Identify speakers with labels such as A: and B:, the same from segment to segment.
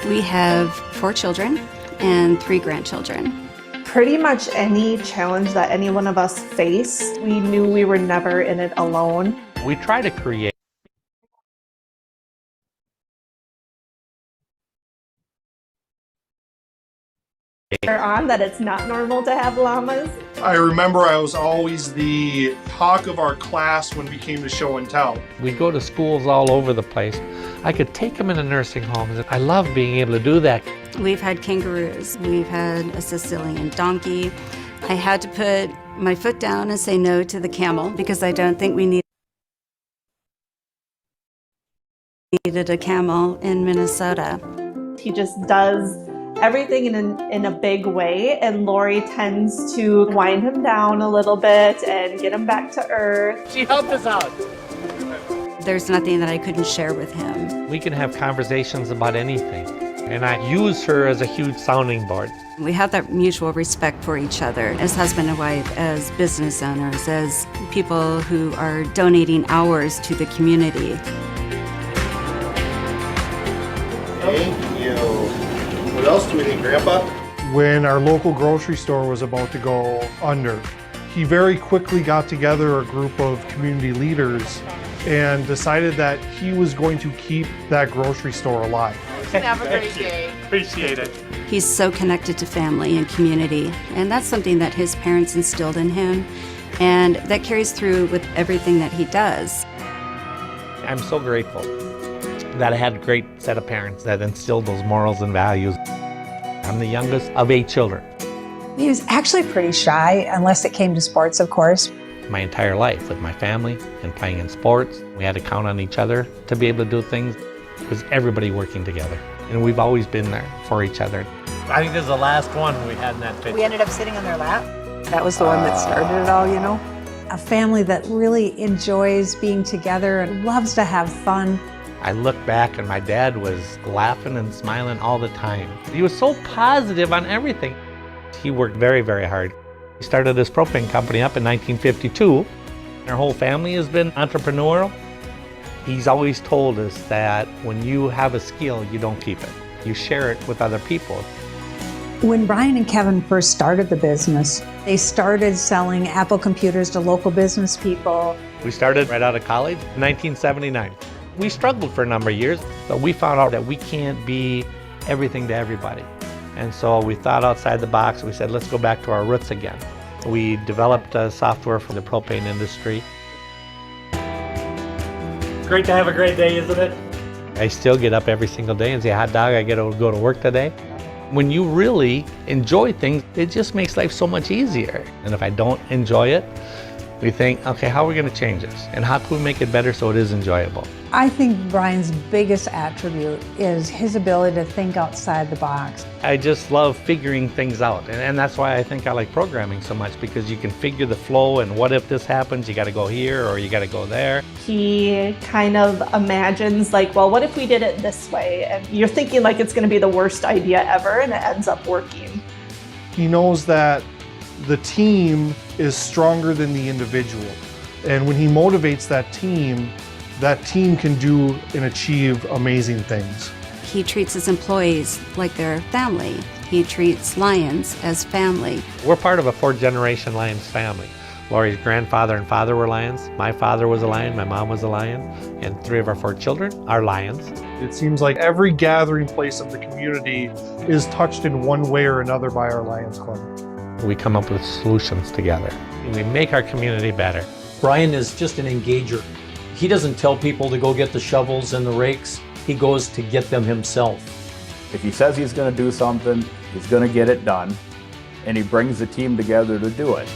A: We have 4 children and 3 grandchildren.
B: Pretty much any challenge that any one of us faced, we knew we were never in it alone.
C: We try to create
B: On that it's not normal to have llamas.
D: I remember I was always the talk of our class when we came to show and tell.
C: We go to schools all over the place. I could take them into nursing homes. I love being able to do that.
A: We've had kangaroos. We've had a Sicilian donkey. I had to put my foot down and say no to the camel because I don't think we needed a camel in Minnesota.
B: He just does everything in a big way, and Lori tends to wind him down a little bit and get him back to earth.
C: She helped us out.
A: There's nothing that I couldn't share with him.
C: We can have conversations about anything, and I use her as a huge sounding board.
A: We have that mutual respect for each other as husband and wife, as business owners, as people who are donating hours to the community.
D: Thank you. What else do we need, Grandpa?
E: When our local grocery store was about to go under, he very quickly got together a group of community leaders and decided that he was going to keep that grocery store alive.
F: Have a great day.
C: Appreciate it.
A: He's so connected to family and community, and that's something that his parents instilled in him, and that carries through with everything that he does.
C: I'm so grateful that I had a great set of parents that instilled those morals and values. I'm the youngest of 8 children.
G: He was actually pretty shy, unless it came to sports, of course.
C: My entire life with my family and playing in sports, we had to count on each other to be able to do things. It was everybody working together, and we've always been there for each other. I think this is the last one we had in that picture.
F: We ended up sitting on their lap.
G: That was the one that started it all, you know? A family that really enjoys being together and loves to have fun.
C: I look back and my dad was laughing and smiling all the time. He was so positive on everything. He worked very, very hard. He started this propane company up in 1952. Our whole family has been entrepreneurial. He's always told us that when you have a skill, you don't keep it. You share it with other people.
G: When Brian and Kevin first started the business, they started selling Apple computers to local business people.
C: We started right out of college in 1979. We struggled for a number of years, but we found out that we can't be everything to everybody. And so we thought outside the box. We said, let's go back to our roots again. We developed software for the propane industry.
H: Great to have a great day, isn't it?
C: I still get up every single day and say, hot dog, I get to go to work today. When you really enjoy things, it just makes life so much easier. And if I don't enjoy it, we think, okay, how are we going to change this? And how can we make it better so it is enjoyable?
G: I think Brian's biggest attribute is his ability to think outside the box.
C: I just love figuring things out. And that's why I think I like programming so much, because you can figure the flow and what if this happens, you got to go here or you got to go there.
B: He kind of imagines like, well, what if we did it this way? And you're thinking like it's going to be the worst idea ever, and it ends up working.
E: He knows that the team is stronger than the individual. And when he motivates that team can do and achieve amazing things.
A: He treats his employees like they're family. He treats Lions as family.
C: We're part of a 4th-generation Lions family. Lori's grandfather and father were Lions. My father was a Lion, my mom was a Lion, and 3 of our 4 children are Lions.
E: It seems like every gathering place of the community is touched in one way or another by our Lions Club.
C: We come up with solutions together. We make our community better.
H: Brian is just an engager. He doesn't tell people to go get the shovels and the rakes. He goes to get them himself.
I: If he says he's going to do something, he's going to get it done, and he brings the team together to do it.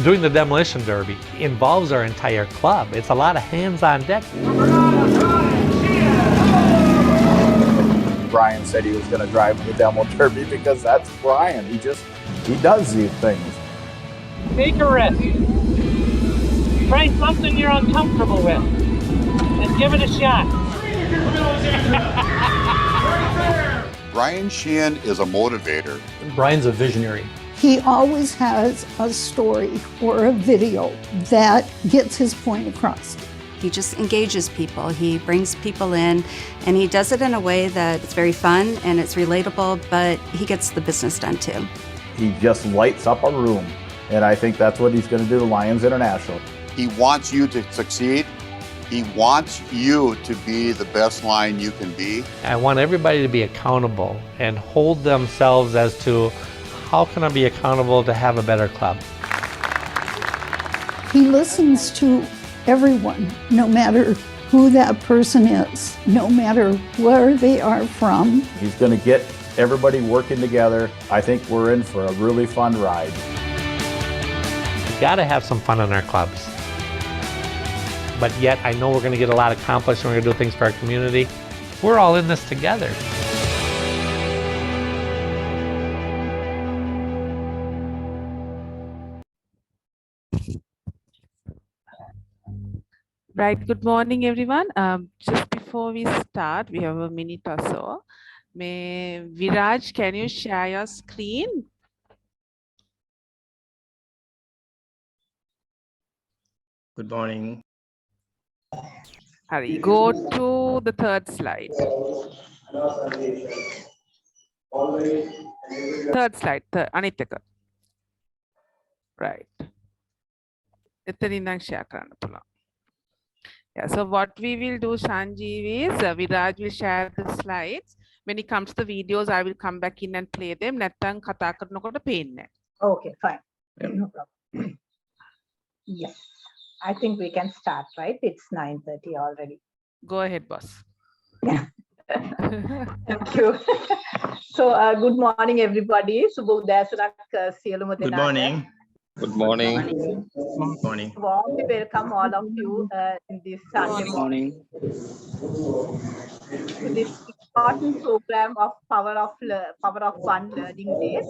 C: Doing the demolition derby involves our entire club. It's a lot of hands on deck.
I: Brian said he was going to drive the demo derby because that's Brian. He does these things.
J: Take a risk. Try something you're uncomfortable with and give it a shot.
K: Brian Sheehan is a motivator.
H: Brian's a visionary.
L: He always has a story or a video that gets his point across.
A: He just engages people. He brings people in, and he does it in a way that it's very fun and it's relatable, but he gets the business done too.
I: He just lights up a room, and I think that's what he's going to do to Lions International.
K: He wants you to succeed. He wants you to be the best line you can be.
C: I want everybody to be accountable and hold themselves as to how can I be accountable to have a better club.
L: He listens to everyone, no matter who that person is, no matter where they are from.
I: He's going to get everybody working together. I think we're in for a really fun ride.
C: We got to have some fun in our clubs. But yet I know we're going to get a lot accomplished and we're going to do things for our community. We're all in this together.
M: Right, good morning everyone. Just before we start, we have a minute or so. May Viraj, can you share your screen?
N: Good morning.
M: Hurry, go to the third slide. Third slide, Anitaka. Right. Share කරන්න පුළුවන්. Yeah, so what we will do, Sanjeev, is Viraj will share the slides. When it comes to the videos, I will come back in and play them. නැත්තම් කතා කරනකොට පේන්නේ.
G: Okay, fine. No problem. Yes, I think we can start, right? It's 9:30 already.
M: Go ahead, boss.
G: Thank you. So, good morning, everybody. Subho Udayasanak siyaluma
N: Good morning. Good morning. Good morning.
G: Warmly welcome all of you in this Sunday morning. This important program of Power of Fun Learning Days.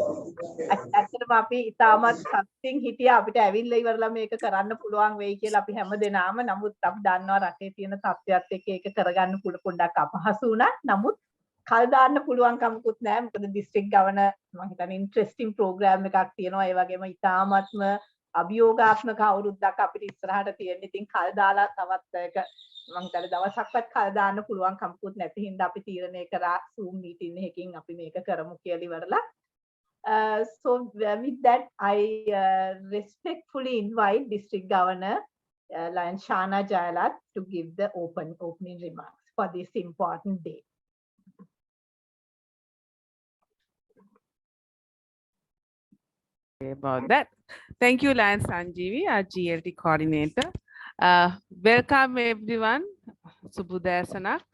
G: ඇත්තටම අපි ඉතාමත් සතුටින් හිටියා අපිට ඇවිල්ලා ඉවරලා මේක කරන්න පුළුවන් වෙයි කියලා අපි හැමදෙනාම. නමුත් අපි දන්නවා රටේ තියෙන තත්ත්වයක් එක්ක ඒක කරගන්න පොඩ්ඩක් අපහසු වුණා. නමුත් කල් දාන්න පුළුවන් කමකුත් නැහැ. මොකද district governor මම හිතන්නේ interesting program එකක් තියෙනවා. ඒ වගේම ඉතාමත්ම අභියෝගාත්මක අවුරුද්දක් අපිට ඉස්සරහට තියෙන. ඉතින් කල් දාලා තවත් ඒක මම හිතන්නේ දවසක්වත් කල් දාන්න පුළුවන් කමකුත් නැති හින්දා අපි තීරණය කරා Zoom meeting එකකින් අපි මේක කරමු කියලා ඉවරලා. So with that, I respectfully invite District Governor Lion Shana Jayalat to give the opening remarks for this important day.
M: About that. Thank you, Lion Sanjeevi, our GLT coordinator. Welcome everyone. Subudaya Sanak.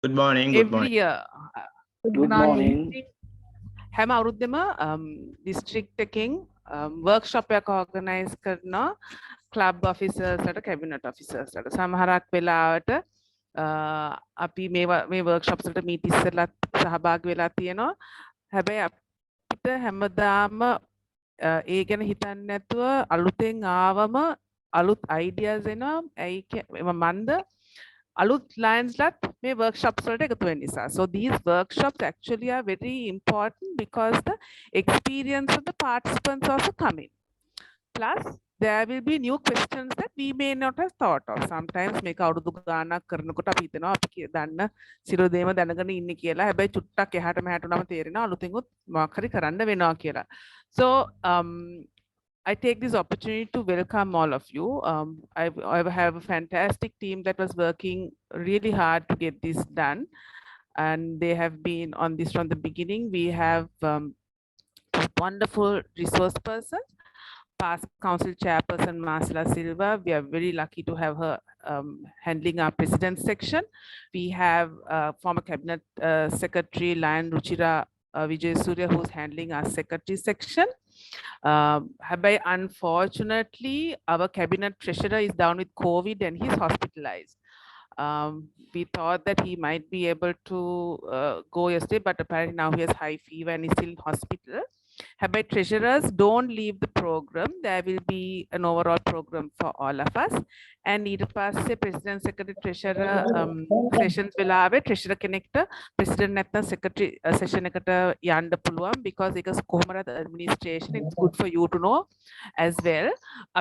N: Good morning. Good
M: Every
N: morning.
M: year.
N: Good morning.
M: හැම අවුරුද්දම district එකකින් workshop එකක් organize කරනවා club officers ලට cabinet officers ලට. සමහරක් වෙලාවට අපි මේ workshops වලට meet ඉස්සෙල්ලත් සහභාගී වෙලා තියෙනවා. හැබැයි අපිට හැමදාම ඒ ගැන හිතන්නේ නැතුව අලුතෙන් ආවම අලුත් ideas එනවා. ඇයි මන්ද අලුත් Lions lat මේ workshops වලට එකතු වෙන නිසා. So these workshops actually are very important because the experience of the participants also come in. Plus there will be new questions that we may not have thought of. Sometimes මේක අවුරුදු ගානක් කරනකොට අපි හිතනවා අපි දන්න සියලු දේම දැනගෙන ඉන්නේ කියලා. හැබැයි චුට්ටක් එහාට මෙහාට උනම තේරෙනවා අලුතෙන් මොකක් හරි කරන්න වෙනවා කියලා. So I take this opportunity to welcome all of you. I have a fantastic team that was working really hard to get this done. And they have been on this from the beginning. We have wonderful resource person, past council chairperson Marcela Silva. We are very lucky to have her handling our president section. We have former cabinet secretary Lion Ruchira Vijay Surya, who's handling our secretary section. Unfortunately, our cabinet treasurer is down with COVID and he's hospitalized. We thought that he might be able to go yesterday, but apparently now he has high fever and is still in hospital. Habit treasurers don't leave the program. There will be an overall program for all of us. And ඊට පස්සේ president secretary treasurer sessions වෙලාවේ treasurer කෙනෙක්ට president නැත්නම් secretary session එකට යන්න පුළුවන් because ඒක කොහොමද administration it's good for you to know as well.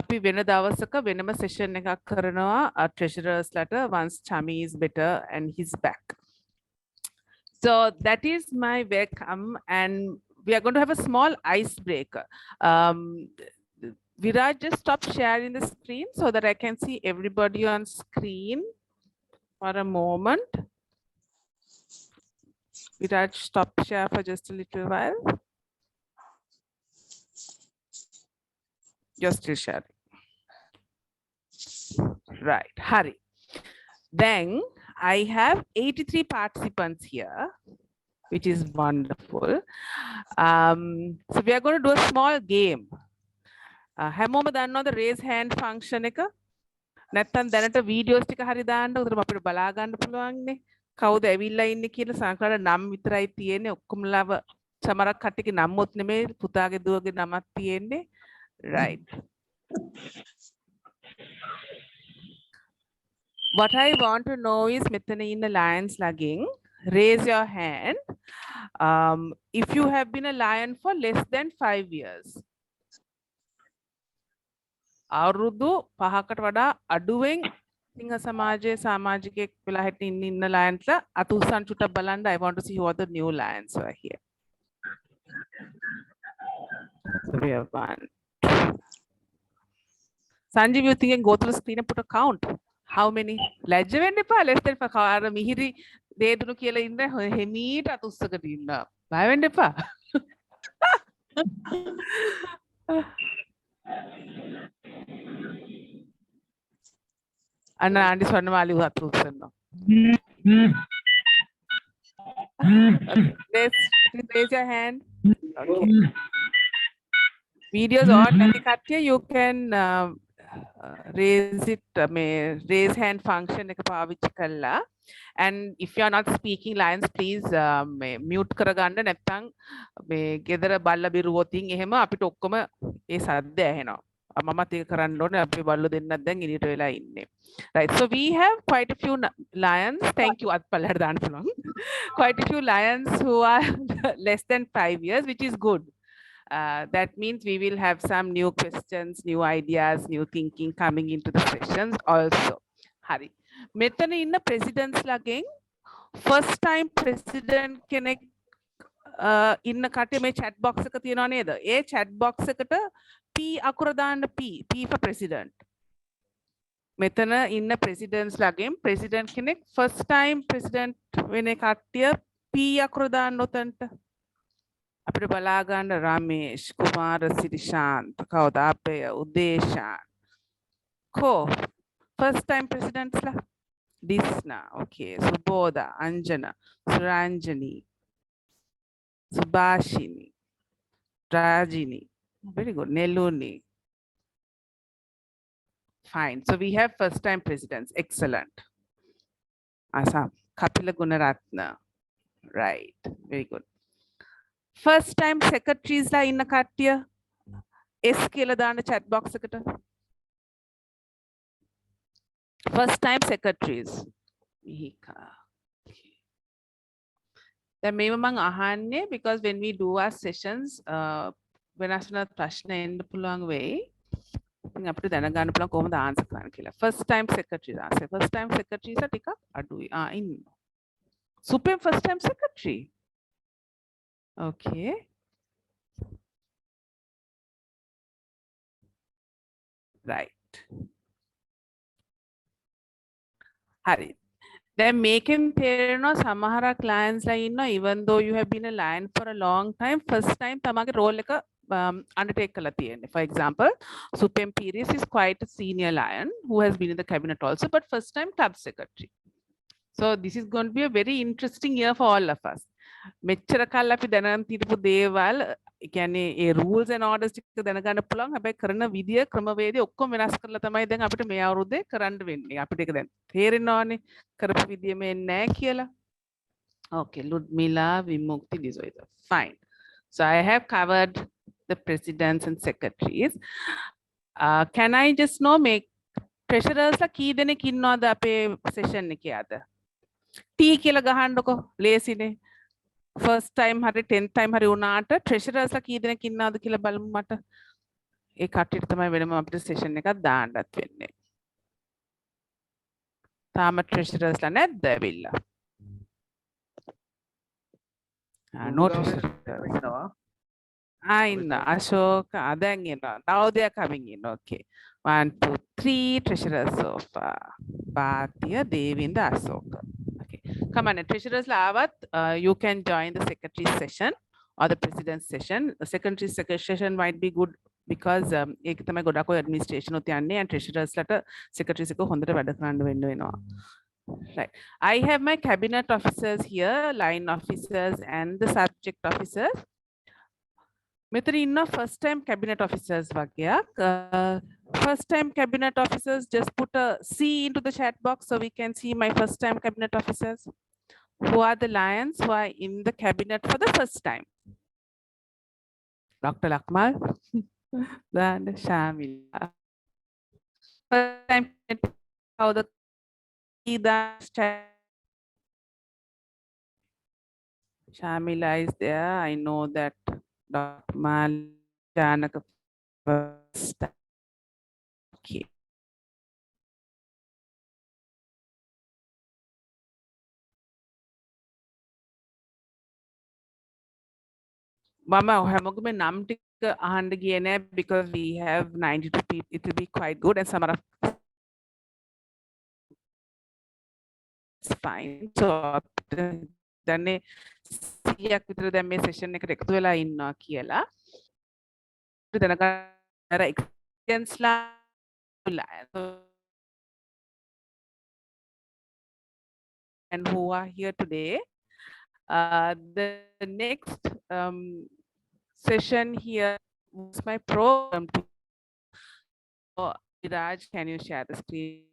M: අපි වෙන දවසක වෙනම session එකක් කරනවා treasurers ලට once Chami is better and he's back. So that is my welcome, and we are going to have a small icebreaker. Viraj, just stop sharing the screen so that I can see everybody on screen for a moment. Viraj, stop share for just a little while. You're still sharing. Right, Hari. Then I have 83 participants here, which is wonderful. So we are going to do a small game. හැමෝම දන්නවද raise hand function එක? නැත්තම් දැනට videos ටික හරි දාන්න උදේට අපිට බලා ගන්න පුළුවන්නේ. කවුද ඇවිල්ලා ඉන්නේ කියලා සංකල්ප නම් විතරයි තියෙන්නේ. ඔක්කොමලව සමහරක් කට්ටියගේ නම්මුත් නෙමෙයි පුතාගේ දුවගේ නමක් තියෙන්නේ. Right. What I want to know is මෙතන ඉන්න lions ලගින් raise your hand if you have been a lion for less than 5 years. අවුරුදු 5කට වඩා අඩුවෙන් සිංහ සමාජයේ සමාජිකයෙක් වෙලා හිටින්න ඉන්න lionsලා අත උස්සන් චුට්ටක් බලන්න. I want to see who are the new lions who are here. So we have one. Sanjeev, you think and go through the screen and put a count. How many? ලැජ්ජ වෙන්න එපා. less than 5. අර මිහිරි දේදුණු කියලා ඉන්න හිමීට අත උස්සකට ඉන්න. බය වෙන්න එපා. අන්න ආන්ටි ස්වර්ණමාලි අත උස්සනවා. Raise your hand. Okay. Videos on Katya, you can raise it, raise hand function එක පාවිච්චි කළා. And if you are not speaking lions, please mute කරගන්න. නැත්නම් මේ ගෙදර බල්ල බිරුවොතින් එහෙම අපිට ඔක්කොම ඒ සද්ද ඇහෙනවා. මමත් ඒක කරන්න ඕනේ. අපි බල්ලෝ දෙන්නත් දැන් එළියට වෙලා ඉන්නේ. Right, so we have quite a few lions. Thank you අත්පල්ලට දාන්න පුළුවන්. Quite a few lions who are less than 5 years, which is good. That means we will have some new questions, new ideas, new thinking coming into the sessions also. Hari. මෙතන ඉන්න presidents ලගෙන් first time president කෙනෙක් ඉන්න කට්ටිය මේ chat box එක තියනවා නේද? ඒ chat box එකට P අකුර දාන්න P for president. මෙතන ඉන්න presidents ලගෙන් president කෙනෙක් first time president වෙන කට්ටිය P අකුර දාන්න උතන්ට. අපිට බලා ගන්න රමේෂ් කුමාර සිරිශාන්ත කවුද අපේ උදේශාන් කෝ first time presidents ලා Disna, okay, Subodha, Anjana, Suranjani, Subhashini, Rajini, very good, Neluni. Fine, so we have first time presidents, excellent. Assam, Kapila Gunaratna, right, very good. First time secretaries la inna kattiya S කියලා දාන්න chat box එකට. First time secretaries. දැන් මේව මම අහන්නේ because when we do our sessions වෙනස් වෙන ප්‍රශ්න එන්න පුළුවන් වෙයි. ඉතින් අපිට දැනගන්න පුළුවන් කොහොමද ආන්සර් කරන්න කියලා. First time secretaries answer. First time secretaries ටිකක් අඩුයි. ඉන්නවා. Supreme first time secretary. Okay. Right. Hari. Then making තේරෙනවා සමහර clients ලා ඉන්නවා even though you have been a lion for a long time first time තමගේ role එක undertake කළා තියෙන්නේ. For example, Supreme Pires is quite a senior lion who has been in the cabinet also but first time club secretary. So this is going to be a very interesting year for all of us. මෙච්චර කල් අපි දැනන් හිටපු දේවල් කියන්නේ ඒ rules and orders ටික දැනගන්න පුළුවන්. හැබැයි කරන විදිය ක්‍රමවේදය ඔක්කොම වෙනස් කරලා තමයි දැන් අපිට මේ අවුරුද්දේ කරන්න වෙන්නේ. අපිට ඒක දැන් තේරෙනවානේ කරපු විදිය මේ නැහැ කියලා. Okay, Ludmila Vimukti Dizoida. Fine. So I have covered the presidents and secretaries. Can I just know make treasurers la key denek innawada ape session එකේ අද? T කියලා ගහන්නකො ලේසිනේ. First time hari 10th time hari උනාට treasurers la කී දෙනෙක් ඉන්නවද කියලා බලමු මට. ඒ කට්ටියට තමයි වෙනම අපිට session එකක් දාන්නත් වෙන්නේ. තාම treasurers ලා නැද්ද ඇවිල්ලා? no treasurers. ඉන්න අශෝක දැන් එනවා. නවෝදයා coming in. Okay. 1 2 3 treasurers so far. Bhatya Devinda Asoka. Okay. Come on, treasurers lawat, you can join the secretary session or the president's session. The secretary session might be good because ඒක තමයි ගොඩක් ඔය administration උත් යන්නේ and treasurers ලට secretaries එක හොඳට වැඩ කරන්න වෙන්න වෙනවා. Right. I have my cabinet officers here, line officers and the subject officers. මෙතන ඉන්න first time cabinet officers වගේක්. First time cabinet officers, just put a C into the chat box so we can see my first time cabinet officers. Who are the lions who are in the cabinet for the first time? Dr. Lakmal, then Shamila. First time how the Shamila is there. I know that Dr. Mal Janaka first time. Okay. Mama, හැමෝගෙම නම් ටික අහන්න ගියේ නෑ because we have 92 people. It will be quite good and some are fine. So දැන් 100ක් විතර දැන් මේ session එකට එකතු වෙලා ඉන්නවා කියලා. දැනගන්න අර experience ලා and who are here today. The next session here was my program. Raj, can you share the screen?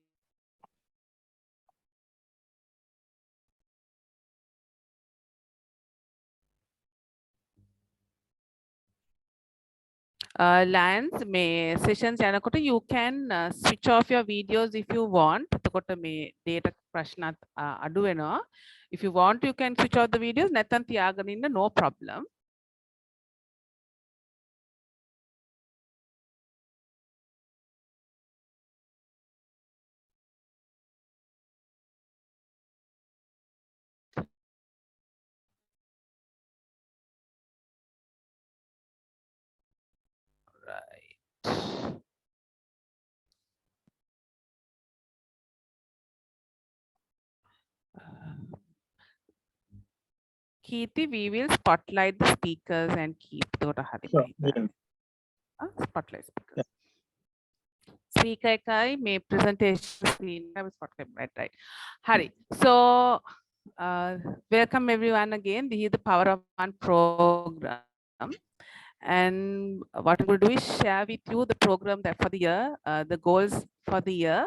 M: Lions, may sessions යනකොට you can switch off your videos if you want. එතකොට මේ data ප්‍රශ්නත් අඩු වෙනවා. If you want, you can switch off the videos. නැත්නම් තියාගෙන ඉන්න no problem. Kirti, we will spotlight the speakers and keep the spotlight speakers. Speaker kai may presentation screen spotlight right. Hari. So welcome everyone again. This is the Power of One program. And what I'm going to do is share with you the program that for the year, the goals for the year.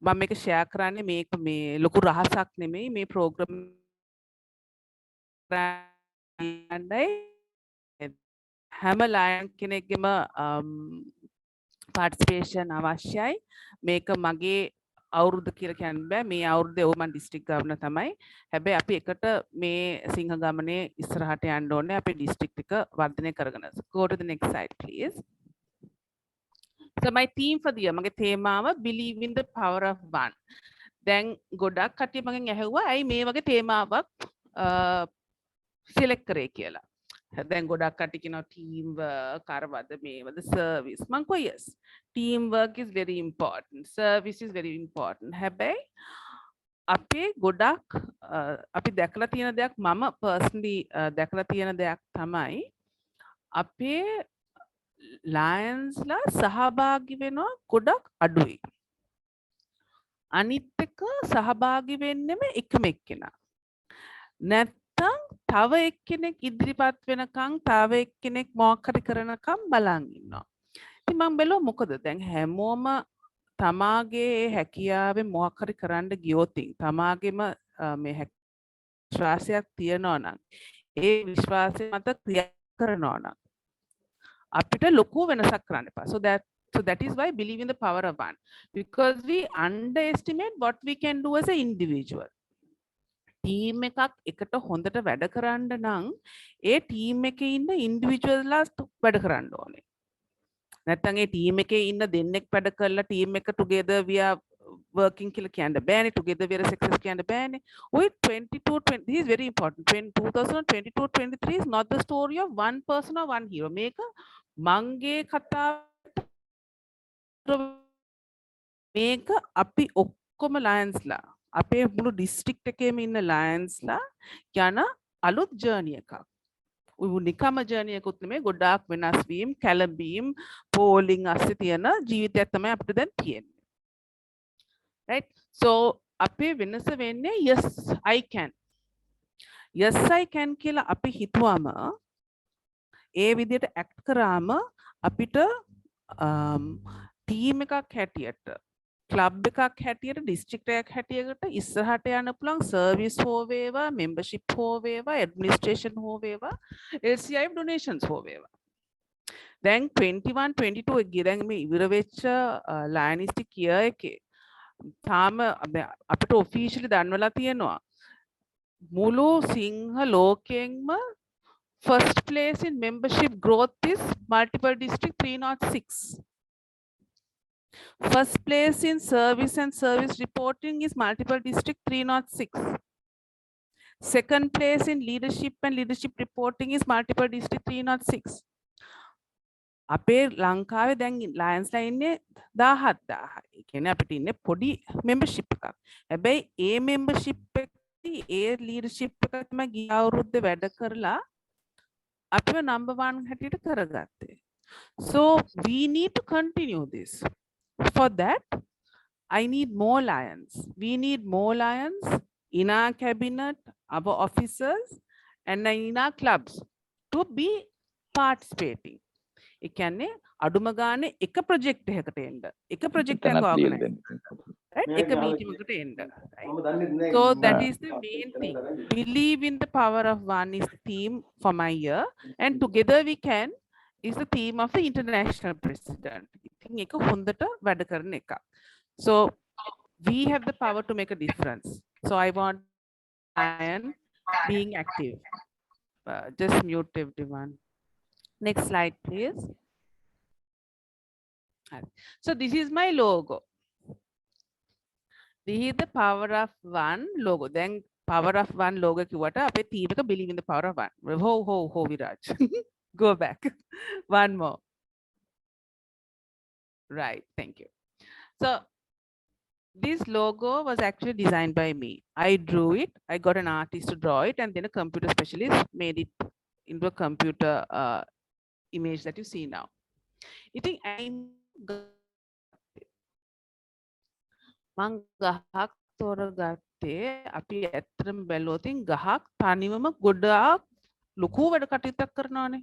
M: මම මේක share කරන්නේ මේක මේ ලොකු රහසක් නෙමෙයි මේ program හැම ලයන් කෙනෙක්ගේම participation අවශ්‍යයි. මේක මගේ අවුරුද්ද කියලා කියන්න බෑ. මේ අවුරුද්දේ ඕ මම district governor තමයි. හැබැයි අපි එකට මේ සිංහ ගමනේ ඉස්සරහට යන්න ඕනේ. අපේ district එක වර්ධනය කරගෙන. Go to the next slide please. So my theme for the year, මගේ තේමාව believe in the power of one. දැන් ගොඩක් කට්ටිය මගෙන් ඇහුවා ඇයි මේ වගේ තේමාවක් select කරේ කියලා. දැන් ගොඩක් කට්ටිය කියනවා team work අරවද මේවද service. මං කිව්වා yes. Team work is very important. Service is very important. හැබැයි අපේ ගොඩක් අපි දැකලා තියෙන දෙයක් මම personally දැකලා තියෙන දෙයක් තමයි අපේ lions ලා සහභාගී වෙනවා ගොඩක් අඩුයි. අනිත් එක සහභාගී වෙන්නෙම එකම එක්කෙනා. නැත්තම් තව එක්කෙනෙක් ඉදිරිපත් වෙනකන් තව එක්කෙනෙක් මොකක් හරි කරනකම් බලන් ඉන්නවා. ඉතින් මම බැලුවා මොකද දැන් හැමෝම තමාගේ හැකියාවෙන් මොකක් හරි කරන්න ගියොත් තමාගේම මේ ශ්‍රාසයක් තියනවා නම් ඒ විශ්වාසය මත ක්‍රියා කරනවා නම් අපිට ලොකු වෙනසක් කරන්න එපා. So that is why believe in the power of one, because we underestimate what we can do as an individual. Team එකක් එකට හොඳට වැඩ කරන්න නම් ඒ ටීම් එකේ ඉන්න ඉන්ඩිවිජුවල්ලා වැඩ කරන්න ඕනේ. නැත්නම් ඒ ටීම් එකේ ඉන්න දෙන්නෙක් වැඩ කරලා ටීම් එක together we are working කියලා කියන්න බෑනේ, together we are a success කියන්න බෑනේ. ඔය 22 this is very important. 2022-23 is not the story of one person or one hero. මේක මංගේ කතාව මේක අපි ඔක්කොම ලයන්ස්ලා අපේ මුළු ඩිස්ට්‍රික්ට් එකේම ඉන්න ලයන්ස්ලා යන අලුත් ජර්නි එකක්. නිකම ජර්නි එකකුත් නෙමෙයි, ගොඩාක් වෙනස් වීම, කැළඹීම්, පෝලිං අස්සේ තියෙන ජීවිතයක් තමයි අපිට දැන් තියෙන්නේ. Right? So අපේ වෙනස වෙන්නේ yes I can. Yes I can කියලා අපි හිතුවම ඒ විදිහට ඇක්ට් කරාම අපිට ටීම් එකක් හැටියට, ක්ලබ් එකක් හැටියට, ඩිස්ට්‍රික්ට් එකක් හැටියට ඉස්සරහට යන්න පුළුවන්. සර්විස් හෝ වේවා, මෙම්බර්ෂිප් හෝ වේවා, ඇඩ්මිනිස්ට්‍රේෂන් හෝ වේවා, LCI ડોනේෂන්ස් හෝ වේවා. දැන් 21-22 එකේ දැන් මේ ඉවර වෙච්ච ලයනිස්ටික් ඉයර් එකේ තාම අපිට ඔෆිෂියලි දන්වලා තියෙනවා මුළු සිංහ ලෝකයෙන්ම first place in membership growth is multiple district 306. First place in service and service reporting is multiple district 306. Second place in leadership and leadership reporting is multiple district 306. අපේ ලංකාවේ දැන් ලයන්ස්ලා ඉන්නේ 17000. ඒ කියන්නේ අපිට ඉන්නේ පොඩි membership එකක්. හැබැයි ඒ membership එකේ ඒ leadership එක තමයි ගිය අවුරුද්දේ වැඩ කරලා අපිව number 1 හැටියට කරගත්තේ. So we need to continue this. For that, I need more lions. We need more lions in our cabinet, our officers, and in our clubs to be participating. ඒ කියන්නේ අඩුම ගානේ එක ප්‍රොජෙක්ට් එකකට එන්න. එක ප්‍රොජෙක්ට් එකක් organize. Right? එක meeting එකකට එන්න. Right? So that is the main thing. Believe in the power of one is the theme for my year, and together we can is the theme of the international president. ඉතින් ඒක හොඳට වැඩ කරන එක. So we have the power to make a difference. So I want Ian being active. Just mute everyone. Next slide, please. So this is my logo. This is the power of one logo. Then power of one logo කිව්වට අපේ team එක believe in the power of one. Ho Viraj. Go back. One more. Right, thank you. So this logo was actually designed by me. I drew it. I got an artist to draw it, and then a computer specialist made it into a computer image that you see now. I think මං ගහක් තෝරගත්තේ අපි ඇත්තටම බැලුවොත් ගහක් තනිවම ගොඩාක් ලොකු වැඩ කටයුත්තක් කරනවානේ.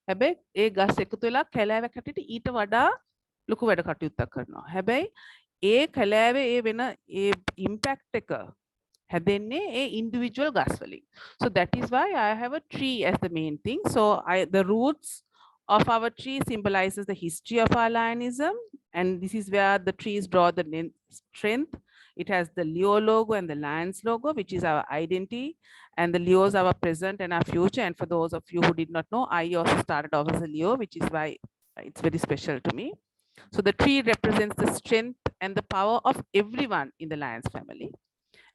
M: හැබැයි ඒ ගස් එකතු වෙලා කැලෑවක් හැටියට ඊට වඩා ලොකු වැඩ කටයුත්තක් කරනවා. හැබැයි ඒ කැලෑවේ ඒ වෙන ඒ ඉම්පැක්ට් එක හැදෙන්නේ ඒ individual ගස් වලින්. So that is why I have a tree as the main thing. So the roots of our tree symbolizes the history of our lionism, and this is where the trees draw the strength. It has the Leo logo and the Lions logo, which is our identity, and the Leos are our present and our future. And for those of you who did not know, I also started off as a Leo, which is why it's very special to me. So the tree represents the strength and the power of everyone in the Lions family,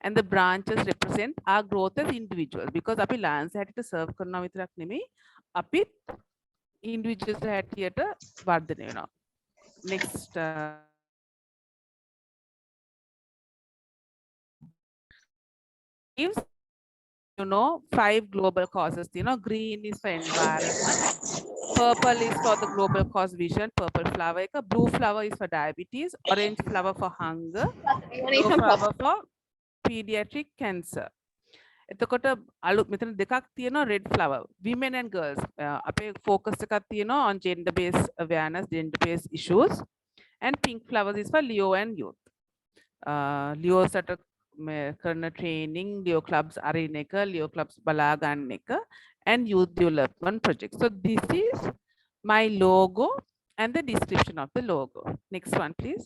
M: and the branches represent our growth as individuals, because api Lions හැටියට serve කරනවා විතරක් නෙමෙයි, අපි individuals හැටියට වර්ධනය වෙනවා. Next. Gives, you know, 5 global causes. You know, green is for environment, purple is for the global cause vision, purple flower, blue flower is for diabetes, orange flower for hunger, yellow flower for pediatric cancer. එතකොට අලුත් මෙතන දෙකක් තියෙනවා red flower, women and girls. අපේ focus එකක් තියෙනවා on gender based awareness, gender based issues, and pink flowers is for Leo and youth. Leos අට කරන training, Leo clubs අරින එක, Leo clubs බලා ගන්න එක, and youth development project. So this is my logo and the description of the logo. Next one, please.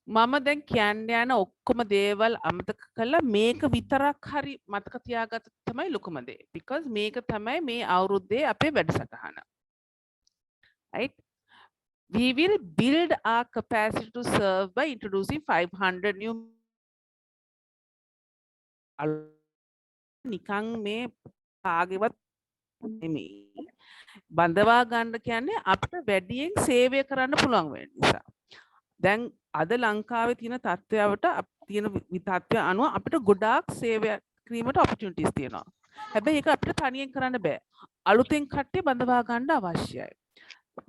M: මම දැන් කියන්න යන ඔක්කොම දේවල් අමතක කළා මේක විතරක් හරි මතක තියාගත්තොත් තමයි ලොකුම දේ. because මේක තමයි මේ අවුරුද්දේ අපේ වැඩසටහන. Right? We will build our capacity to serve by introducing 500 new නිකං මේ කාගේවත් නෙමෙයි. බඳවා ගන්න කියන්නේ අපිට වැඩියෙන් සේවය කරන්න පුළුවන් වෙන නිසා. දැන් අද ලංකාවේ තියෙන තත්ත්වයට තියෙන විතත්වය අනුව අපිට ගොඩාක් සේවය කිරීමට opportunities තියෙනවා. හැබැයි ඒක අපිට තනියෙන් කරන්න බෑ. අලුතෙන් කට්ටිය බඳවා ගන්න අවශ්‍යයි.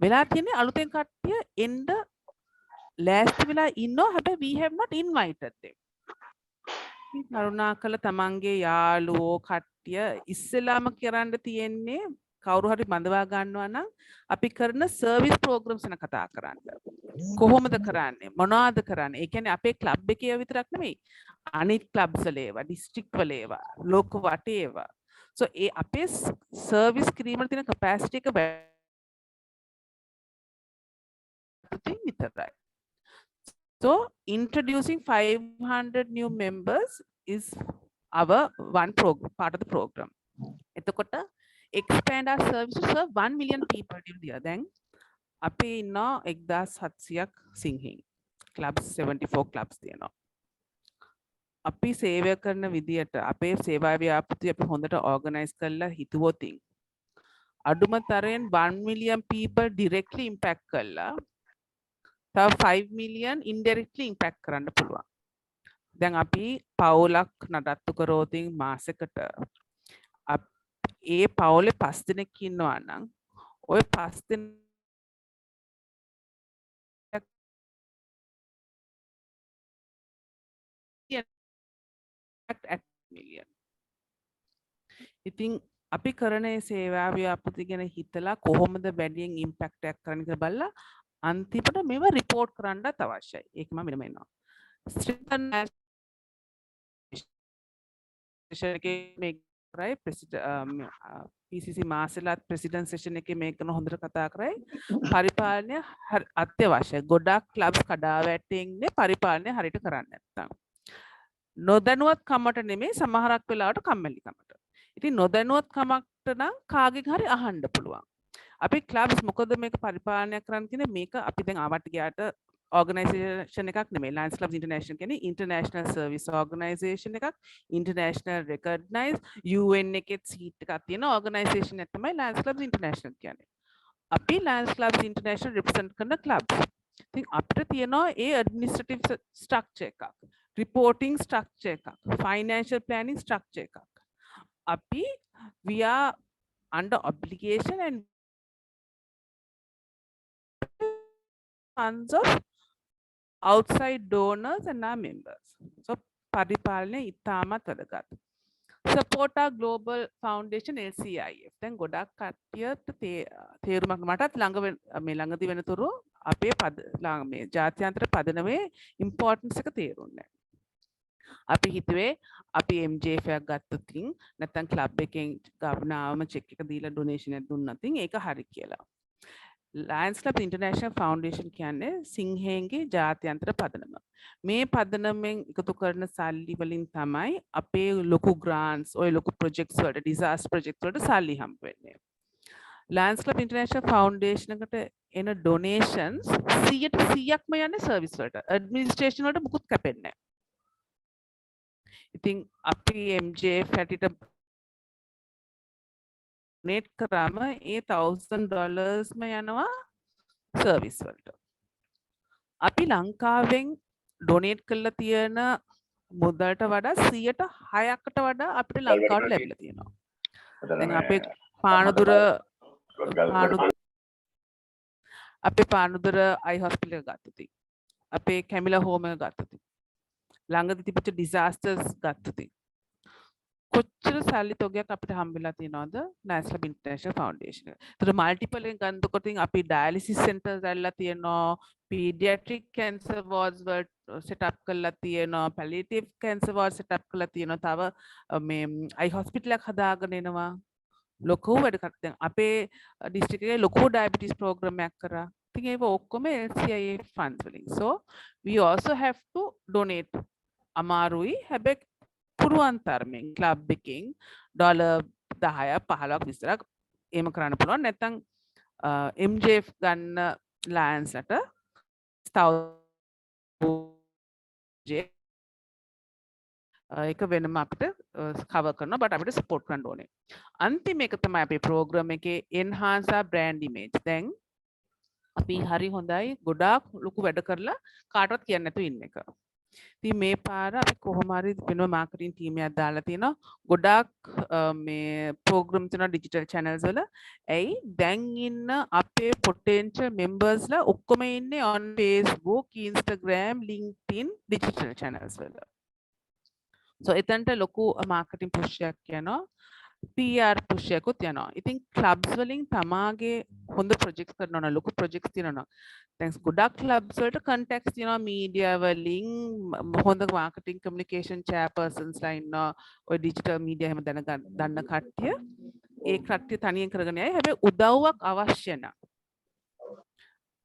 M: වෙලා තියෙන්නේ අලුතෙන් කට්ටිය එන්න ලෑස්ති වෙලා ඉන්නවා. හැබැයි we have not invited them. කරුණාකර තමන්ගේ යාළුවෝ කට්ටිය ඉස්සෙල්ලාම කරන්න තියෙන්නේ කවුරු හරි බඳවා ගන්නවා නම් අපි කරන සර්විස් ප්‍රෝග්‍රම්ස් ගැන කතා කරන්න. කොහොමද කරන්නේ? මොනවද කරන්නේ? ඒ කියන්නේ අපේ ක්ලබ් එකේ විතරක් නෙමෙයි. අනිත් ක්ලබ්ස් වල ඒවා, ඩිස්ට්‍රික්ට් වල ඒවා, ලෝක වටේ ඒවා. So ඒ අපේ සර්විස් කිරීමට තියෙන කැපැසිටි එක විතරයි. So introducing 500 new members is our one part of the program. එතකොට expand our service to serve 1 million people during the year. Then අපේ ඉන්නවා 1700ක් සිංහින්. clubs 74 clubs තියෙනවා. අපි සේවය කරන විදියට අපේ සේවා ව්‍යාපෘතිය අපි හොඳට organize කරලා හිතුවොතින් අඩුම තරයෙන් 1 million people directly impact කරලා තව 5 million indirectly impact කරන්න පුළුවන්. දැන් අපි පවුලක් නඩත්තු කරෝතින් මාසෙකට ඒ පවුලේ 5 දෙනෙක් ඉන්නවා නම් ඔය 5 දෙනෙක් at million. ඉතින් අපි කරන සේවා ව්‍යාපෘති ගැන හිතලා කොහොමද වැඩියෙන් ඉම්පැක්ට් එකක් කරන්න කියලා බලලා අන්තිමට මේව රිපෝට් කරන්නත් අවශ්‍යයි. ඒක මම මෙන්න එනවා. PCC මාසෙලත් ප්‍රෙසිඩන්ට් සෙෂන් එකේ මේක ගැන හොඳට කතා කරයි. පරිපාලනය අත්‍යවශ්‍යයි. ගොඩක් ක්ලබ්ස් කඩා වැටෙන්නේ පරිපාලනය හරියට කරන්නේ නැත්නම්. නොදැනුවත් කමට නෙමෙයි සමහරක් වෙලාවට කම්මැලිකමට. ඉතින් නොදැනුවත් කමකට නම් කාගෙන් හරි අහන්න පුළුවන්. අපි ක්ලබ්ස් මොකද මේක පරිපාලනය කරන්න කියන්නේ මේක අපි දැන් ආවට ගියාට ඕගනයිසේෂන් එකක් නෙමෙයි. Lions Clubs International කියන්නේ ඉන්ටර්නැෂනල් සර්විස් ඕගනයිසේෂන් එකක්. ඉන්ටර්නැෂනල් රෙකග්නයිස් UN එකේ සීට් එකක් තියෙන ඕගනයිසේෂන් එක තමයි Lions Clubs International කියන්නේ. අපි Lions Clubs International represent කරන clubs. ඉතින් අපිට තියෙනවා ඒ ඇඩ්මිනිස්ට්‍රේටිව් ස්ට්‍රක්චර් එකක්. reporting structure එකක්, financial planning structure එකක්. අපි we are under obligation and funds of outside donors and our members. So පරිපාලනය ඉතාමත් වැදගත්. Support our global foundation LCIF. දැන් ගොඩක් කට්ටියට තේරුමක් මටත් ළඟදී වෙනතුරු අපේ මේ ජාත්‍යන්තර පදනමේ ඉම්පෝටන්ස් එක තේරුන්නේ. අපි හිතුවේ අපි MJF එකක් ගත්තොතින් නැත්නම් ක්ලබ් එකෙන් ගවනාවම චෙක් එක දීලා ඩොනේෂන් එකක් දුන්නොතින් ඒක හරි කියලා. Lions Clubs International Foundation කියන්නේ සිංහයන්ගේ ජාත්‍යන්තර පදනම. මේ පදනමෙන් එකතු කරන සල්ලි වලින් තමයි අපේ ලොකු grants, ඔය ලොකු projects වලට, disaster projects වලට සල්ලි හම්බ වෙන්නේ. Lions Clubs International Foundation එකට එන donations 100%ක්ම යන්නේ service වලට. administration වලට මුකුත් කැපෙන්නේ නැහැ. ඉතින් අපි MJF හැටියට donate කරාම ඒ $1000 ම යනවා සර්විස් වලට. අපි ලංකාවෙන් donate කරලා තියෙන මුදලට වඩා 106කට වඩා අපිට ලංකාවට ලැබිලා තියෙනවා. දැන් අපේ පානදුර අයි හොස්පිටල් එක ගත්තොත් අපේ කැමිලා හෝම් එක ගත්තොත් ළඟදී තිබිච්ච ඩිසාස්ටර්ස් ගත්තොත් කොච්චර සල්ලි තොගයක් අපිට හම්බෙලා තියෙනවද Lions Clubs International Foundation එක. ඒතර මල්ටිපල් එකෙන් ගන්නකොට අපි ඩයලිසිස් සෙන්ටර්ස් ඇල්ලලා තියෙනවා, pediatric cancer wards were set up කරලා තියෙනවා, palliative cancer wards set up කරලා තියෙනවා, තව මේ eye hospital එකක් හදාගෙන එනවා. ලොකු වැඩ කරා. දැන් අපේ district එකේ ලොකු diabetes program එකක් කරා. ඉතින් ඒක ඔක්කොම LCIA funds වලින්. So we also have to donate. අමාරුයි. හැබැයි පුරුවන් තරමින් club එකකින් $10 10ක් 15ක් 20ක් එහෙම කරන්න පුළුවන්. නැත්නම් MJF ගන්න Lions ලට 1000 එක වෙනම අපිට cover කරනවා but අපිට support කරන්න ඕනේ. අන්තිම එක තමයි අපේ program එකේ enhance our brand image. දැන් අපි හරි හොඳයි ගොඩාක් ලොකු වැඩ කරලා කාටවත් කියන්නේ නැතුව ඉන්න එක. ඉතින් මේ පාර අපි කොහොම හරි වෙනම marketing team එකක් දාලා තියෙනවා. ගොඩාක් මේ programs තියෙනවා digital channels වල. ඇයි දැන් ඉන්න අපේ potential members ලා ඔක්කොම ඉන්නේ on Facebook, Instagram, LinkedIn digital channels වල. So එතනට ලොකු marketing push එකක් යනවා. PR push එකකුත් යනවා. ඉතින් clubs වලින් තමාගේ හොඳ projects කරනවා නම් ලොකු projects තියෙනවා. දැන් ගොඩක් clubs වලට contacts තියෙනවා media වලින් හොඳ marketing communication chairpersons ලා ඉන්නවා. ඔය digital media එහෙම දන්න කට්ටිය. ඒ කට්ටිය තනියෙන් කරගෙන යයි. හැබැයි උදව්වක් අවශ්‍ය නැහැ.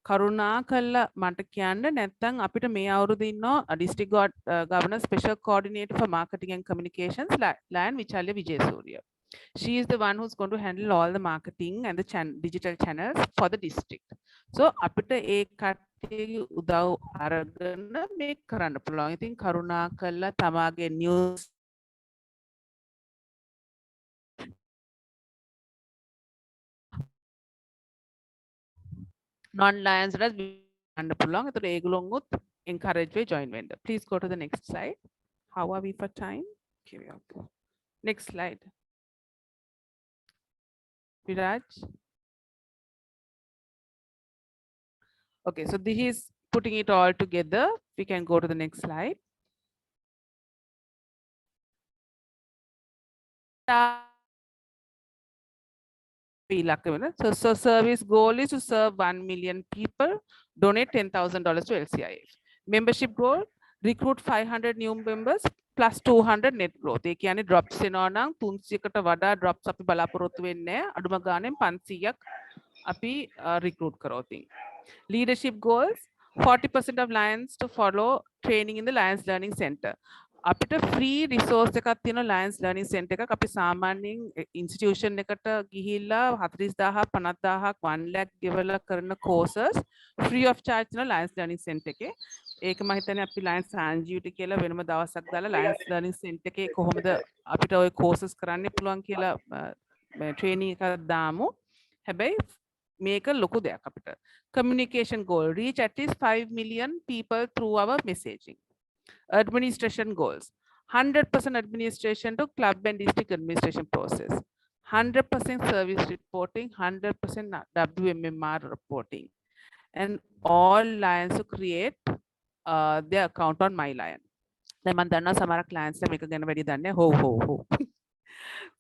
M: කරුණා කළා මට කියන්න නැත්නම් අපිට මේ අවුරුදු ඉන්නවා district governor special coordinator for marketing and communications Lion Vichalya Vijayasuriya. She is the one who's going to handle all the marketing and the digital channels for the district. So අපිට ඒ කට්ටියගේ උදව් අරගෙන මේක කරන්න පුළුවන්. ඉතින් කරුණා කළා තමාගේ news non-Lions වලත් ගන්න පුළුවන්. ඒතර ඒගොල්ලොන්වත් encourage වෙයි join වෙන්න. Please go to the next slide. How are we for time? Okay, we are. Next slide. Viraj. Okay, so this is putting it all together. We can go to the next slide. So service goal is to serve 1 million people, donate $10,000 to LCIF. Membership goal, recruit 500 new members plus 200 net growth. ඒ කියන්නේ drops එනවා නම් 300කට වඩා drops අපි බලාපොරොත්තු වෙන්නේ නැහැ. අඩුම ගානෙන් 500ක් අපි recruit කරොත්. Leadership goals, 40% of Lions to follow training in the Lions Learning Center. අපිට free resource එකක් තියෙනවා Lions Learning Center එකක්. අපි සාමාන්‍යයෙන් institution එකට ගිහිල්ලා 40000ක් 50000ක් 1 lakh ගෙවලා කරන courses free of charge තියෙනවා Lions Learning Center එකේ. ඒක මම හිතන්නේ අපි Lions Sanjeevට කියලා වෙනම දවසක් දාලා Lions Learning Center එකේ කොහොමද අපිට ওই courses කරන්න පුළුවන් කියලා training එකක් දාමු. හැබැයි මේක ලොකු දෙයක් අපිට. Communication goal, reach at least 5 million people through our messaging. Administration goals, 100% administration to club and district administration process, 100% service reporting, 100% WMMR reporting, and all Lions to create their account on My Lion. දැන් මම දන්නවා සමහර clients ලා මේක ගැන වැඩි දන්නේ හෝ.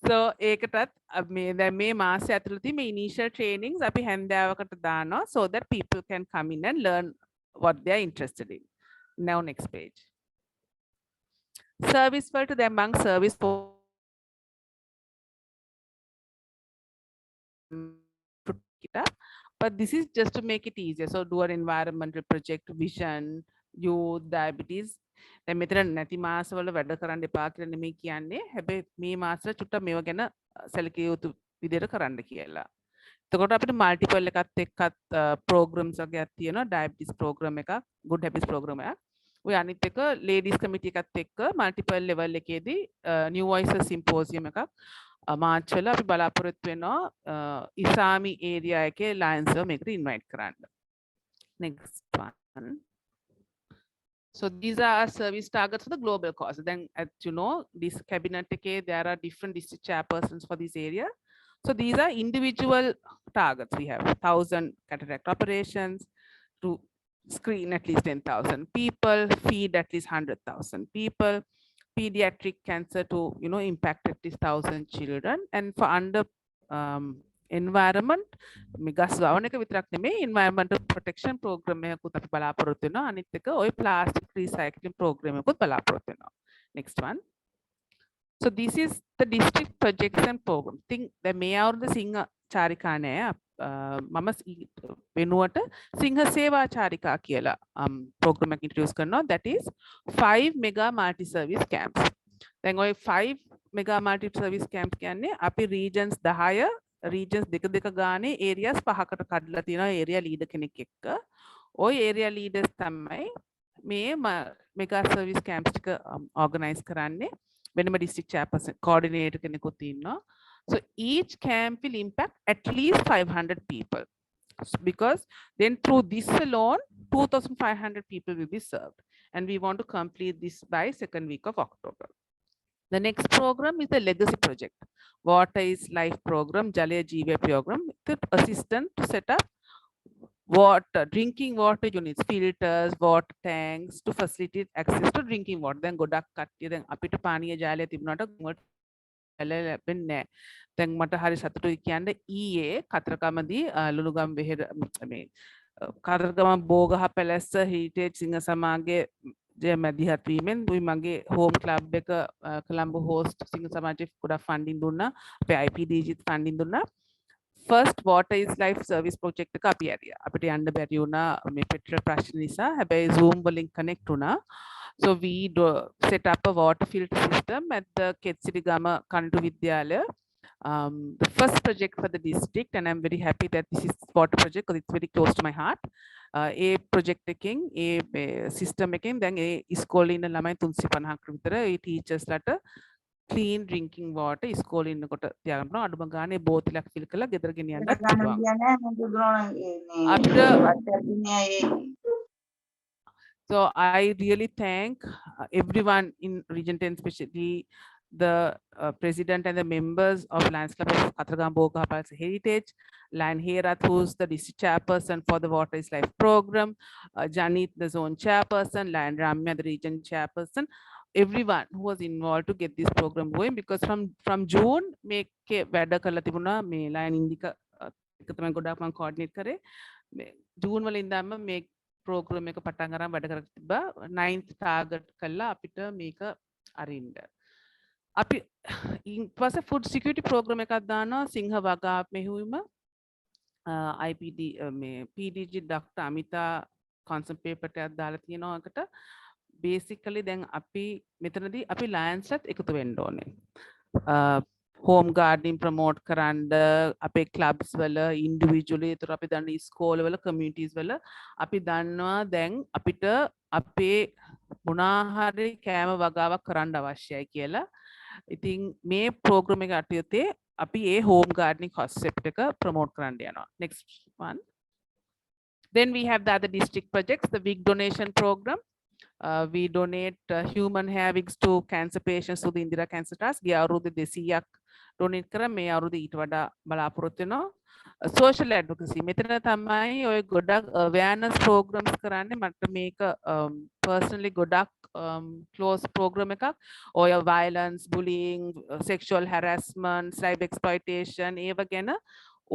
M: So ඒකටත් මේ මාසය ඇතුළතදී මේ initial trainings අපි හැන්දෑවකට දානවා so that people can come in and learn what they are interested in. Now next page. Service වලට දැන් මම service but this is just to make it easier. So do an environmental project, vision, youth, diabetes. දැන් මෙතන නැති මාසවල වැඩ කරන්න එපා කියලා නෙමෙයි කියන්නේ. හැබැයි මේ මාසවල චුට්ටක් මේව ගැන සැලකිය යුතු විදිහට කරන්න කියලා. එතකොට අපිට multiple එකත් එක්කත් programs වගේක් තියෙනවා. diabetes program එකක්, good habits program එකක්. ඔය අනිත් එක ladies committee එකත් එක්ක multiple level එකේදී new voices symposium එකක් මාර්ච් වල අපි බලාපොරොත්තු වෙනවා ඉසාමි area එකේ Lions මේකට invite කරන්න. Next one. So these are our service targets for the global cause. Then, as you know, this cabinet there are different district chairpersons for this area. So these are individual targets. We have 1,000 cataract operations to screen at least 10,000 people, feed at least 100,000 people, pediatric cancer to impact at least 1,000 children, and for under environment මේ ගස් වවන එක විතරක් නෙමෙයි environmental protection program එකකුත් අපි බලාපොරොත්තු වෙනවා. අනිත් එක ওই plastic recycling program එකකුත් බලාපොරොත්තු වෙනවා. Next one. So this is the district projects and program. Think the mayor the සිංහ චාරිකා නෑ මම වෙනුවට සිංහ සේවා චාරිකා කියලා program එක introduce කරනවා. That is 5 mega multi service camps. දැන් ওই 5 mega multi service camps කියන්නේ අපි regions 10 regions දෙක ගානේ areas 5කට කඩලා තියෙනවා area leader කෙනෙක් එක්ක. ওই area leaders තමයි මේ mega service camps ටික organize කරන්නේ. වෙනම district chairperson coordinator කෙනෙකුත් ඉන්නවා. So each camp will impact at least 500 people because then through this alone 2,500 people will be served and we want to complete this by second week of October. The next program is the legacy project. Water is Life program, Jalaya Jeeva program, with assistant to set up water, drinking water units, filters, water tanks to facilitate access to drinking water. Then godak kattiya then apita paniya jalaya තිබුණාට ලැබෙන්නේ නැහැ. දැන් මට හරි සතුටුයි කියන්නේ ඊයේ කතරගමදී ලුණුගම් වෙහෙර මේ කතරගම බෝගහ පැලැස්ස හීටේජ් සිංහ සමාජයේ මැදිහත් වීමෙන් මගේ හෝම් ක්ලබ් එක කොළඹ හෝස්ට් සිංහ සමාජයේ ගොඩක් ෆන්ඩින් දුන්නා. අපේ IPDG ෆන්ඩින් දුන්නා. First water is life service project එක අපි ඇරියා. අපිට යන්න බැරි වුණා මේ පෙට්‍රල් ප්‍රශ්න නිසා. හැබැයි Zoom වලින් connect වුණා. So we set up a water filter system at the Ketsigama Kantu Vidyalaya. The first project for the district, and I'm very happy that this is water project because it's very close to my heart. A project එකෙන් a system එකෙන් දැන් ඒ ඉස්කෝලේ ඉන්න ළමයි 350ක් විතර ඒ teachers ලට clean drinking water ඉස්කෝලේ ඉන්නකොට තියාගන්නවා. අඩුම ගානේ බෝතලයක් fill කරලා ගෙදර ගෙනියන්නත් පුළුවන්. So I really thank everyone in Region 10, especially the president and the members of Lions Club of Katargam Bogapal's Heritage, Lion Herath, who's the district chairperson for the Water is Life program, Janit, the zone chairperson, Lion Ramya, the region chairperson, everyone who was involved to get this program going, because from June, make වැඩ කරලා තිබුණා මේ Lion Indica එක තමයි ගොඩක් මම coordinate කරේ. June වල ඉඳන්ම මේ program එක පටන් අරන් වැඩ කරලා තිබ්බා. 9th target කළා අපිට මේක අරින්න. අපි ඊට පස්සේ food security program එකක් දානවා සිංහ වගා මෙහෙයුම IPD මේ PDG Dr. Amitha concept paper එකක් දාලා තියෙනවා එකට. basically දැන් අපි මෙතනදී අපි Lions ලත් එකතු වෙන්න ඕනේ. home gardening promote කරන්න අපේ clubs වල individually ඒතර අපි දන්න ස්කෝල වල communities වල අපි දන්නවා දැන් අපිට අපේ මොනා හරි කෑම වගාවක් කරන්න අවශ්‍යයි කියලා. ඉතින් මේ program එක අටයුත්තේ අපි ඒ home gardening concept එක promote කරන්න යනවා. Next one. Then we have the other district projects, the wig donation program. We donate human hair wigs to cancer patients to the Indira Cancer Trust. ගිය අවුරුද්දේ 200ක් donate කරා. මේ අවුරුද්දේ ඊට වඩා බලාපොරොත්තු වෙනවා. Social advocacy මෙතන තමයි ඔය ගොඩක් awareness programs කරන්නේ. මට මේක personally ගොඩක් close program එකක්. ඔය violence, bullying, sexual harassment, cyber exploitation ඒව ගැන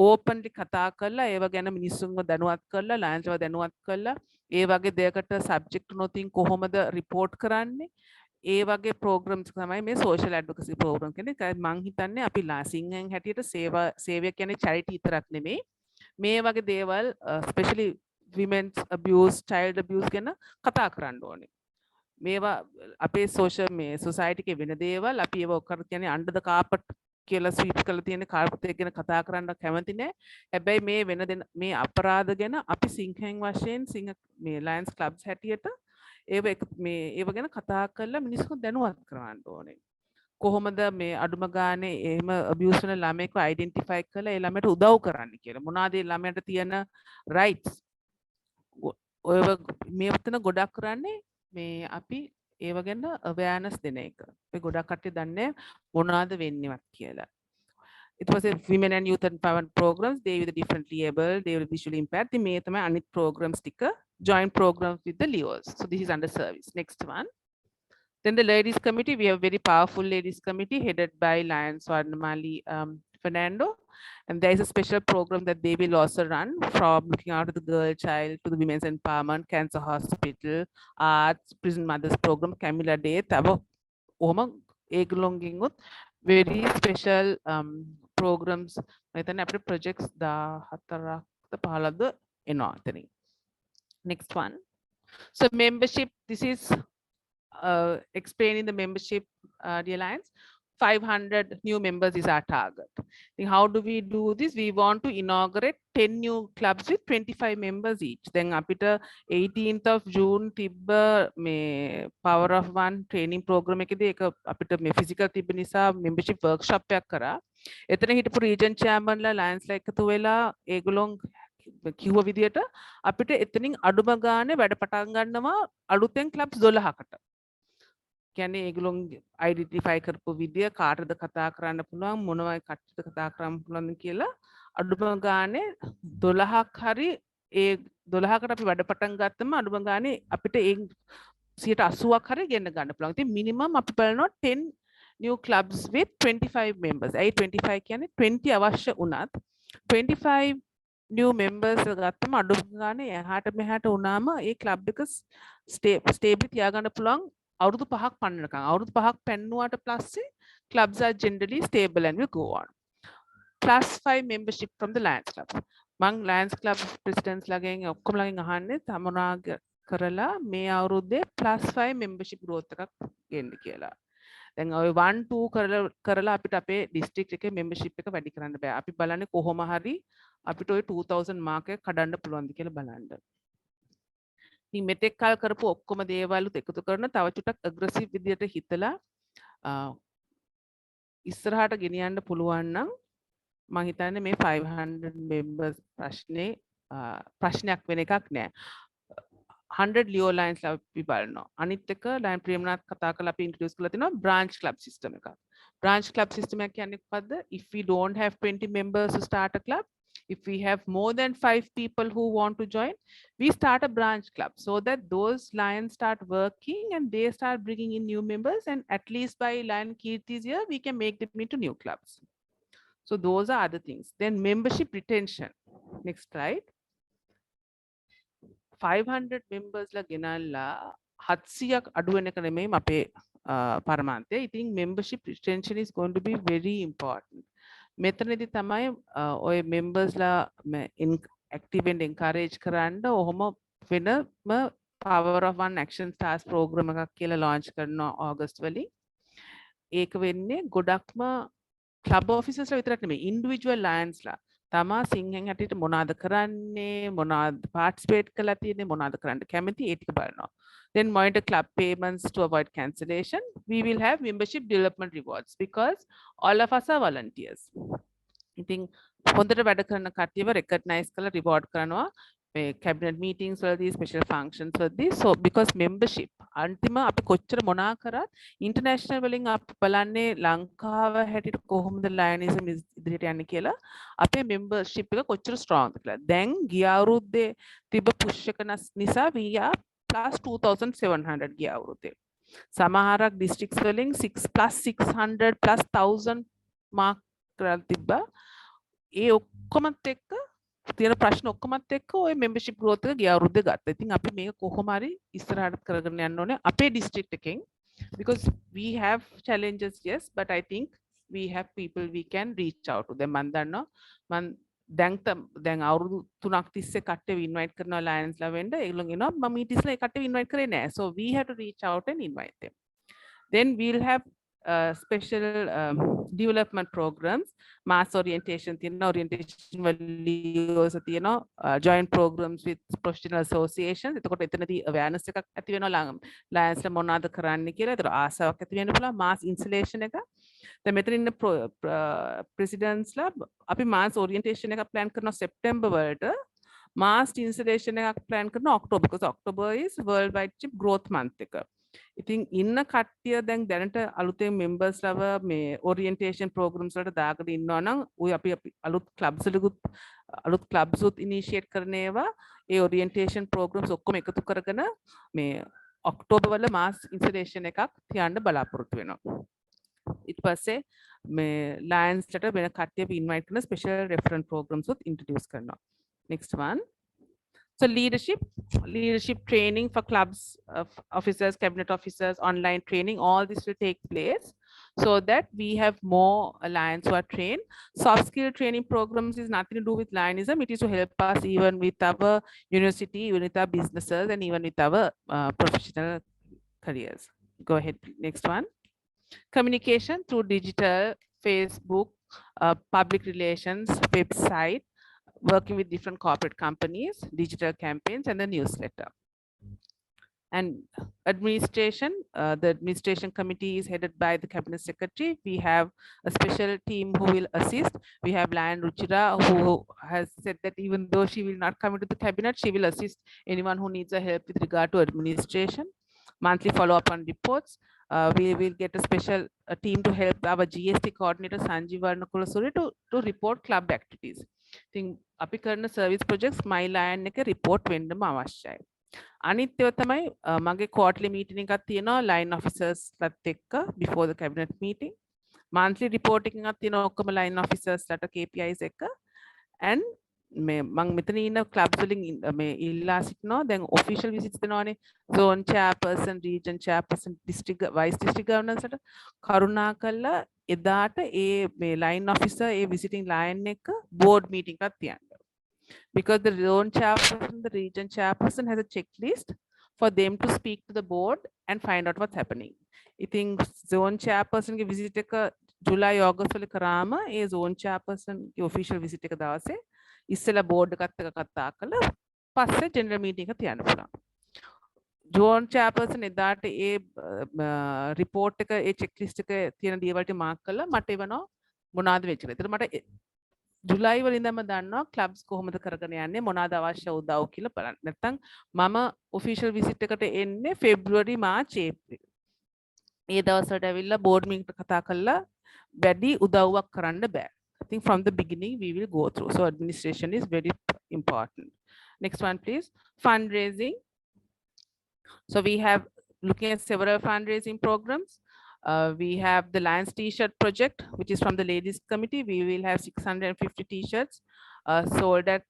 M: openly කතා කරලා ඒව ගැන මිනිස්සුන්ව දැනුවත් කරලා Lionsව දැනුවත් කරලා ඒ වගේ දෙයකට subject වුණොත් කොහොමද report කරන්නේ ඒ වගේ programs තමයි මේ social advocacy program කියන්නේ. මං හිතන්නේ අපි සිංහෙන් හැටියට සේවය කියන්නේ charity විතරක් නෙමෙයි. මේ වගේ දේවල් especially women's abuse, child abuse ගැන කතා කරන්න ඕනේ. මේවා අපේ social මේ society එකේ වෙන දේවල් අපි ඒව කර කියන්නේ under the carpet කියලා ස්වීප් කරලා තියෙන කාර්පට් එක ගැන කතා කරන්න කැමති නෑ. හැබැයි මේ වෙන මේ අපරාධ ගැන අපි සිංහෙන් වශයෙන් සිංහ මේ Lions Clubs හැටියට ඒව ඒව ගැන කතා කරලා මිනිස්සුන්ව දැනුවත් කරවන්න ඕනේ. කොහොමද මේ අඩුම ගානේ එහෙම abuse වෙන ළමයෙක්ව identify කරලා ඒ ළමයට උදව් කරන්න කියලා. මොනවාද ඒ ළමයට තියෙන rights. ඔය මේ වතන ගොඩක් කරන්නේ මේ අපි ඒව ගැන awareness දෙන එක. අපි ගොඩක් කට්ටිය දන්නේ මොනවාද වෙන්නේවත් කියලා. It was a women and youth empowerment programs. They were differently able, they were visually impaired. The මේ තමයි අනිත් programs ටික joint programs with the Leos. So this is under service. Next one. Then the ladies committee, we have a very powerful ladies committee headed by Lion Swarnamali Fernando. And there is a special program that they will also run, from looking after the girl child to the women's empowerment, cancer hospital, arts, prison mothers program, Camilla Day, තව ඔහම ඒගොල්ලොන්ගෙන් very special programs මෙතන අපේ projects 14ක්ද 15ක්ද එනවා එතනින්. Next one. So membership, this is explaining the membership, dear Alliance. 500 new members is our target. Then how do we do this? We want to inaugurate 10 new clubs with 25 members each. Then after 18th of June, tibba me Power of One training program ekedi එක අපිට මේ physical තිබ්බ නිසා membership workshop එකක් කරා. එතන හිටපු region chairman ලා Lions ලා එකතු වෙලා ඒගොල්ලොන් කිව්ව විදියට අපිට එතනින් අඩුම ගානේ වැඩ පටන් ගන්නවා අලුතෙන් clubs 12කට. කියන්නේ ඒගොල්ලොන් identify කරපු විදිය කාටද කතා කරන්න පුළුවන් මොනවා කට්ටියද කතා කරන්න පුළුවන්ද කියලා අඩුම ගානේ 12ක් හරි ඒ 12කට අපි වැඩ පටන් ගත්තම අඩුම ගානේ අපිට ඒ 80ක් හරි ගෙන්න ගන්න පුළුවන්. ඉතින් minimum අපි බලනවා 10 new clubs with 25 members. ඒ 25 කියන්නේ 20 අවශ්‍ය වුණත් 25 new members ගත්තම අඩුම ගානේ එහාට මෙහාට වුණාම ඒ club එක stable තියාගන්න පුළුවන්. අවුරුදු 5ක් පන්නනකම් අවුරුදු 5ක් පෙන්නුවාට පස්සේ clubs are generally stable and will go on. Plus 5 membership from the Lions Club. මං Lions Club presidents ලාගෙන් ඔක්කොම ලාගෙන් අහන්නේ තමනා කරලා මේ අවුරුද්දේ plus 5 membership growth එකක් ගෙන්න කියලා. දැන් ඔය 1 2 කරලා අපිට අපේ district එකේ membership එක වැඩි කරන්න බෑ. අපි බලන්නේ කොහොම හරි අපිට ඔය 2000 mark එක කඩන්න පුළුවන්ද කියලා බලන්න. ඉතින් මෙතෙක් කල් කරපු ඔක්කොම දේවල්ුත් එකතු කරන තව චුට්ටක් aggressive විදියට හිතලා ඉස්සරහට ගෙනියන්න පුළුවන් නම් මම හිතන්නේ මේ 500 members ප්‍රශ්නයක් වෙන එකක් නෑ. 100 Leo Lions ලා අපි බලනවා. අනිත් එක ලයන් ප්‍රේමනාත් කතා කරලා අපි introduce කරලා තිනවා branch club system එකක්. Branch club system එක කියන්නේ මොකද්ද? If we don't have 20 members to start a club, if we have more than 5 people who want to join, we start a branch club so that those lions start working and they start bringing in new members, and at least by Lion Kirti's year, we can make them into new clubs. So those are other things. Then membership retention. Next slide. 500 members la ගෙනල්ලා 700ක් අඩු වෙන එක නෙමෙයි අපේ පරමාර්ථය. I think membership retention is going to be very important. මෙතනදී තමයි ඔය members ලා active and encourage කරන්න ඔහොම වෙනම Power of One Action Stars program එකක් කියලා launch කරනවා August වලින්. ඒක වෙන්නේ ගොඩක්ම club officers ලා විතරක් නෙමෙයි individual lions ලා තමා සිංහෙන් හැටියට මොනවාද කරන්නේ මොනවාද participate කරලා තියෙන්නේ මොනවාද කරන්න කැමති ඒ ටික බලනවා. Then monitor club payments to avoid cancellation. We will have membership development rewards because all of us are volunteers. ඉතින් හොඳට වැඩ කරන කට්ටියව recognize කරලා reward කරනවා මේ cabinet meetings වලදී special functions වලදී. So because membership අන්තිම අපි කොච්චර මොනා කරත් international වලින් අපි බලන්නේ ලංකාව හැටියට කොහොමද lionism ඉදිරියට යන්නේ කියලා අපේ membership එක කොච්චර strong ද කියලා. දැන් ගිය අවුරුද්දේ තිබ්බ push එක නිසා we are plus 2700 ගිය අවුරුද්දේ. සමහරක් districts වලින් 6 plus 600 plus 1000 mark කරලා තිබ්බා. ඒ ඔක්කොමත් එක්ක තියෙන ප්‍රශ්න ඔක්කොමත් එක්ක ওই membership growth එක ගිය අවුරුද්දේ ගත්තා. ඉතින් අපි මේක කොහොම හරි ඉස්සරහට කරගෙන යන්න ඕනේ අපේ district එකෙන්, because we have challenges, yes, but I think we have people we can reach out to them. මම දන්නවා මම දැන් අවුරුදු 3ක් තිස්සේ කට්ටියව invite කරනවා Lions ලා වෙන්න. ඒගොල්ලෝ එනවා මම ඊට ඉස්සෙල්ලා ඒ කට්ටියව invite කරේ නැහැ. So we have to reach out and invite them. Then we'll have special development programs, mass orientation orientation joint programs with professional associations. එතකොට එතනදී awareness එකක් ඇති වෙනවා Lions ලා මොනවාද කරන්න කියලා. ඒතර ආසාවක් ඇති වෙන්න පුළුවන් mass installation එක. දැන් මෙතන ඉන්න presidents ලා අපි mass orientation එකක් plan කරනවා September වලට. mass installation එකක් plan කරනවා October, because October is worldwide chip growth month එක. ඉතින් ඉන්න කට්ටිය දැන් දැනට අලුතෙන් members ලව මේ orientation programs වලට දාගෙන ඉන්නවා නම් ඔය අපි අලුත් clubs උත් initiate කරන ඒවා ඒ orientation programs ඔක්කොම එකතු කරගෙන මේ ඔක්තෝබර් වල mass installation එකක් තියන්න බලාපොරොත්තු වෙනවා. ඊට පස්සේ Lions letter when a කට්ටිය invite කරන special reference programs උත් introduce කරනවා. Next one. So leadership training for clubs, officers, cabinet officers, online training, all this will take place so that we have more lions who are trained. Soft skill training programs is nothing to do with lionism. It is to help us even with our university, even with our businesses, and even with our professional careers. Go ahead, next one. Communication through digital, Facebook, public relations, website, working with different corporate companies, digital campaigns, and the newsletter. And administration, the administration committee is headed by the cabinet secretary. We have a special team who will assist. We have Lion Ruchira, who has said that even though she will not come into the cabinet, she will assist anyone who needs a help with regard to administration. Monthly follow-up on reports. We will get a special team to help our GST coordinator Sanjeev Varnakulasuri to report club activities. I think අපි කරන service projects my line එක report වෙන්නම අවශ්‍යයි. අනිත් ඒවා තමයි මගේ quarterly meeting එකක් තියෙනවා line officers ලත් එක්ක before the cabinet meeting. Monthly reporting එකක් තියෙනවා ඔක්කොම line officers ලට KPIs එක. And මම මෙතන ඉන්න clubs වලින් මේ ඉල්ලා සිටිනවා දැන් official visits දෙනවානේ zone chairperson, region chairperson, district vice district governors ට කරුණා කළා එදාට ඒ මේ line officer ඒ visiting line එක board meeting එකක් තියන්න. Because the zone chairperson, the region chairperson has a checklist for them to speak to the board and find out what's happening. I think zone chairperson ke visit එක July August වල කරාම ඒ zone chairperson ke official visit එක දවසේ ඉස්සෙල්ලා board එකත් එක්ක කතා කළා පස්සේ general meeting එක තියන්න පුළුවන්. zone chairperson එදාට ඒ report එක ඒ checklist එක තියෙන දේවල්ට mark කළා මට එවනවා මොනවාද වෙච්ච කියලා. ඒතර මට ජුලයි වලින්දම දන්නවා clubs කොහොමද කරගෙන යන්නේ මොනවාද අවශ්‍ය උදව් කියලා බලන්න. නැත්නම් මම official visit එකට එන්නේ February March April. ඒ දවස්වලට ඇවිල්ලා board meeting එකට කතා කරලා වැඩි උදව්වක් කරන්න බෑ. I think from the beginning we will go through. So administration is very important. Next one please. Fundraising. So we have looking at several fundraising programs. We have the Lions T-shirt project, which is from the ladies committee. We will have 650 T-shirts sold at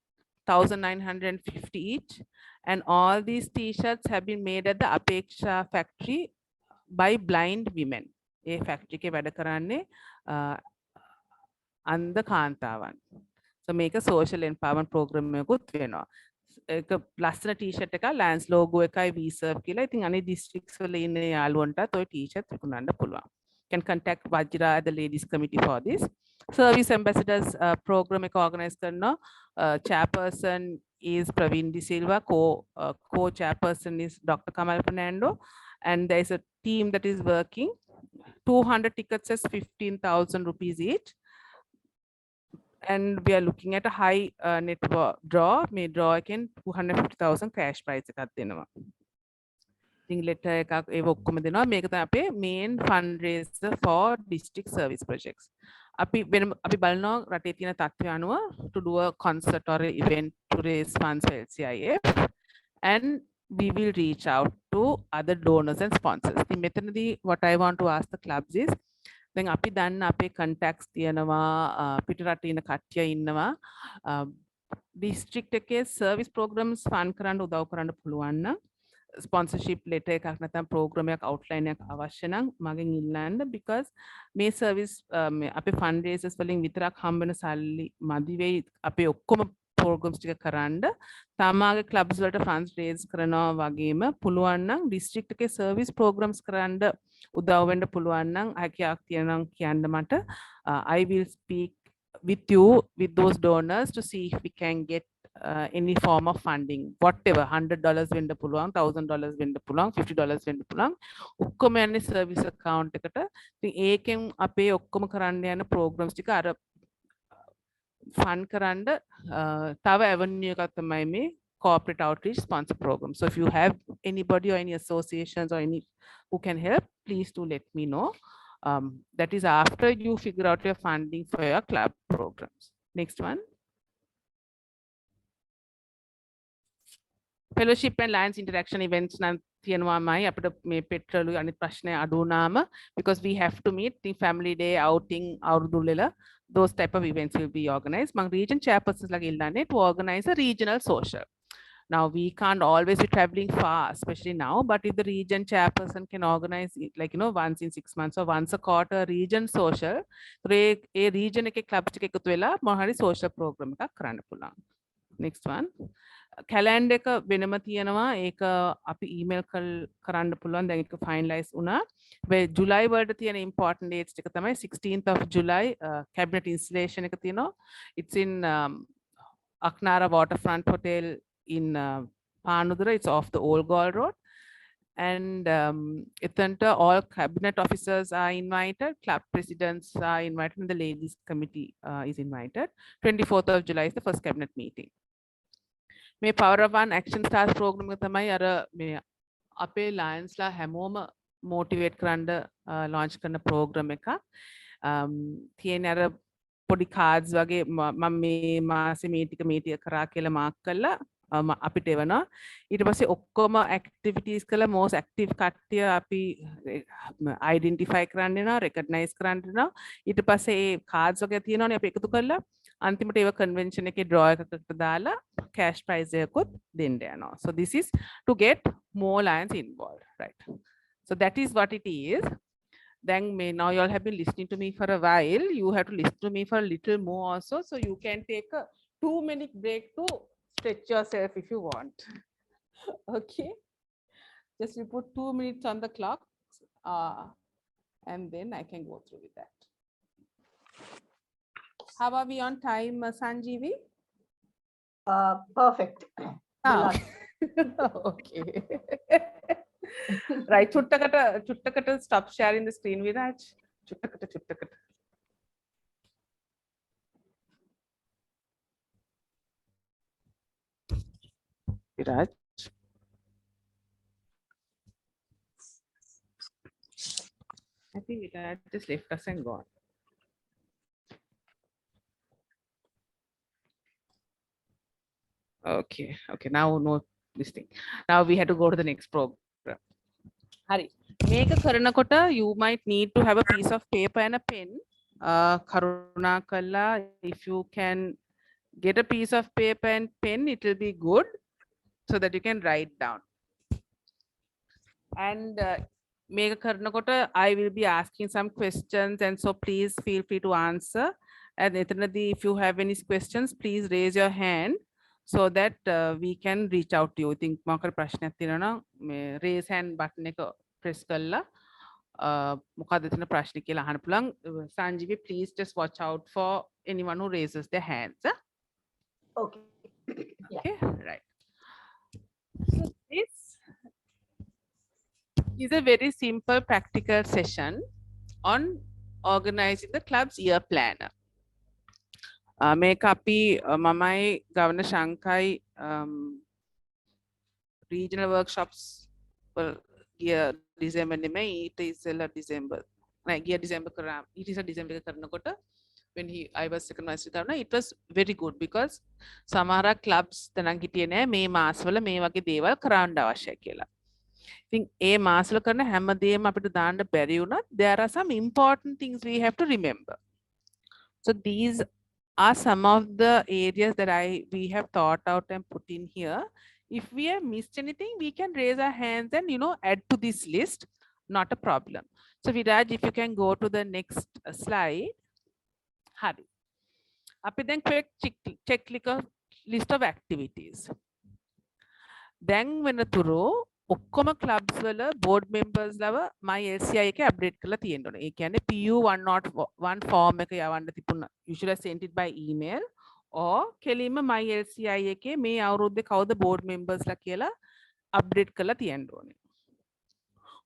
M: 1,950 each. And all these T-shirts have been made at the Apeksha factory by blind women. A factory ke වැඩ කරන්නේ අන්ධ කාන්තාවන්. So make a social empowerment program එකකුත් වෙනවා. එක ලස්සන T-shirt එකක් lens logo එකයි V-serve කියලා. ඉතින් අනේ districts වල ඉන්න යාළුවන්ටත් ওই ටීෂර්ට් විකුණන්න පුළුවන්. Can contact Vajra at the ladies committee for this. Service ambassadors program එක organize කරනවා. Chairperson is Praveen De Silva, co-chairperson is Dr. Kamal Fernando, and there is a team that is working. 200 tickets is 15,000 rupees each. And we are looking at a high net draw. May draw again 250,000 cash prize එකක් දෙනවා. ඉතින් letter එකක් ඒව ඔක්කොම දෙනවා. මේක තමයි අපේ main fundraiser for district service projects. අපි බලනවා රටේ තියෙන තත්ත්වය අනුව to do a concert or an event to raise funds for LCIF, and we will reach out to other donors and sponsors. ඉතින් මෙතනදී what I want to ask the clubs is දැන් අපි දන්න අපේ contacts තියෙනවා පිටරට ඉන්න කට්ටිය ඉන්නවා district එකේ service programs fund කරන්න උදව් කරන්න පුළුවන් නම් sponsorship letter එකක් නැත්නම් program එකක් outline එකක් අවශ්‍ය නම් මගෙන් ඉල්ලන්න because මේ service අපේ fundraisers වලින් විතරක් හම්බ වෙන සල්ලි මදි වෙයි අපේ ඔක්කොම programs ටික කරන්න තමාගේ clubs වලට funds raise කරනවා වගේම පුළුවන් නම් district එකේ service programs කරන්න උදව් වෙන්න පුළුවන් නම් හැකියාවක් තියෙනවා කියන්න මට I will speak with you with those donors to see if we can get any form of funding, whatever, $100 වෙන්න පුළුවන්, $1,000 වෙන්න පුළුවන්, $50 වෙන්න පුළුවන්. ඔක්කොම යන්නේ service account එකට. ඉතින් ඒකෙන් අපේ ඔක්කොම කරන්න යන programs ටික අර fund කරන්න තව avenue එකක් තමයි මේ corporate outreach sponsor program. So if you have anybody or any associations or any who can help, please do let me know. That is after you figure out your funding for your club programs. Next one. Fellowship and Lions interaction events නම් තියෙනවාමයි අපිට මේ petrol අනිත් ප්‍රශ්නය අඩු වුණාම because we have to meet the family day outing අවුරුදු උළෙල those type of events will be organized. මම region chairpersons ලගේ ඉල්ලන්නේ to organize a regional social. Now we can't always be traveling far, especially now, but if the region chairperson can organize it, like once in 6 months or once a quarter region social, so a region එකේ clubs ටික එකතු වෙලා මොන හරි social program එකක් කරන්න පුළුවන්. Next one. Calendar එක වෙනම තියෙනවා ඒක අපි ඊමේල් කරන්න පුළුවන් දැන් ඒක ෆයිනලයිස් වුණා. මේ ජුලයි වලට තියෙන important dates ටික තමයි 16th of July cabinet installation එක තියෙනවා. It's in Aknara Waterfront Hotel in Panudura. It's off the Old Galle Road. And එතනට all cabinet officers are invited, club presidents are invited, and the ladies committee is invited. 24th of July is the first cabinet meeting. මේ Power of One Action Stars program එක තමයි අර මේ අපේ Lions ලා හැමෝම motivate කරන්න launch කරන program එකක්. තියෙන අර පොඩි cards වගේ මම මේ මාසේ මේ ටික කරා කියලා mark කරලා අපිට එවනවා. ඊට පස්සේ ඔක්කොම activities කළා most active කට්ටිය අපි identify කරන්න වෙනවා, recognize කරන්න වෙනවා. ඊට පස්සේ ඒ cards වගේ තියෙනවනේ අපි එකතු කරලා අන්තිමට ඒව convention එකේ draw එකකට දාලා cash prize එකකුත් දෙන්න යනවා. So this is to get more Lions involved, right? So that is what it is. Then now you all have been listening to me for a while. You have to listen to me for a little more also. So you can take a 2-minute break to stretch yourself if you want. Okay. Just you put 2 minutes on the clock and then I can go through with that. How are we on time, Sanjeevi?
G: Perfect.
M: Oh. Okay. Right. Chuttakata, stop sharing the screen, Viraj. Chuttakata. Viraj. I think Viraj just left us and gone. Okay. Now no this thing. Now we have to go to the next program. Hari. Make a karanakota. You might need to have a piece of paper and a pen. Karunakala, if you can get a piece of paper and pen, it will be good so that you can write down. And make a karanakota. I will be asking some questions, and so please feel free to answer. And if you have any questions, please raise your hand so that we can reach out to you. I think මාකට ප්‍රශ්නයක් තියෙනවා නම් මේ raise hand button එක press කරලා මොකක්ද තියෙන ප්‍රශ්න කියලා අහන්න පුළුවන්. Sanjeevi, please just watch out for anyone who raises their hands.
G: Okay.
M: Okay, right. So this is a very simple practical session on organizing the club's year planner. මේක අපි මමයි ගවර්නර් ශංකයි regional workshops ගිය ඩිසෙම්බර් නෙමෙයි ඊට ඉස්සෙල්ලා ඩිසෙම්බර් නෑ ගිය ඩිසෙම්බර් කරා ඊට ඉස්සෙල්ලා ඩිසෙම්බර් එක කරනකොට when I was second vice governor, it was very good because සමහර clubs තනන් හිටියේ නෑ මේ මාසවල මේ වගේ දේවල් කරන්න අවශ්‍යයි කියලා. ඉතින් ඒ මාසවල කරන හැම දෙයක්ම අපිට දාන්න බැරි වුණත් there are some important things we have to remember. So these are some of the areas that we have thought out and put in here. If we have missed anything, we can raise our hands and add to this list. Not a problem. So Viraj, if you can go to the next slide. Hari. Api then quick check list of activities. Then when thuro ඔක්කොම clubs වල board members ලව my LCI එකේ update කරලා තියෙන්න ඕනේ. ඒ කියන්නේ PU101 form එක යවන්න තිබුණා. You should have sent it by email or කෙලින්ම my LCI එකේ මේ අවුරුද්දේ කවුද board members ලා කියලා update කරලා තියෙන්න ඕනේ.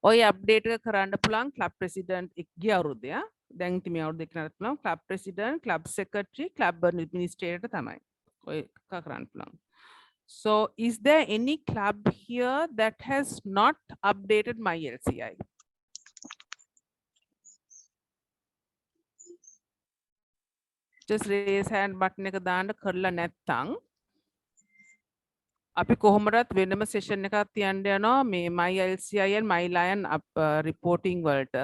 M: ඔය update එක කරන්න පුළුවන් club president ගිය අවුරුද්දේ දැන් ඉතින් මේ අවුරුද්දේ කරන්න පුළුවන් club president, club secretary, club administrator තමයි. ඔය කරන්න පුළුවන්. So is there any club here that has not updated my LCI? Just raise hand button එක දාන්න කරලා නැත්නම් අපි කොහොමදත් වෙනම සෙෂන් එකක් තියන්න යනවා මේ my LCI and my lion reporting වලට.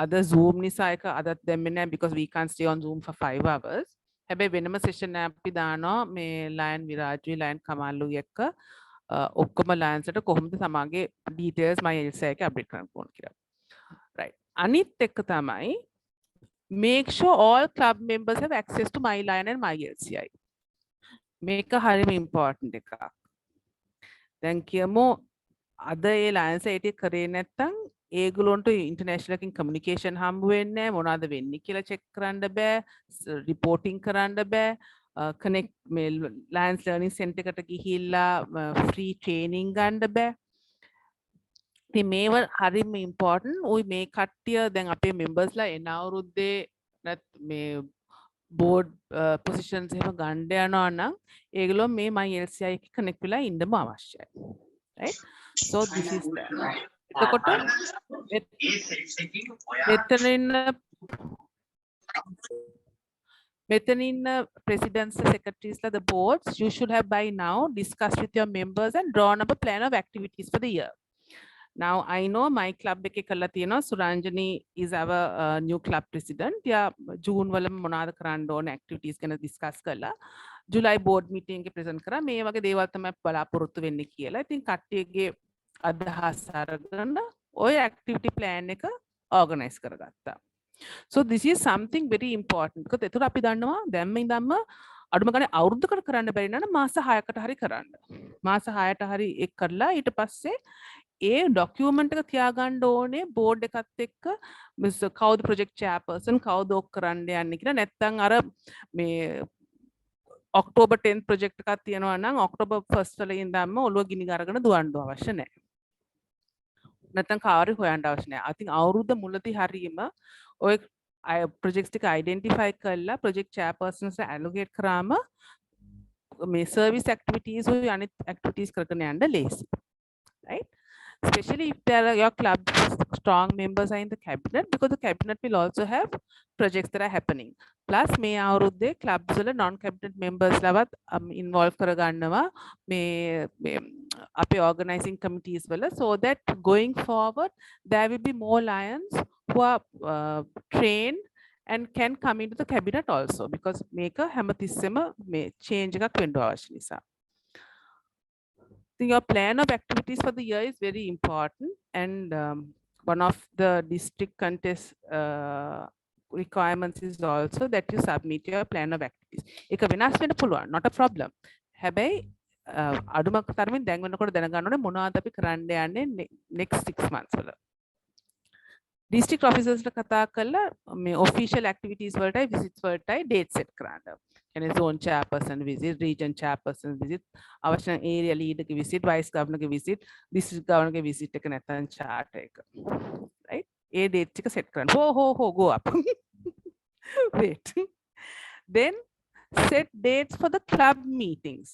M: අද Zoom නිසා එක අදත් දැම්මේ නැහැ because we can't stay on Zoom for 5 hours. හැබැයි වෙනම සෙෂන් එකක් අපි දානවා මේ lion විරාජ්වි lion කමාල්ලුයි එක්ක ඔක්කොම lions ට කොහොමද තමන්ගේ details my LCI එකේ update කරන්න ඕන කියලා. Right. අනිත් එක තමයි make sure all club members have access to my lion and my LCI. මේක හරිම important එකක්. දැන් කියමු අද ඒ ලයන්ස් ඒටි කරේ නැත්තම් ඒගොල්ලන්ට ඉන්ටර්නැෂනල් එකකින් කමියුනිකේෂන් හම්බ වෙන්නේ නැහැ මොනවද වෙන්නේ කියලා චෙක් කරන්න බෑ රිපෝටින් කරන්න බෑ කනෙක්ට් මේ ලයන්ස් ලර්නින් සෙන්ටර් එකට ගිහිල්ලා ෆ්‍රී ට්‍රේනින් ගන්න බෑ ඉතින් මේව හරිම ඉම්පෝටන්ට් උයි මේ කට්ටිය දැන් අපේ මෙම්බර්ස්ලා එන අවුරුද්දේ මේ board positions එහෙම ගන්න යනවා නම් ඒගොල්ලෝ මේ my LCI එක connect වෙලා ඉන්නම අවශ්‍යයි. Right? So this is that. එතකොට මෙතන ඉන්න presidents secretaries the boards you should have by now discussed with your members and drawn up a plan of activities for the year. Now I know my club එකේ කළා තියෙනවා Suranjani is our new club president. යා June වල මොනවාද කරන්න ඕන activities ගැන discuss කළා. ජුලයි board meeting එකේ present කරා මේ වගේ දේවල් තමයි බලාපොරොත්තු වෙන්නේ කියලා. ඉතින් කට්ටියගේ අදහස් අරගෙන ඔය activity plan එක organize කරගත්තා. So this is something very important. because එතකොට අපි දන්නවා දැම්ම ඉඳන්ම අඩුම ගානේ අවුරුද්දකට කරන්න බැරි නම් මාස 6කට හරි කරන්න. මාස 6ට හරි ඒක කරලා ඊට පස්සේ ඒ ඩොකියුමන්ට් එක තියාගන්න ඕනේ බෝඩ් එකත් එක්ක කවුද ප්‍රොජෙක්ට් චෙයාපර්සන් කවුද ඔක් කරන්න යන්නේ කියලා නැත්නම් අර මේ ඔක්තෝබර් 10th ප්‍රොජෙක්ට් එකක් තියෙනවා නම් ඔක්තෝබර් 1st වල ඉඳන්ම ඔළුව ගිනි ගරගෙන දුවන්න අවශ්‍ය නැහැ. නැත්නම් කාර්ය හොයන්න අවශ්‍ය නැහැ. I think අවුරුද්ද මුලදී හරියම ඔය ප්‍රොජෙක්ට්ස් ටික අයිඩෙන්ටිෆයි කරලා ප්‍රොජෙක්ට් චෙයාපර්සන්ස් ඇලොකේට් කරාම මේ සර්විස් ඇක්ටිවිටීස් ඔය අනිත් ඇක්ටිවිටීස් කරගෙන යන්න ලේසි. Right? Especially if there are your club strong members are in the cabinet because the cabinet will also have projects that are happening. Plus මේ අවුරුද්දේ clubs වල non cabinet members ලවත් involve කරගන්නවා මේ අපේ organizing committees වල so that going forward there will be more lions who are trained and can come into the cabinet also because මේක හැමතිස්සෙම මේ change එකක් වෙන්න අවශ්‍ය නිසා. Your plan of activities for the year is very important and one of the district contest requirements is also that you submit your plan of activities. ඒක වෙනස් වෙන්න පුළුවන් not a problem. හැබැයි අඩුම තරමින් දැන් වෙනකොට දැනගන්න ඕනේ මොනවද අපි කරන්න යන්නේ next 6 months වල. District officers ට කතා කරලා මේ official activities වලටයි visits වලටයි date set කරන්න. And zone chairperson visit, region chairperson visit, අවශ්‍ය area leader ke visit, vice governor ke visit, district governor ke visit එක නැත්නම් chart එක. Right? ඒ dates එක set කරන්න. Ho go up. Wait. Then set dates for the club meetings.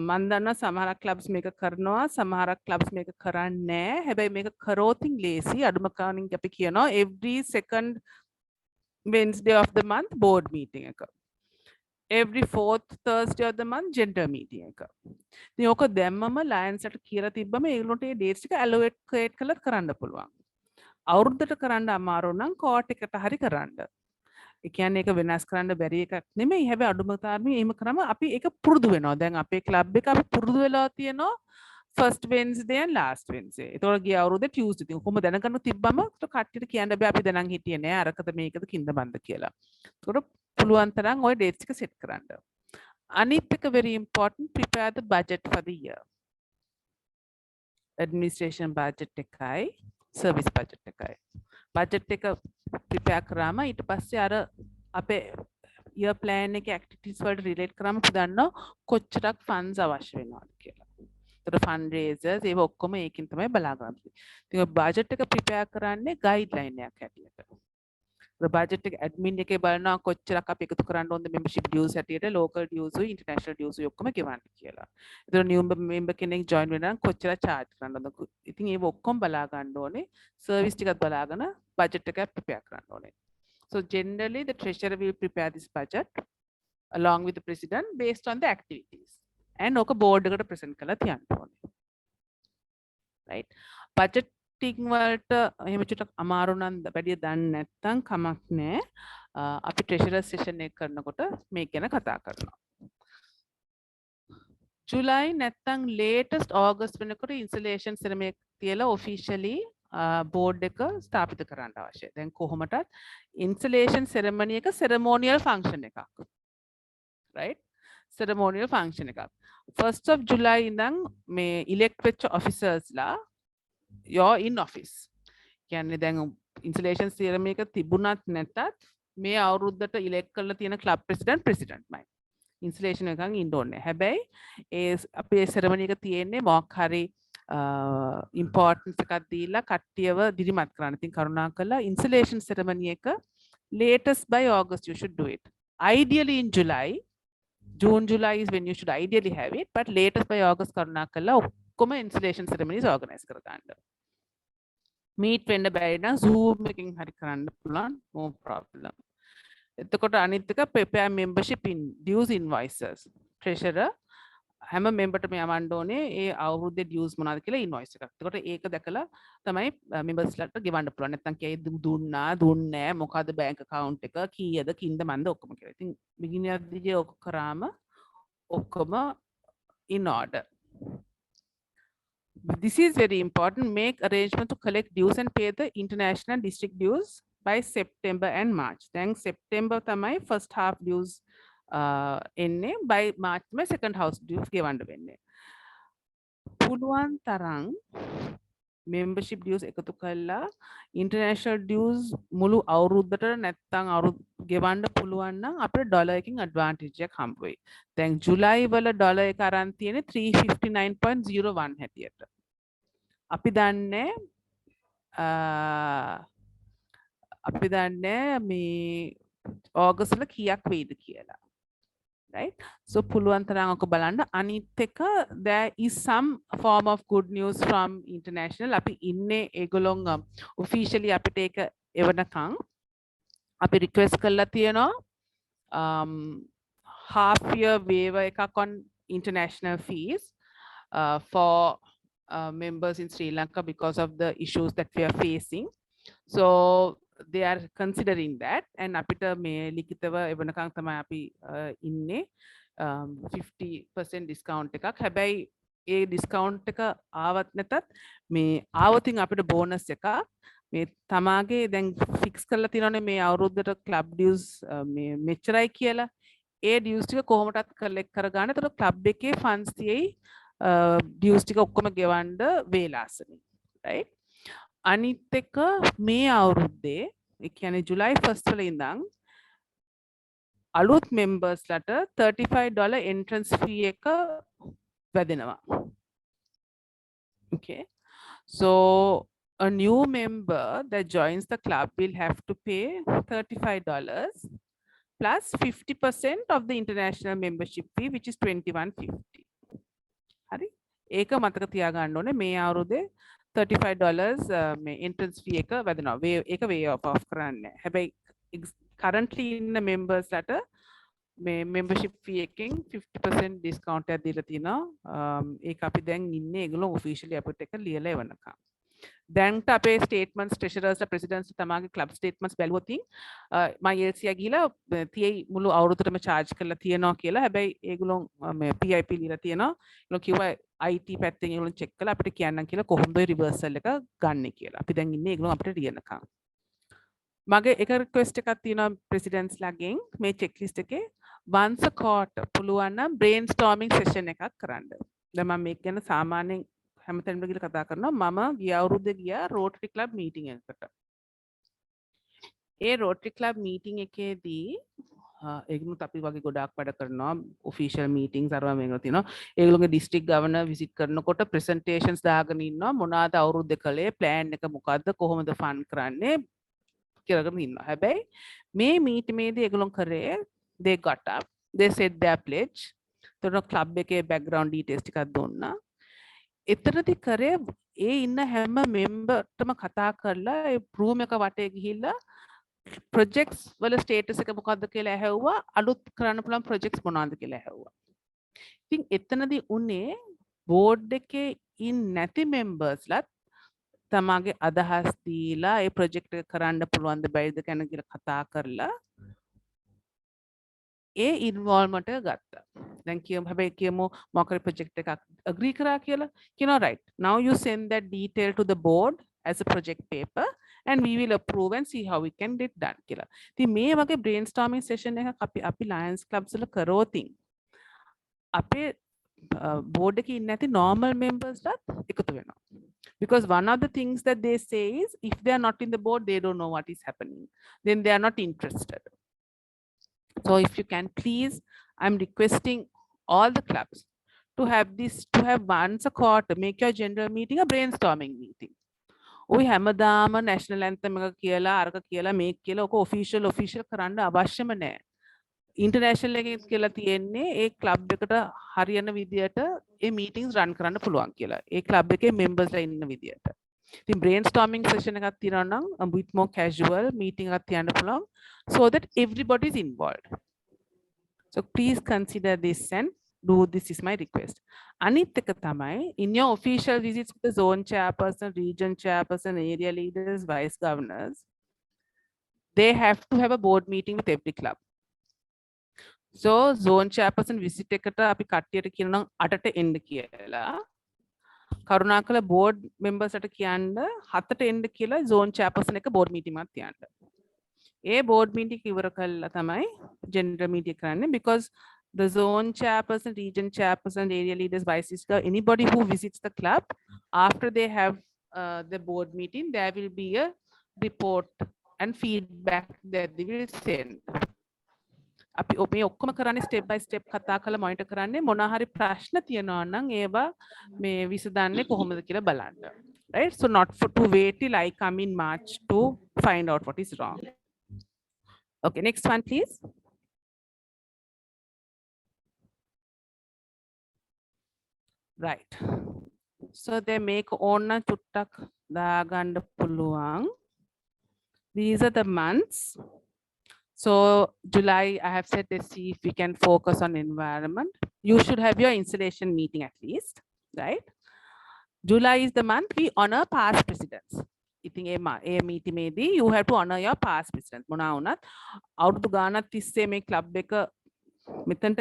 M: මම දන්නවා සමහර clubs මේක කරනවා, සමහර clubs මේක කරන්නේ නැහැ. හැබැයි මේක කරෝතින් ලේසි. අඩුම ගානින් අපි කියනවා every second Wednesday of the month board meeting එක. Every fourth Thursday of the month gender meeting එක. ඉතින් ඔක දැම්මම Lions ට කියලා තිබ්බම ඒගොල්ලන්ට මේ dates ටික allocate කරලා කරන්න පුළුවන්. අවුරුද්දට කරන්න අමාරු නම් court එකට හරි කරන්න. ඒ කියන්නේ ඒක වෙනස් කරන්න බැරි එකක් නෙමෙයි. හැබැයි අඩුම තරමේ එහෙම කරාම අපි ඒක පුරුදු වෙනවා. දැන් අපේ club එක අපි පුරුදු වෙලා තියෙනවා first Wednesday and last Wednesday. ඒතකොට ගිය අවුරුද්දේ Tuesday. ඉතින් කොහොම දැනගන්න තිබ්බම කට්ටියට කියන්න බෑ අපි දැනන් හිටියේ නෑ අරකද මේකද කින්ද බන්ද කියලා. ඒතකොට පුළුවන් තරම් ওই dates එක set කරන්න. අනිත් එක very important prepare the budget for the year. Administration budget එකයි service budget එකයි. Budget එක prepare කරාම ඊට පස්සේ අර අපේ year plan එකේ activities වලට relate කරාම අපි දන්නවා කොච්චරක් funds අවශ්‍ය වෙනවද කියලා. ඒතර fundraisers ඒව ඔක්කොම ඒකින් තමයි බලාගන්න. ඉතින් budget එක prepare කරන්නේ guideline එකක් හැටියට. budget එක admin එකේ බලනවා කොච්චරක් අපි එකතු කරන්න ඕනද membership dues හැටියට local dues උයි international dues උයි ඔක්කොම ගෙවන්න කියලා. ඒතර new member කෙනෙක් join වෙනවා නම් කොච්චර charge කරන්න ඕනද? ඉතින් ඒව ඔක්කොම බලා ගන්න ඕනේ. service ටිකත් බලාගෙන budget එක prepare කරන්න ඕනේ. So generally the treasurer will prepare this budget along with the president based on the activities. and ඕක board එකට present කරලා තියන්න ඕනේ. right budgeting වලට එහෙම චුට්ටක් අමාරු නම් වැඩි දන්නේ නැත්නම් කමක් නැහැ. අපි treasurer session එක කරනකොට මේක ගැන කතා කරනවා. July නැත්නම් latest August වෙනකොට installation ceremony එක තියලා officially board එක ස්ථාපිත කරන්න අවශ්‍යයි. දැන් කොහොමටත් installation ceremony එක ceremonial function එකක්. right ceremonial function එකක්. 1st of July ඉඳන් මේ elect වෙච්ච officers ලා you're in office. කියන්නේ දැන් installation ceremony එක තිබුණත් නැතත් මේ අවුරුද්දට elect කරලා තියෙන club president මයි. installation එකකින් ඉන්න ඕනේ. හැබැයි ඒ අපේ ceremony එක තියෙන්නේ මොකක් හරි importance එකක් දීලා කට්ටියව දිරිමත් කරන්න. ඉතින් කරුණාකරලා installation ceremony එක latest by August you should do it. Ideally in July, June, July is when you should ideally have it, but latest by August කරුණාකරලා ඔක්කොම installation ceremonies organize කරගන්න. meet වෙන්න බැරි නම් Zoom එකකින් හරි කරන්න පුළුවන්, no problem. එතකොට අනිත් එක prepare membership in dues invoices. treasurer හැම memberටම යවන්න ඕනේ ඒ අවුරුද්දේ dues මොනවද කියලා invoice එකක්. එතකොට ඒක දැකලා තමයි members ලට ගෙවන්න පුළුවන්. නැත්නම් කී දුන්නා දුන්නේ නැහැ මොකද්ද bank account එක කීයද කින්ද මන්ද ඔක්කොම කියලා. ඉතින් beginner දිගේ ඔක්කොම කරාම ඔක්කොම in order. This is very important. Make arrangement to collect dues and pay the international district dues by September and March. Then September තමයි first half dues එන්නේ by March තමයි second house dues ගෙවන්න වෙන්නේ. පුළුවන් තරම් membership dues එකතු කරලා international dues මුළු අවුරුද්දට නැත්නම් ගෙවන්න පුළුවන් නම් අපිට ඩොලර් එකකින් advantage එකක් හම්බ වෙයි. දැන් ජුලයි වල ඩොලර් එක අරන් තියෙන්නේ 359.01 හැටියට. අපි දන්නේ මේ ඕගස්ට් වල කීයක් වෙයිද කියලා. right so පුළුවන් තරම් ඔක බලන්න. අනිත් එක there is some form of good news from international. අපි ඉන්නේ ඒගොල්ලොන් officially අපිට ඒක එවනකම් අපි request කරලා තියෙනවා half year waiver එකක් on international fees for members in Sri Lanka because of the issues that we are facing. So they are considering that and අපිට මේ ලිඛිතව එවනකම් තමයි අපි ඉන්නේ 50% discount එකක්. හැබැයි ඒ discount එක ආවත් නැතත් මේ ආවතින් අපිට bonus එකක් මේ තමාගේ දැන් fix කරලා තියෙනවානේ මේ අවුරුද්දට club dues මේ මෙච්චරයි කියලා. ඒ dues ටික කොහොමදත් collect කරගන්න. ඒතකොට club එකේ funds තියයි dues ටික ඔක්කොම ගෙවන්න වේලාසනේ. right අනිත් එක මේ අවුරුද්දේ ඒ කියන්නේ ජුලයි 1st වල ඉඳන් අලුත් members ලට $35 entrance fee එක වැදෙනවා. okay so a new member that joins the club will have to pay $35 plus 50% of the international membership fee which is $21.50. හරි ඒක මතක තියාගන්න ඕනේ. මේ අවුරුද්දේ $35 මේ entrance fee එක වැදෙනවා. ඒක way off කරන්නේ. හැබැයි currently ඉන්න members ලට මේ membership fee එකෙන් 50% discount එකක් දීලා තිනවා. ඒක අපි දැන් ඉන්නේ ඒගොල්ලෝ officially අපිට එක ලියලා එවනකම්. දැන්ට අපේ statements treasurers presidents තමාගේ club statements බැලුවොත් මම LCA ගිහිලා තියෙයි මුළු අවුරුද්දටම charge කරලා තියනවා කියලා. හැබැයි ඒගොල්ලෝ මේ PIP ලියලා තියනවා. ඒගොල්ලෝ කිව්වා IT පැත්තෙන් ඒගොල්ලෝ check කරලා අපිට කියන්නම් කියලා කොහොමද reversal එක ගන්න කියලා. අපි දැන් ඉන්නේ ඒගොල්ලෝ අපිට ලියනකම්. මගේ එක request එකක් තියෙනවා presidents ලාගෙන් මේ checklist එකේ once a quarter පුළුවන් නම් brainstorming session එකක් කරන්න. දැන් මම මේක ගැන සාමාන්‍යයෙන් හැමතැනම ගිහලා කතා කරනවා. මම ගිය අවුරුද්දේ ගියා Rotary Club meeting එකකට. ඒ Rotary Club meeting එකේදී ඒගොල්ලෝ අපි වගේ ගොඩාක් වැඩ කරනවා. official meetings අරවා මේගොල්ලෝ තියෙනවා. ඒගොල්ලෝගේ district governor visit කරනකොට presentations දාගෙන ඉන්නවා. මොනවාද අවුරුද්දේ කළේ, plan එක මොකද්ද, කොහොමද fund කරන්නේ කියලා ඉන්නවා. හැබැයි මේ meetingේදී ඒගොල්ලෝ කරේ they got up, they said their pledge. තොරන club එකේ background details ටිකක් දුන්නා. එතරම්දි කරේ ඒ ඉන්න හැම memberටම කතා කරලා ඒ room එක වටේ ගිහිල්ලා projects වල status එක මොකද්ද කියලා ඇහුවා. අලුත් කරන්න පුළුවන් projects මොනවද කියලා ඇහුවා. ඉතින් එතනදී උනේ බෝඩ් එකේ ඉන්න නැති members-ලත් තමාගේ අදහස් දීලා ඒ ප්‍රොජෙක්ට් එක කරන්න පුළුවන්ද බැයිද කියන කියලා කතා කරලා ඒ ඉන්වෝල්ව්මන්ට් එක ගත්තා. දැන් කියමු හැබැයි කියමු මොකක් හරි ප්‍රොජෙක්ට් එකක් agree කරා කියලා. කියනවා right. Now you send that detail to the board as a project paper and we will approve and see how we can get done කියලා. ඉතින් මේ වගේ brainstorming session එකක් අපි Lions Clubs වල කරෝතින් අපේ board එකේ ඉන්න නැති normal members-ලාත් එකතු වෙනවා. Because one of the things that they say is if they are not in the board, they don't know what is happening. Then they are not interested. So if you can please, I'm requesting all the clubs to have once a quarter, make your general meeting a brainstorming meeting. We හැමදාම national anthem එක කියලා අරක කියලා මේක කියලා ඔක official කරන්න අවශ්‍යම නැහැ. International එකේ කියලා තියෙන්නේ ඒ club එකට හරියන විදියට ඒ meetings run කරන්න පුළුවන් කියලා. ඒ club එකේ members ලා ඉන්න විදියට. ඉතින් brainstorming session එකක් තියනවා නම් a bit more casual meeting එකක් තියන්න පුළුවන් so that everybody is involved. So please consider this and do this is my request. Anith එක තමයි in your official visits with the zone chairperson, region chairperson, area leaders, vice governors, they have to have a board meeting with every club. So zone chairperson visit එකට අපි කට්ටියට කියනවා නම් 8ට එන්න කියලා. කරුණාකර board members ට කියන්න 7ට එන්න කියලා zone chairperson එක board meeting එකක් තියන්න. ඒ board meeting ඉවර කළා තමයි general meeting කරන්නේ because the zone chairperson, region chairperson, area leaders, vice chair, anybody who visits the club after they have the board meeting, there will be a report and feedback that they will send. අපි මේ ඔක්කොම කරන්නේ step by step කතා කරලා monitor කරන්නේ මොනවා හරි ප්‍රශ්න තියෙනවා නම් ඒවා මේ විසඳන්නේ කොහොමද කියලා බලන්න. Right? So not to wait till I come in March to find out what is wrong. Okay, next one please. Right. So they make ඕන චුට්ටක් දාගන්න පුළුවන්. These are the months. So July, I have said, let's see if we can focus on environment. You should have your installation meeting at least, right? July is the month we honor past presidents. ඉතින් ඒ meeting මේදී you have to honor your past presidents. මොනවා වුණත් අවුරුදු ගානක් තිස්සේ මේ club එක මෙතනට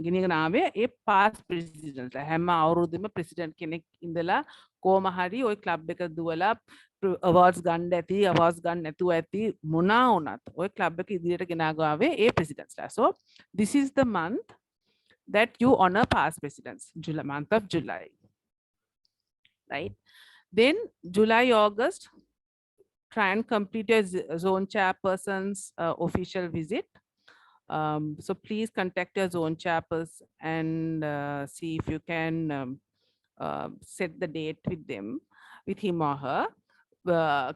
M: ගෙනගෙන ආවේ ඒ past presidents. හැම අවුරුද්දෙම president කෙනෙක් ඉඳලා කොහොම හරි ওই club එක දුවලා awards ගන්න ඇති awards ගන්න නැතුව ඇති මොනවා වුණත් ওই club එක ඉදිරියට ගෙනාගාවේ ඒ presidents ලා. So this is the month that you honor past presidents, July, month of July, right? Then July, August, try and complete your zone chairperson's official visit. So please contact your zone chairperson and see if you can set the date with them, with him or her.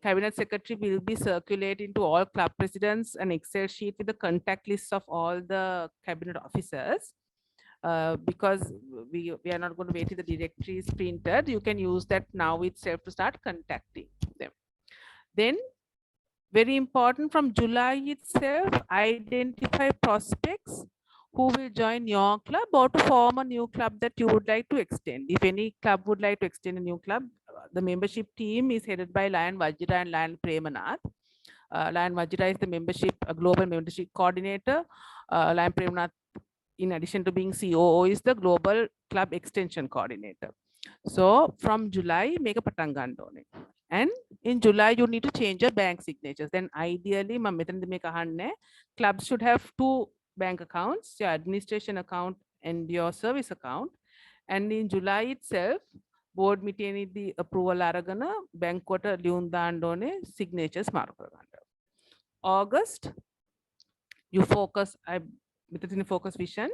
M: Cabinet secretary will be circulating to all club presidents an Excel sheet with the contact lists of all the cabinet officers. Because we are not going to wait till the directory is printed. You can use that now itself to start contacting them. Then very important, from July itself, identify prospects who will join your club or to form a new club that you would like to extend. If any club would like to extend a new club, the membership team is headed by Lion Vajra and Lion Premanath. Lion Vajra is the membership, global membership coordinator. Lion Premanath, in addition to being COO, is the global club extension coordinator. So from July, make a patangandone. And in July, you need to change your bank signatures. Then ideally, clubs should have 2 bank accounts, your administration account and your service account. And in July itself, board meeting the approval aragana bank quarter liundandone signatures mark. August, you focus, within focus vision,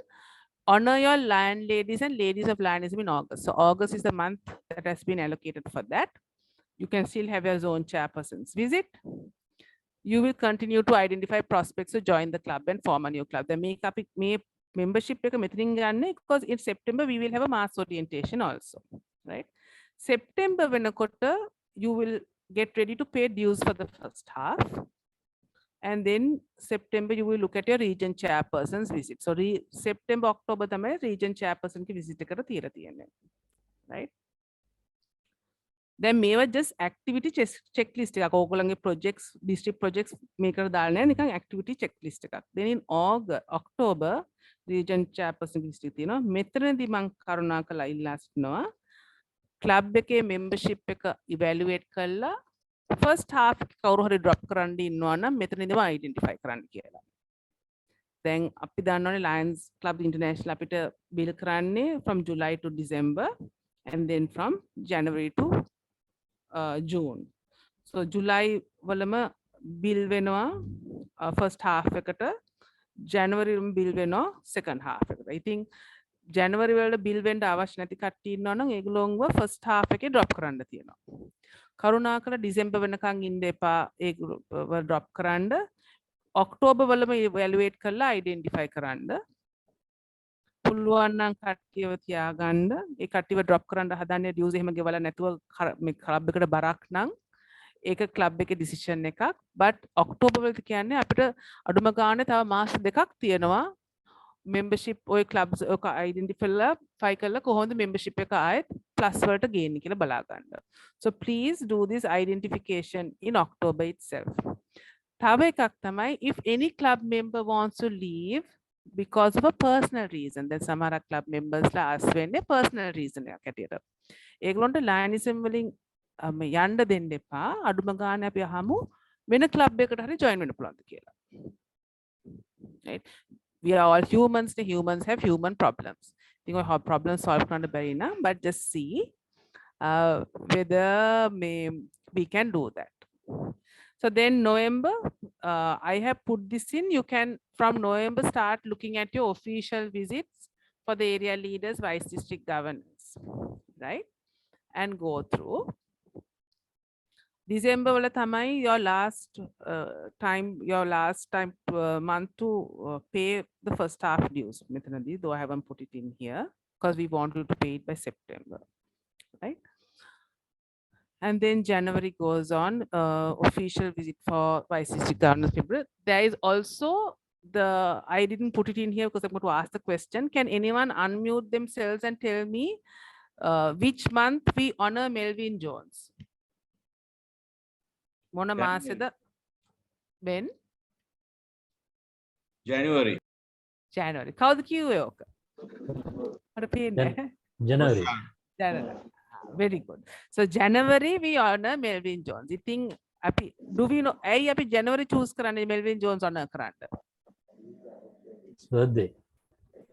M: honor your landladies and ladies of landism in August. So August is the month that has been allocated for that. You can still have your zone chairpersons visit. You will continue to identify prospects to join the club and form a new club. The makeup membership because in September we will have a mass orientation also, right? September when you will get ready to pay dues for the first half. And then September, you will look at your region chairperson's visit. So September, October, the region chairperson ki visit kara thira tiyenne, right? Then මේවා just activity checklist එකක්. ඕගොල්ලන්ගේ projects, district projects මේකට දාලා නැහැ, නිකන් activity checklist එකක්. Then in October region chairperson district තියෙනවා. මෙතනදී මම කරුණාකරලා ඉල්ලා සිටිනවා club එකේ membership එක evaluate කරලා first half කවුරු හරි drop කරන්න ඉන්නවා නම් මෙතනදීම identify කරන්න කියලා. දැන් අපි දන්නවනේ Lions Club International අපිට bill කරන්නේ from July to December and then from January to June. So July වලම bill වෙනවා first half එකට, January bill වෙනවා second half එකට. I think January වල bill වෙන්න අවශ්‍ය නැති කට්ටිය ඉන්නවා නම් ඒගොල්ලෝව first half එකේ drop කරන්න තියෙනවා. කරුණාකර December වෙනකන් ඉන්න එපා, ඒක drop කරන්න. October වලම evaluate කරලා identify කරන්න. පුළුවන් නම් කට්ටියව තියාගන්න. ඒ කට්ටියව drop කරන්න හදන්නේ dues එහෙම ගෙවලා නැතුව මේ club එකට බරක් නම් ඒක club එකේ decision එකක්. but October වලට කියන්නේ අපිට අඩුම ගානේ තව මාස දෙකක් තියෙනවා membership ඔය clubs ඔක identify කරලා කොහොමද membership එක ආයෙත් plus වලට ගේන්නේ කියලා බලා ගන්න. So please do this identification in October itself. තව එකක් තමයි if any club member wants to leave because of a personal reason, then සමහර club members ලා ask වෙන්නේ personal reason එකක් ඇටියට. ඒගොල්ලන්ට lionism වලින් යන්න දෙන්න එපා. අඩුම ගානේ අපි අහමු වෙන club එකකට හරි join වෙන්න පුළුවන්ද කියලා. Right? We are all humans. The humans have human problems. I think we have problems solved on the barina, but just see whether we can do that. So then November, I have put this in. You can from November start looking at your official visits for the area leaders, vice district governors, right? And go through. December wala thamai your last time month to pay the first half dues. Methanadi, though I haven't put it in here because we want you to pay it by September, right? And then January goes on, official visit for vice district governors people. There is also I didn't put it in here because I'm going to ask the question. Can anyone unmute themselves and tell me which month we honor Melvin Jones? Mona Maseda when?
O: January.
M: How the Q yoke? What a pain.
H: January.
M: January. Very good. So January we honor Melvin Jones. I think do we know January choose karane Melvin Jones honor karanda?
H: His birthday.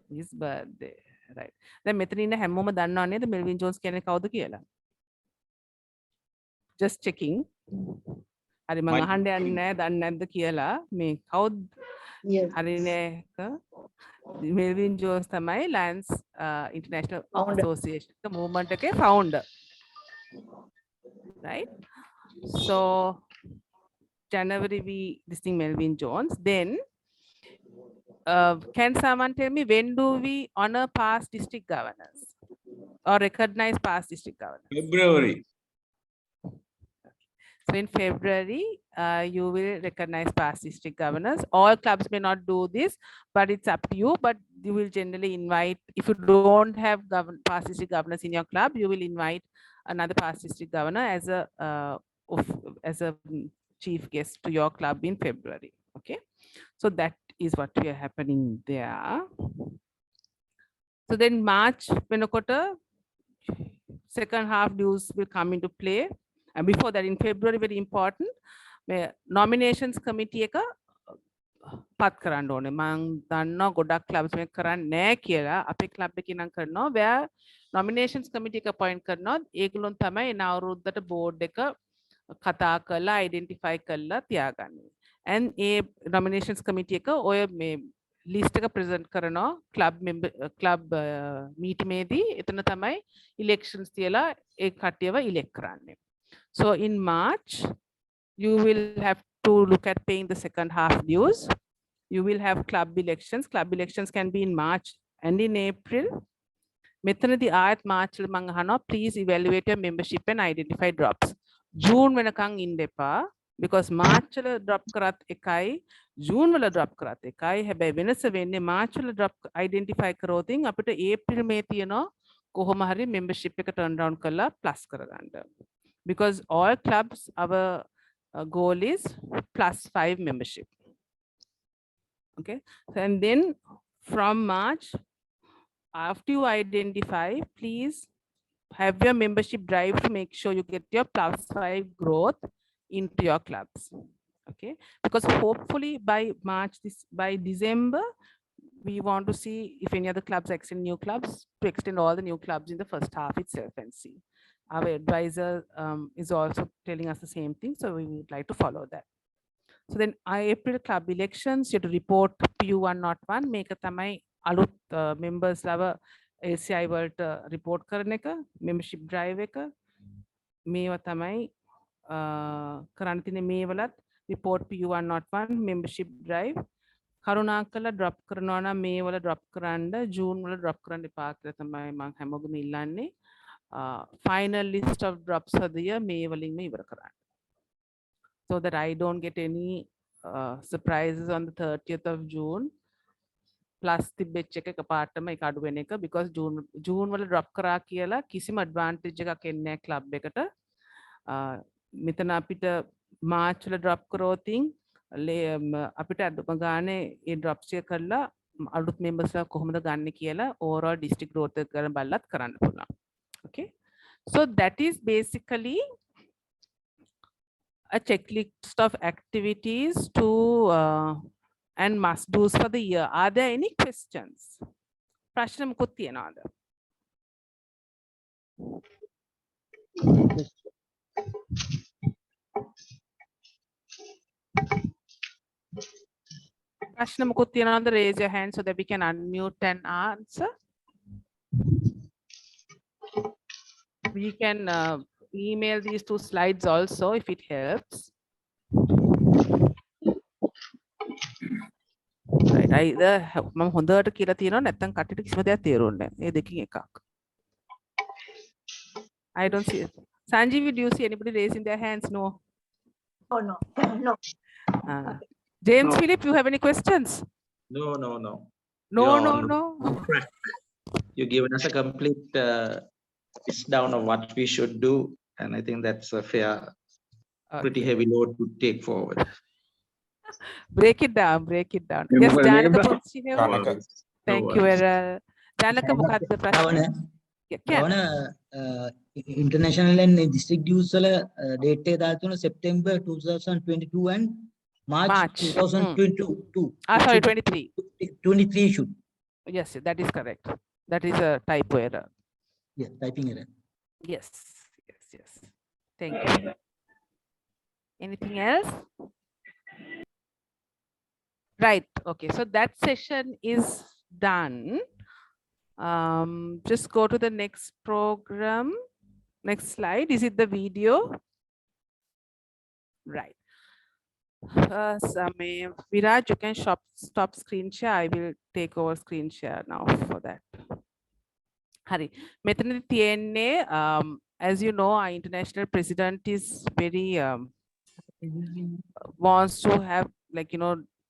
M: His birthday. Right. Then මෙතන ඉන්න හැමෝම දන්නව නේද Melvin Jones කියන්නේ කවුද කියලා? Just checking. හරි මම අහන්න යන්නේ නැහැ දන්නේ නැද්ද කියලා. මේ කවුද? හරිනේ. Melvin Jones තමයි Lions International Association the movement එකේ founder. Right? So January we listing Melvin Jones. Then can someone tell me when do we honor past district governors or recognize past district governors?
O: February.
M: So in February, you will recognize past district governors. All clubs may not do this, but it's up to you. But you will generally invite, if you don't have past district governors in your club, you will invite another past district governor as a chief guest to your club in February. Okay, so that is what we are happening there. So then March, Penokota, second half dues will come into play. And before that, in February, very important, nominations committee එක පත් කරන්න ඕනේ. මම දන්නවා ගොඩක් clubs මේක කරන්නේ නැහැ කියලා. අපේ club එකේ නම් කරනවා. where nominations committee එක appoint කරනවා. ඒගොල්ලොන් තමයි එන අවුරුද්දට board එක කතා කරලා identify කරලා තියාගන්නේ. And ඒ nominations committee එක ඔය මේ list එක present කරනවා club meeting එකේදී. එතන තමයි elections තියලා ඒ කට්ටියව elect කරන්නේ. So in March, you will have to look at paying the second half dues. You will have club elections. Club elections can be in March and in April. මෙතනදී ආයත් March වල මම අහනවා please evaluate your membership and identify drops. June වෙනකන් ඉන්න එපා. because March වල drop කරත් එකයි June වල drop කරත් එකයි හැබැයි වෙනස වෙන්නේ March වල drop identify කරොතින් අපිට April මේ තියනවා කොහොම හරි membership එක turn down කරලා plus කරගන්න because all clubs our goal is +5 membership. Okay, and then from March, after you identify, please have your membership drive to make sure you get your +5 growth into your clubs. Okay, because hopefully by by December, we want to see if any other clubs extend new clubs, to extend all the new clubs in the first half itself and see. Our advisor is also telling us the same thing, so we would like to follow that. So then April club elections, you have to report PU101, make a tamai alut members lava ACI world report කරන එක membership drive එක මේවා තමයි කරන්න තියෙන්නේ මේ වලත් report PU101 membership drive කරුණාකරලා drop කරනවා නම් මේ වල drop කරන්න June වල drop කරන්න එපා කියලා තමයි මම හැමෝගෙම ඉල්ලන්නේ final list of drops of the year මේ වලින්ම ඉවර කරන්න so that I don't get any surprises on the 30th of June plus තිබෙච්ච එක එකපාරටම ඒක අඩු වෙන එක because June වල drop කරා කියලා කිසිම advantage එකක් එන්නේ නැහැ club එකට මෙතන අපිට March වල drop කරෝතින් අපිට අඩුම ගානේ ඒ drops එක කරලා අලුත් members ලා කොහොමද ගන්න කියලා overall district growth එක කරන බලලත් කරන්න පුළුවන්. Okay, so that is basically a checklist of activities to and must do's for the year. Are there any questions? ප්‍රශ්න මොකක්ද තියනවාද? ප්‍රශ්න මොකක්ද තියනවාද? Raise your hand so that we can unmute and answer. We can email these 2 slides also if it helps. Right, either මම හොඳට කියලා තියෙනවා නැත්නම් කටට කිසිම දෙයක් තේරුන්නේ නැහැ. මේ දෙකකින් එකක්. I don't see it. Sanjeev, do you see anybody raising their hands? No.
G: Oh no. No.
M: James
N: No.
M: Philip, you have any questions?
N: No.
M: No.
N: You've given us a complete list down of what we should do, and I think that's a fair, pretty heavy load to take forward.
M: Break it down. Yes, Janaka Pumsine. Thank you, Janaka මොකක්ද ප්‍රශ්නේ?
O: International and district dues වල date එක දාලා තියෙනවා September 2022 and March 2022.
M: Sorry, 23.
O: 23 should.
M: Yes, that is correct. That is a typo error.
O: Yeah, typing error.
M: Yes. Thank you. Anything else? Right. Okay. So that session is done. Just go to the next program. Next slide. Is it the video? Right. Viraj, you can stop screen share. I will take over screen share now for that. Hari. Metanidi tienne, as you know, our international president is very wants to have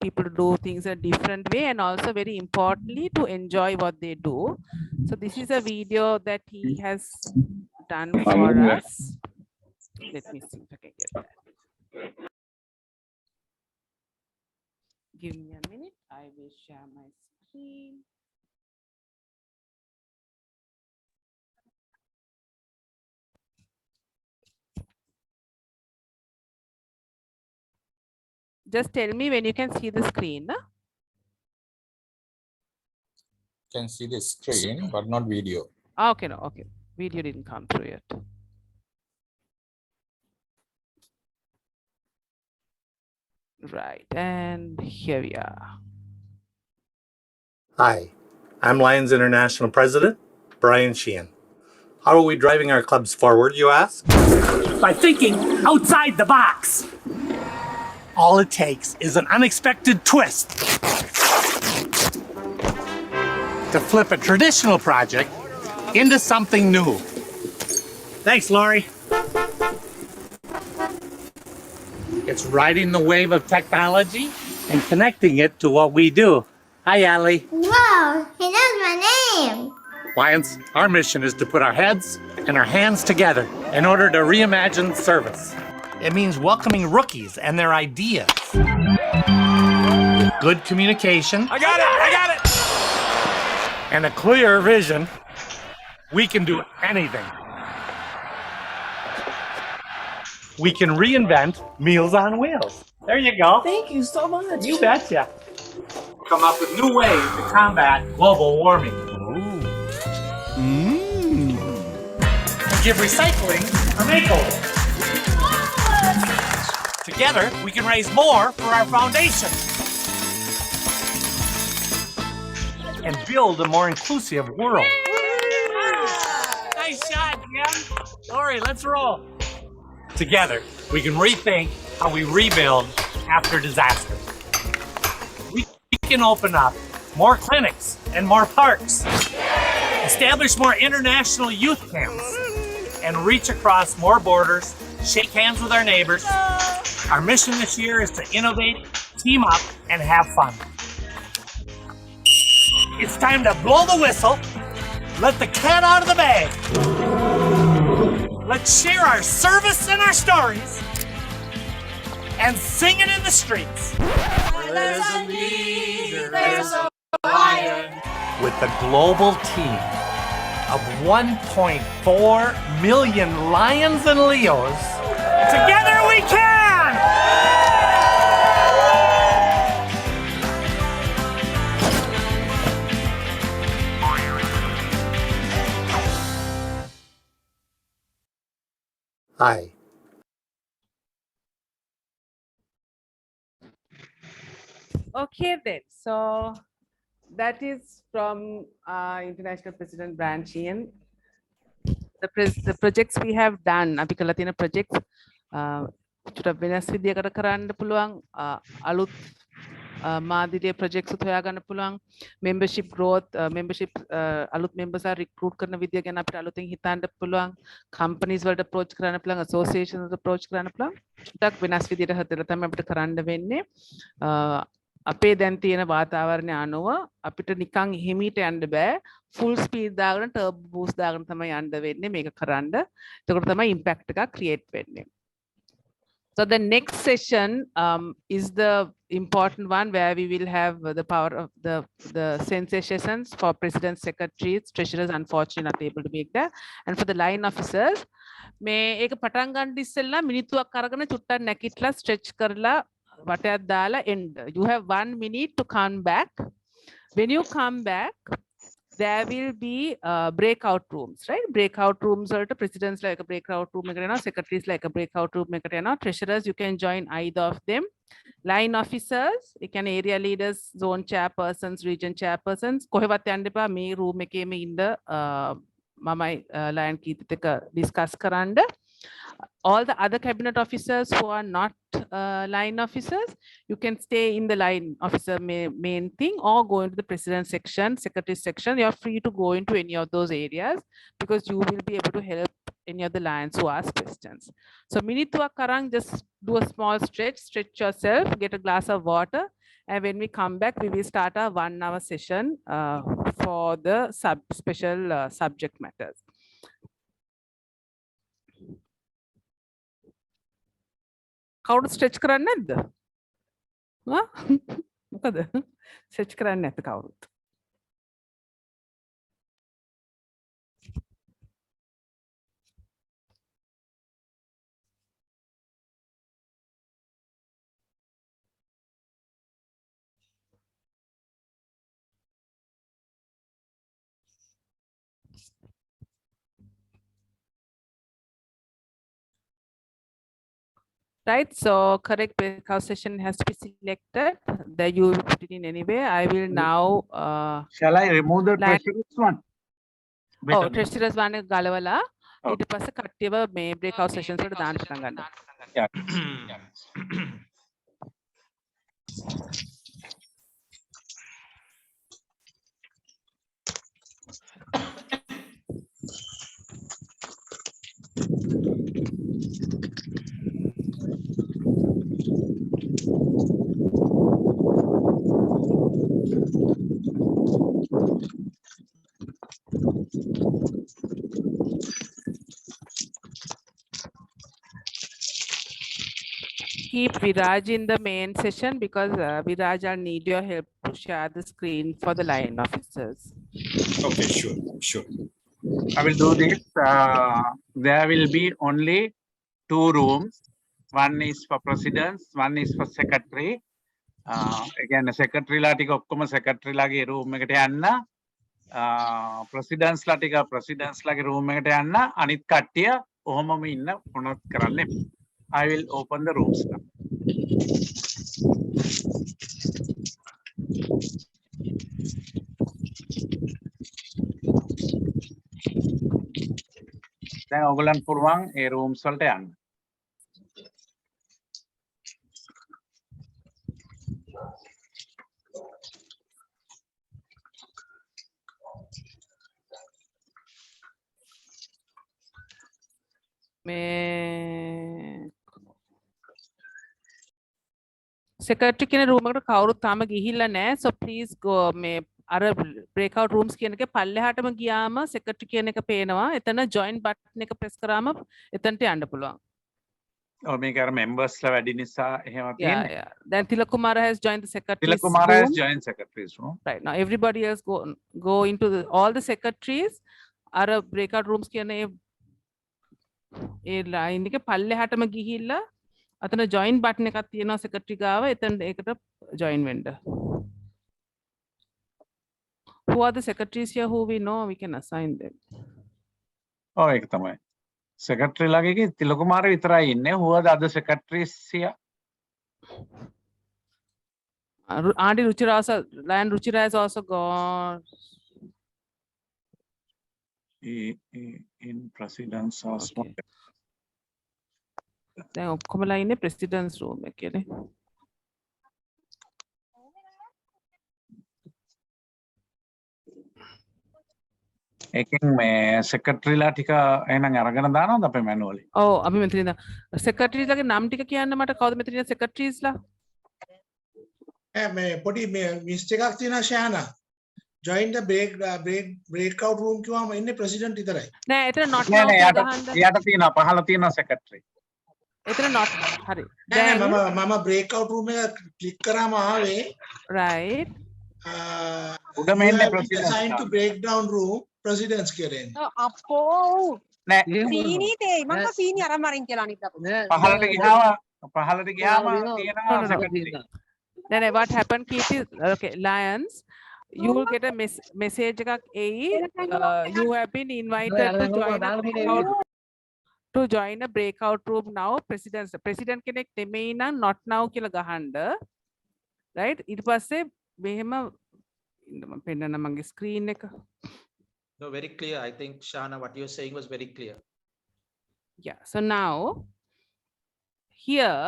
M: people to do things in a different way and also very importantly to enjoy what they do. So this is a video that he has done for us. Let me see if I can get that. Give me a minute. I will share my screen. Just tell me when you can see the screen.
P: Can see the screen, but not video.
M: Okay, no, okay. Video didn't come through yet. Right, and here we are.
C: Hi, I'm Lions International President, Brian Sheehan. How are we driving our clubs forward, you ask?
Q: By thinking outside the box. All it takes is an unexpected twist to flip a traditional project into something new. Thanks, Laurie. It's riding the wave of technology and connecting it to what we do. Hi, Allie.
R: Wow, he knows my name.
Q: Lions, our mission is to put our heads and our hands together in order to reimagine service. It means welcoming rookies and their ideas. With good communication. I got it! And a clear vision, we can do anything. We can reinvent Meals on Wheels. There you go. Thank you so much. You betcha. Come up with new ways to combat global warming. And give recycling a makeover. Together, we can raise more for our foundation. And build a more inclusive world. Nice shot, Jim. Lori, let's roll. Together, we can rethink how we rebuild after disaster. We can open up more clinics and more parks, establish more international youth camps, and reach across more borders, shake hands with our neighbors. Our mission this year is to innovate, team up, and have fun. It's time to blow the whistle, let the cat out of the bag. Let's share our service and our stories and sing it in the streets.
R: Where there's a leader, there's a lion.
Q: With the global team of 1.4 million lions and Leos, together we can! Hi.
M: Okay then, so that is from International President Branch Ian. The projects we have done, අපි කරලා තියෙන projects චුට්ටක් වෙනස් විදියකට කරන්න පුළුවන් අලුත් මාධ්‍ය projects උත් හොයාගන්න පුළුවන් membership growth membership අලුත් members recruit කරන විදිය ගැන අපිට අලුතෙන් හිතන්න පුළුවන් companies වලට approach කරන්න පුළුවන් associations වලට approach කරන්න පුළුවන් චුට්ටක් වෙනස් විදියට හදලා තමයි අපිට කරන්න වෙන්නේ අපේ දැන් තියෙන වාතාවරණය අනුව අපිට නිකන් හිමීට යන්න බෑ full speed දාගෙන turbo boost දාගෙන තමයි යන්න වෙන්නේ මේක කරන්න. එතකොට තමයි impact එකක් create වෙන්නේ. So the next session is the important one where we will have the power of the sensei sessions for presidents, secretaries, treasurers unfortunately not able to make that and for the line officers මේ ඒක පටන් ගන්න ඉස්සෙල්ලා මිනිත්තුවක් අරගෙන චුට්ටක් නැකිట్లా stretch කරලා වටයක් දාලා end. You have 1 minute to come back. When you come back, there will be breakout rooms, right? Breakout rooms are the presidents like a breakout room, secretaries like a breakout room, treasurers, you can join either of them. Line officers, you can area leaders, zone chairpersons, region chairpersons. කොහෙවත් යන්න එපා මේ room එකේම ඉන්න මමයි line කීතිත් එක discuss කරන්න. All the other cabinet officers who are not line officers, you can stay in the line officer main thing or go into the president section, secretary section. You are free to go into any of those areas because you will be able to help any of the lions who ask questions. So Minitwa Karang, just do a small stretch yourself, get a glass of water. And when we come back, we will start a 1-hour session for the special subject matters. කවුරු stretch කරන්නේ නැද්ද? මොකද? Stretch කරන්නේ නැත කවුරුත්. Right, so correct breakout session has to be selected. That you will put it in anyway. I will now.
N: Shall I remove the treasurers one?
M: Oh, treasurers one galawala. ඊට පස්සේ කට්ටියව මේ breakout sessions වලට දාන්න පටන් ගන්න. keep Viraj in the main session because Viraj, I need your help to share the screen for the line officers.
S: Okay, sure. I will do this. There will be only 2 rooms. One is for presidents, one is for secretary. Again, secretary la tika okkoma secretary lage room eකට yanna. Presidents la tika presidents lage room eකට yanna. Anith kattiya ohomama inna monath karanne. I will open the rooms now. දැන් ඔයගොල්ලන් පුළුවන් ඒ rooms වලට යන්න.
M: Secretary කියන room එකට කවුරුත් තාම ගිහිල්ලා නැහැ. So please go මේ අර breakout rooms කියන එකේ පල්ලෙහාටම ගියාම secretary කියන එක පේනවා. එතන join button එක press කරාම එතනට යන්න පුළුවන්.
S: ඔව් මේක අර members ලා වැඩි නිසා එහෙම තියෙන්නේ.
M: Yeah. Then Tilakumara has joined the secretary's
S: Tilakumara has
M: room.
S: joined secretary's room.
M: Right. Now everybody else go into all the secretaries අර breakout rooms කියන ඒ line එකේ පල්ලෙහාටම ගිහිල්ලා අතන join button එකක් තියෙනවා secretary ගාව එතන ඒකට join වෙන්න. Who are the secretaries here who we know we can assign them?
S: ඔව් ඒක තමයි. Secretary ලගේ තිලකුමාර විතරයි ඉන්නේ. Who are the other secretaries here?
M: Auntie Ruchira also, Lion Ruchira has also gone.
S: In president's house.
M: Okay. දැන් ඔක්කොමලා ඉන්නේ president's room එකේනේ.
S: ඒකෙන් මේ secretary ලා ටික එහෙනම් අරගෙන දානවද අපේ manually?
M: ඔව් අපි මෙතන ඉඳන් secretaries ලගේ නම් ටික කියන්න මට කවුද මෙතන ඉන්න secretaries ලා?
T: මේ පොඩි මේ mistake එකක් තියෙනවා ශානා. Join the breakout room කිව්වම ඉන්නේ president විතරයි.
M: නෑ එතන not now කියලා ගහන්න.
S: එයාට තියෙනවා පහළ තියෙනවා secretary.
M: එතන not හරි.
T: නෑ මම breakout room එක click කරාම ආවේ.
M: Right.
S: උඩ මෙන්නේ president.
T: Assigned to breakdown room presidents කියලා එන්නේ.
F: අපෝ
S: නෑ
F: සීනි තේ මම සීනි අරන් මරින් කියලා අනිත් අපෝ.
S: පහළට ගියාම තියෙනවා secretary.
M: No, what happened, Keith, is, okay, Lions, you will get a message එකක් එයි, you have been invited to join a breakout room now, president කෙනෙක් නෙමෙයි නම් not now කියලා ගහන්න, right? ඊට පස්සේ මෙහෙම මම පෙන්නන්න මගේ screen එක.
N: No, very clear. I think Shana, what you're saying was very clear.
M: Yeah, so now here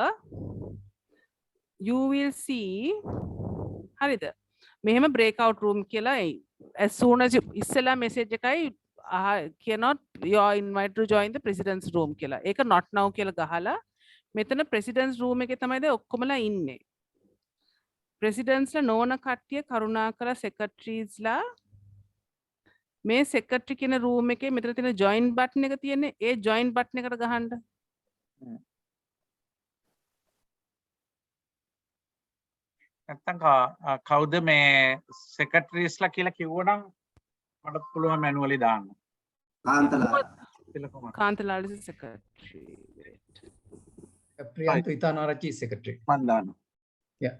M: you will see හරිද මෙහෙම breakout room කියලා as soon as ඉස්සෙල්ලා message එකයි cannot you are invited to join the president's room කියලා ඒක not now කියලා ගහලා මෙතන president's room එකේ තමයි දැන් ඔක්කොමලා ඉන්නේ presidents ලා නොවන කට්ටිය කරුණාකර secretaries ලා මේ secretary කියන room එකේ මෙතන තියෙන join button එක තියෙන්නේ ඒ join button එකට ගහන්න
S: නැත්තම් කවුද මේ secretaries ලා කියලා කිව්වනම් මට පුළුවන් manually දාන්න.
M: කාන්තලාල secretary.
H: Priyantu Itanarachi secretary.
S: මන් දානවා.
H: Yeah.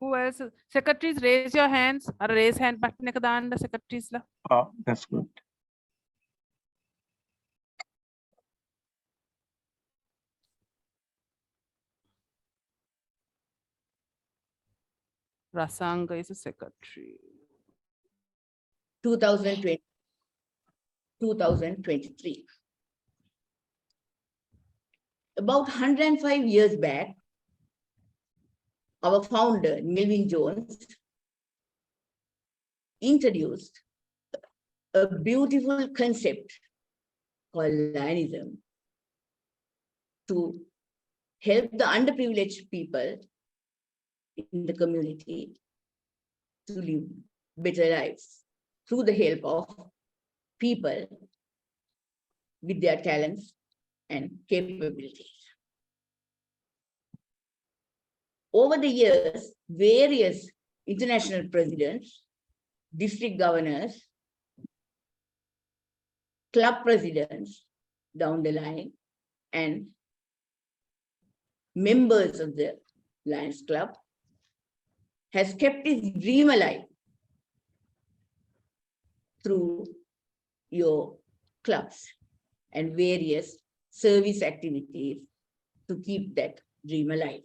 M: Who else? Secretaries, raise your hands. Or raise hand button එක දාන්න secretaries ලා.
S: Oh, that's good.
M: Rasanga is a secretary.
U: 2023. About 105 years back, our founder, Melvin Jones, introduced a beautiful concept called Lionism to help the underprivileged people in the community to live better lives through the help of people with their talents and capabilities. Over the years, various international presidents, district governors, club presidents down the line, and members of the Lions Club has kept his dream alive through your clubs and various service activities to keep that dream alive.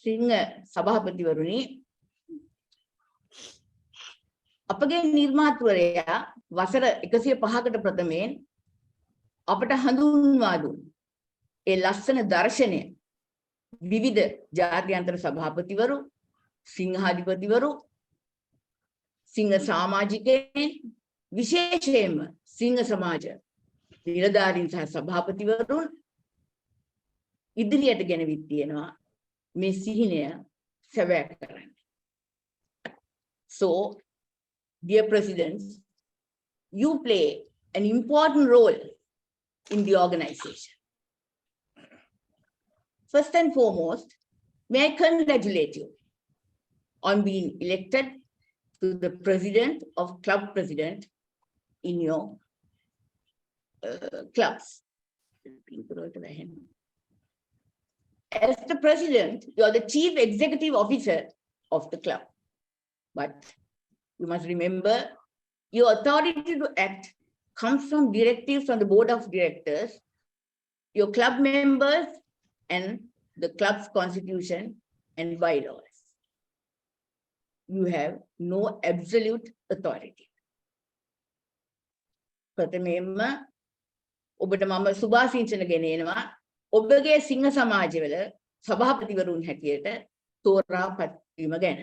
U: සිංහ සභාපතිවරුනි අපගේ නිර්මාතෘවරයා වසර 105කට ප්‍රථමයෙන් අපට හඳුන්වා දුන් ඒ ලස්සන දර්ශනය විවිධ ජාත්‍යන්තර සභාපතිවරු සිංහාධිපතිවරු සිංහ සමාජිකයන් විශේෂයෙන්ම සිංහ සමාජ නිලධාරීන් සහ සභාපතිවරුන් ඉදිරියට ගෙනවිත් තියෙනවා මේ සිහිනය සැබෑ කරන්න. So, dear presidents, you play an important role in the organization. First and foremost, may I congratulate you on being elected to the president of club president in your clubs. As the president, you are the chief executive officer of the club. But you must remember, your authority to act comes from directives from the board of directors, your club members, and the club's constitution and bylaws. You have no absolute authority. ප්‍රථමයෙන්ම ඔබට මම සුභාශිංසන ගෙනෙනවා ඔබගේ සිංහ සමාජවල සභාපතිවරුන් හැටියට තෝරාපත් වීම ගැන.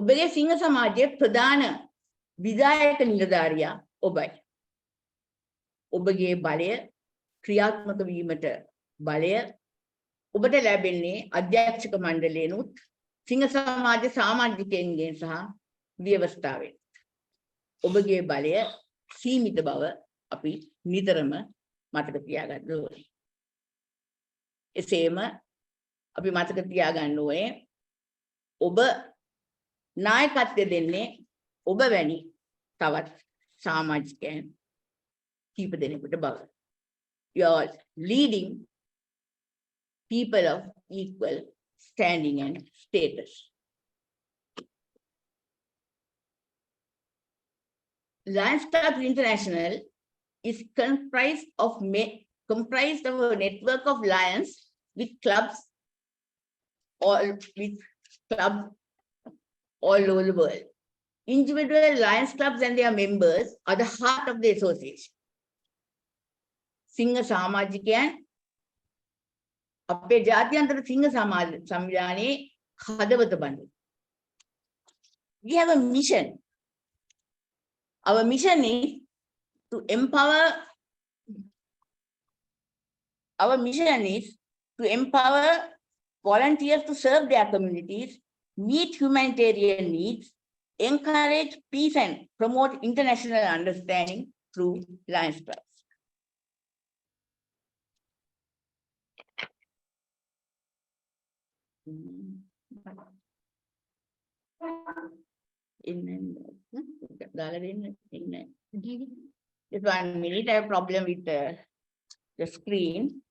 U: ඔබගේ සිංහ සමාජයේ ප්‍රධාන විධායක නිලධාරියා ඔබයි. ඔබගේ බලය ක්‍රියාත්මක වීමට බලය ඔබට ලැබෙන්නේ අධ්‍යක්ෂක මණ්ඩලයෙන්ුත් සිංහ සමාජ සමාජිකයන්ගෙන් සහ ව්‍යවස්ථාවෙන්. ඔබගේ බලය සීමිත බව අපි නිතරම මතක තියාගන්න ඕනේ. එසේම අපි මතක තියාගන්න ඕනේ ඔබ නායකත්වය දෙන්නේ ඔබ වැනි තවත් සමාජිකයන් කීප දෙනෙකුට බව. You are leading people of equal standing and status. Lions Club International is comprised of a network of lions with clubs all over the world. Individual Lions clubs and their members are the heart of the association. Singa Samajikyan අපේ ජාත්‍යන්තර සිංහ සංවිධානයේ හදවත බඳු. We have a mission. Our mission is to empower. Our mission is to empower volunteers to serve their communities, meet humanitarian needs, encourage peace and promote international understanding through Lions Clubs. Just 1 minute, I have a problem with the screen.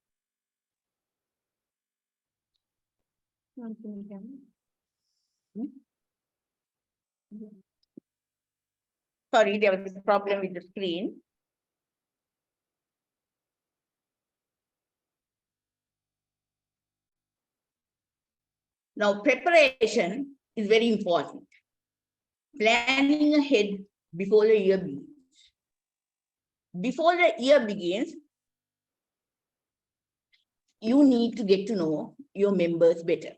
U: Sorry, there was a problem with the screen. Now, preparation is very important. Planning ahead before the year begins. Before the year begins, you need to get to know your members better.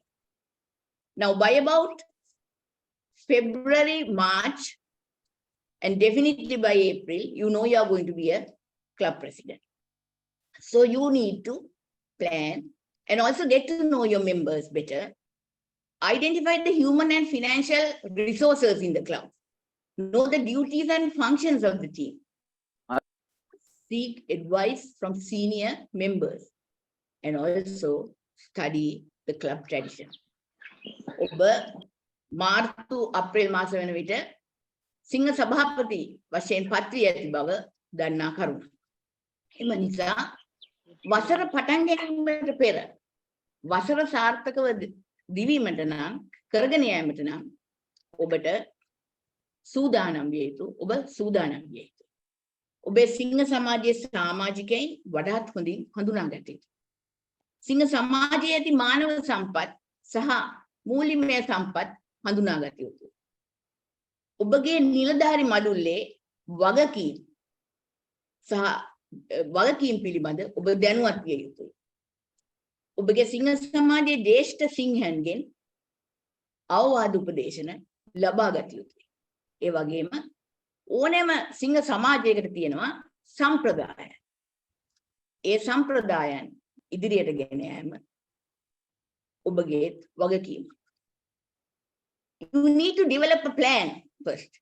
U: Now, by about February, March, and definitely by April, you know you are going to be a club president. So you need to plan and also get to know your members better. Identify the human and financial resources in the club. Know the duties and functions of the team. Seek advice from senior members and also study the club tradition. මාර්තු අප්‍රේල් මාස වෙන විට සිංහ සභාපති වශයෙන් පත්වී ඇති බව දන්නා කරුණ. එම නිසා වසර පටන් ගැනීමට පෙර වසර සාර්ථකව දිවීමට නම් කරගෙන යාමට නම් ඔබට සූදානම් විය යුතු. ඔබ සූදානම් විය යුතු. ඔබේ සිංහ සමාජයේ සමාජිකයින් වඩාත් හොඳින් හඳුනාගත යුතුයි. සිංහ සමාජයේ ඇති මානව සම්පත් සහ මූලිකමය සම්පත් හඳුනාගත යුතුයි. ඔබගේ නිලධාරි මඩුල්ලේ වගකීම් සහ වගකීම් පිළිබඳ ඔබ දැනුවත් විය යුතුයි. ඔබගේ සිංහ සමාජයේ ජ්‍යෙෂ්ඨ සිංහයන්ගෙන් අවවාද උපදේශන ලබා ගත යුතුයි. ඒ වගේම ඕනෑම සිංහ සමාජයකට තියෙනවා සම්ප්‍රදාය. ඒ සම්ප්‍රදායන් ඉදිරියට ගෙන යාම ඔබගේ වගකීම. You need to develop a plan first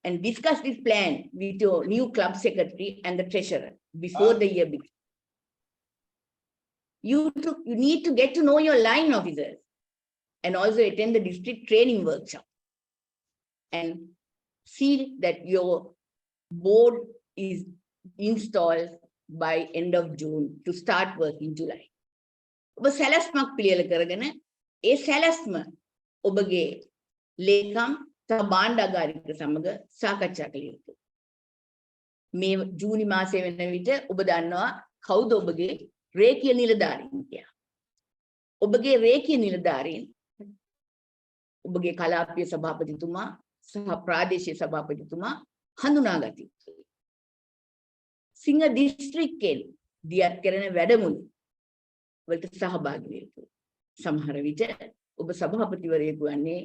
U: and discuss this plan with your new club secretary and the treasurer before the year begins. You need to get to know your line officers and also attend the district training workshop and see that your board is installed by end of June to start work in July. ඔබ සැලැස්මක් පිළියෙල කරගෙන ඒ සැලැස්ම ඔබගේ ලේකම් සහ භාණ්ඩාගාරික සමග සාකච්ඡා කළ යුතුයි. මේ ජූනි මාසයේ වෙන විට ඔබ දන්නවා කවුද ඔබගේ රේකීය නිලධාරීන් කියලා. ඔබගේ රේකීය නිලධාරීන් ඔබගේ කලාපීය සභාපතිතුමා සහ ප්‍රාදේශීය සභාපතිතුමා හඳුනාගත යුතුයි. සිංහ දිස්ත්‍රික්කයෙන් දියත් කරන වැඩමුළු වලට සහභාගී වෙන්න. සමහර විට ඔබ සභාපතිවරයෙකු වන්නේ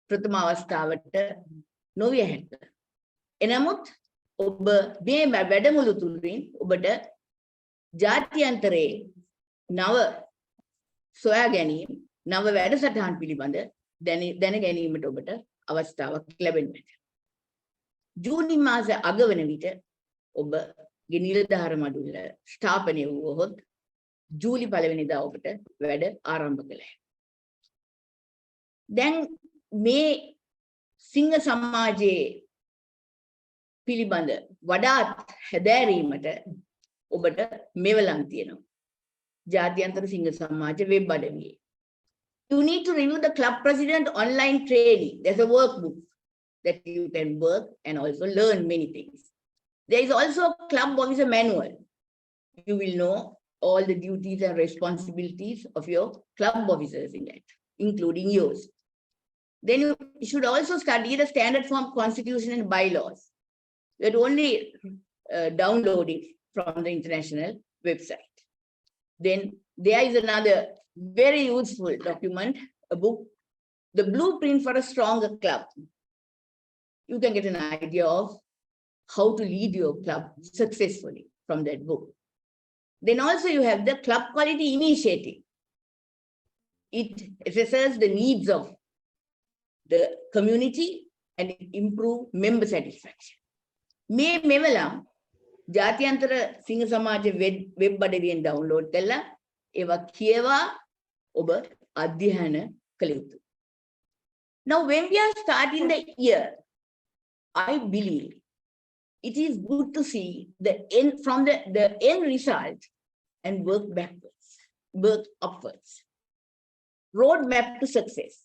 U: ප්‍රථම අවස්ථාවට නොවිය හැකිය. එනමුත් ඔබ මේ වැඩමුළු තුලින් ඔබට ජාත්‍යන්තරයේ නව සොයා ගැනීම නව වැඩසටහන් පිළිබඳ දැන ගැනීමට ඔබට අවස්ථාවක් ලැබෙනවා. ජූනි මාස අග වන විට ඔබගේ නිලධාර මඩුල්ල ස්ථාපනය වුවහොත් ජූලි පළවෙනිදා ඔබට වැඩ ආරම්භ කළ හැකියි. දැන් මේ සිංහ සමාජයේ පිළිබඳ වඩාත් හැදෑරීමට ඔබට මෙවලම් තියෙනවා. ජාත්‍යන්තර සිංහ සමාජ වෙබ් අඩවියේ. You need to review the club president online training. There's a workbook that you can work and also learn many things. There is also a club officer manual. You will know all the duties and responsibilities of your club officers in that, including yours. Then you should also study the standard form constitution and bylaws. You had only download it from the international website. Then there is another very useful document, a book, The Blueprint for a Stronger Club. You can get an idea of how to lead your club successfully from that book. Then also you have the Club Quality Initiative. It assesses the needs of the community and improve member satisfaction. මේ මෙවලම් ජාත්‍යන්තර සිංහ සමාජ web අඩවියෙන් download කරලා ඒවා කියවා ඔබ අධ්‍යයන කළ යුතුයි. Now when we are starting the year, I believe it is good to see the end from the end result and work backwards, work upwards. Roadmap to success.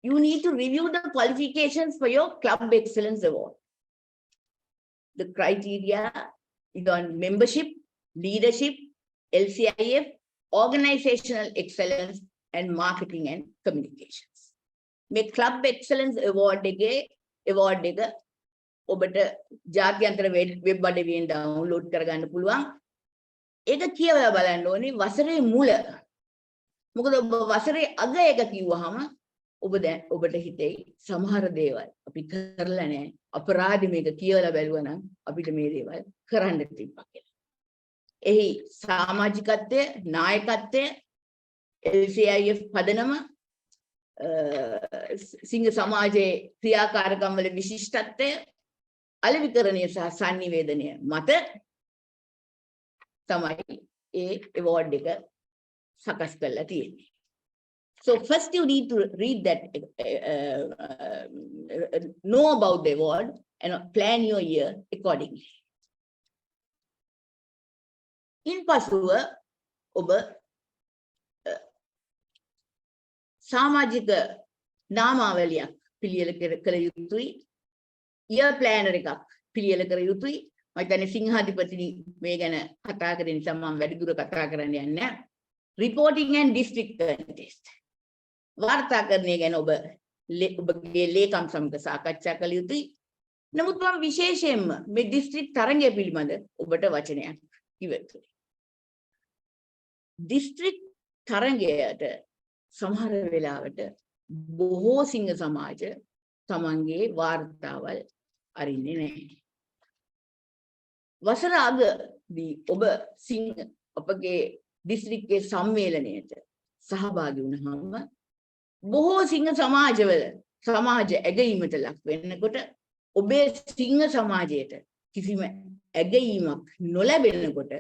U: You need to review the qualifications for your Club Excellence Award. The criteria is on membership, leadership, LCIF, organizational excellence, and marketing and communications. මේ Club Excellence Award එකේ award එක ඔබට ජාත්‍යන්තර web අඩවියෙන් download කරගන්න පුළුවන්. ඒක කියවලා බලන්න ඕනේ වසරේ මුල. මොකද ඔබ වසරේ අග එක කිව්වහම ඔබට හිතෙයි සමහර දේවල් අපි කරලා නැහැ. අපරාධ මේක කියලා බැලුවා නම් අපිට මේ දේවල් කරන්න තිබ්බා කියලා. එහි සමාජිකත්වය, නායකත්වය, LCIF පදනම, සිංහ සමාජයේ ක්‍රියාකාරකම් වල විශිෂ්ටත්වය, අලෙවිකරණය සහ sannivedanaya මත තමයි ඒ award එක සකස් කරලා තියෙන්නේ. So first you need to read that, know about the award and plan your year accordingly. In පසුව ඔබ සමාජික නාමාවලියක් පිළියෙල කළ යුතුයි. year planner එකක් පිළියෙල කර යුතුයි. මම හිතන්නේ සිංහාධිපතිනි මේ ගැන කතා කරන නිසා මම වැඩිදුර කතා කරන්න යන්නේ නැහැ. Reporting and district contest. වාර්තාකරණය ගැන ඔබගේ ලේකම් සමග සාකච්ඡා කළ යුතුයි. නමුත් මම විශේෂයෙන්ම මේ district තරඟය පිළිබඳ ඔබට වචනයක් කිව යුතුයි. district තරඟයට සමහර වෙලාවට බොහෝ සිංහ සමාජ තමන්ගේ වාර්තාවල් අරින්නේ නැහැ. වසර අගදී ඔබ අපගේ දිස්ත්‍රික්කයේ සම්මේලනයට සහභාගී වුණාම බොහෝ සිංහ සමාජවල සමාජ ඇගීමට ලක් වෙනකොට ඔබේ සිංහ සමාජයට කිසිම ඇගීමක් නොලැබෙනකොට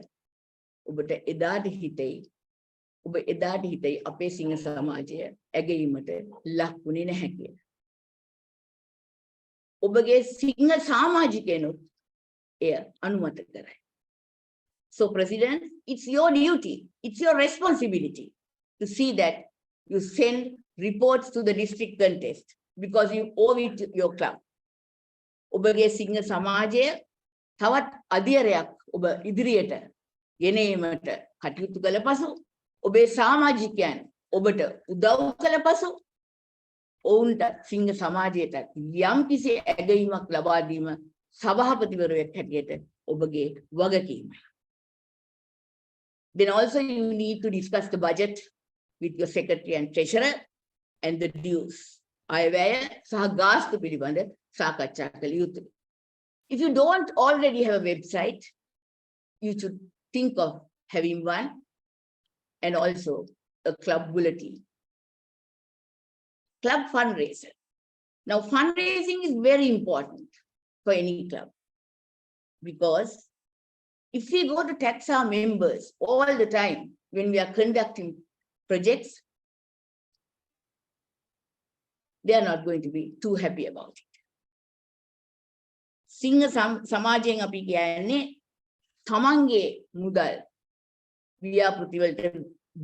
U: ඔබට එදාට හිතෙයි අපේ සිංහ සමාජය ඇගීමට ලක් වුණේ නැහැ කියලා. ඔබගේ සිංහ සමාජිකයනොත් එය අනුමත කරයි. So President, it's your duty, it's your responsibility to see that you send reports to the district contest because you owe it to your club. ඔබගේ සිංහ සමාජය තවත් අධියරයක් ඔබ ඉදිරියට ගෙනීමට කටයුතු කළ පසු ඔබේ සමාජිකයන් ඔබට උදව් කළ පසු ඔවුන්ට සිංහ සමාජයට යම් කිසි ඇගයීමක් ලබා දීම සභාපතිවරයෙක් හැටියට ඔබගේ වගකීමයි. Then also you need to discuss the budget with your secretary and treasurer and the dues. අයවැය සහ ගාස්තු පිළිබඳ සාකච්ඡා කළ යුතුයි. If you don't already have a website, you should think of having one, and also a club bulletin. Club fundraiser. Now fundraising is very important for any club because if we go to tax our members all the time when we are conducting projects, they are not going to be too happy about it. සිංහ සමාජයෙන් අපි කියන්නේ තමන්ගේ මුදල් ව්‍යාපෘතිවලට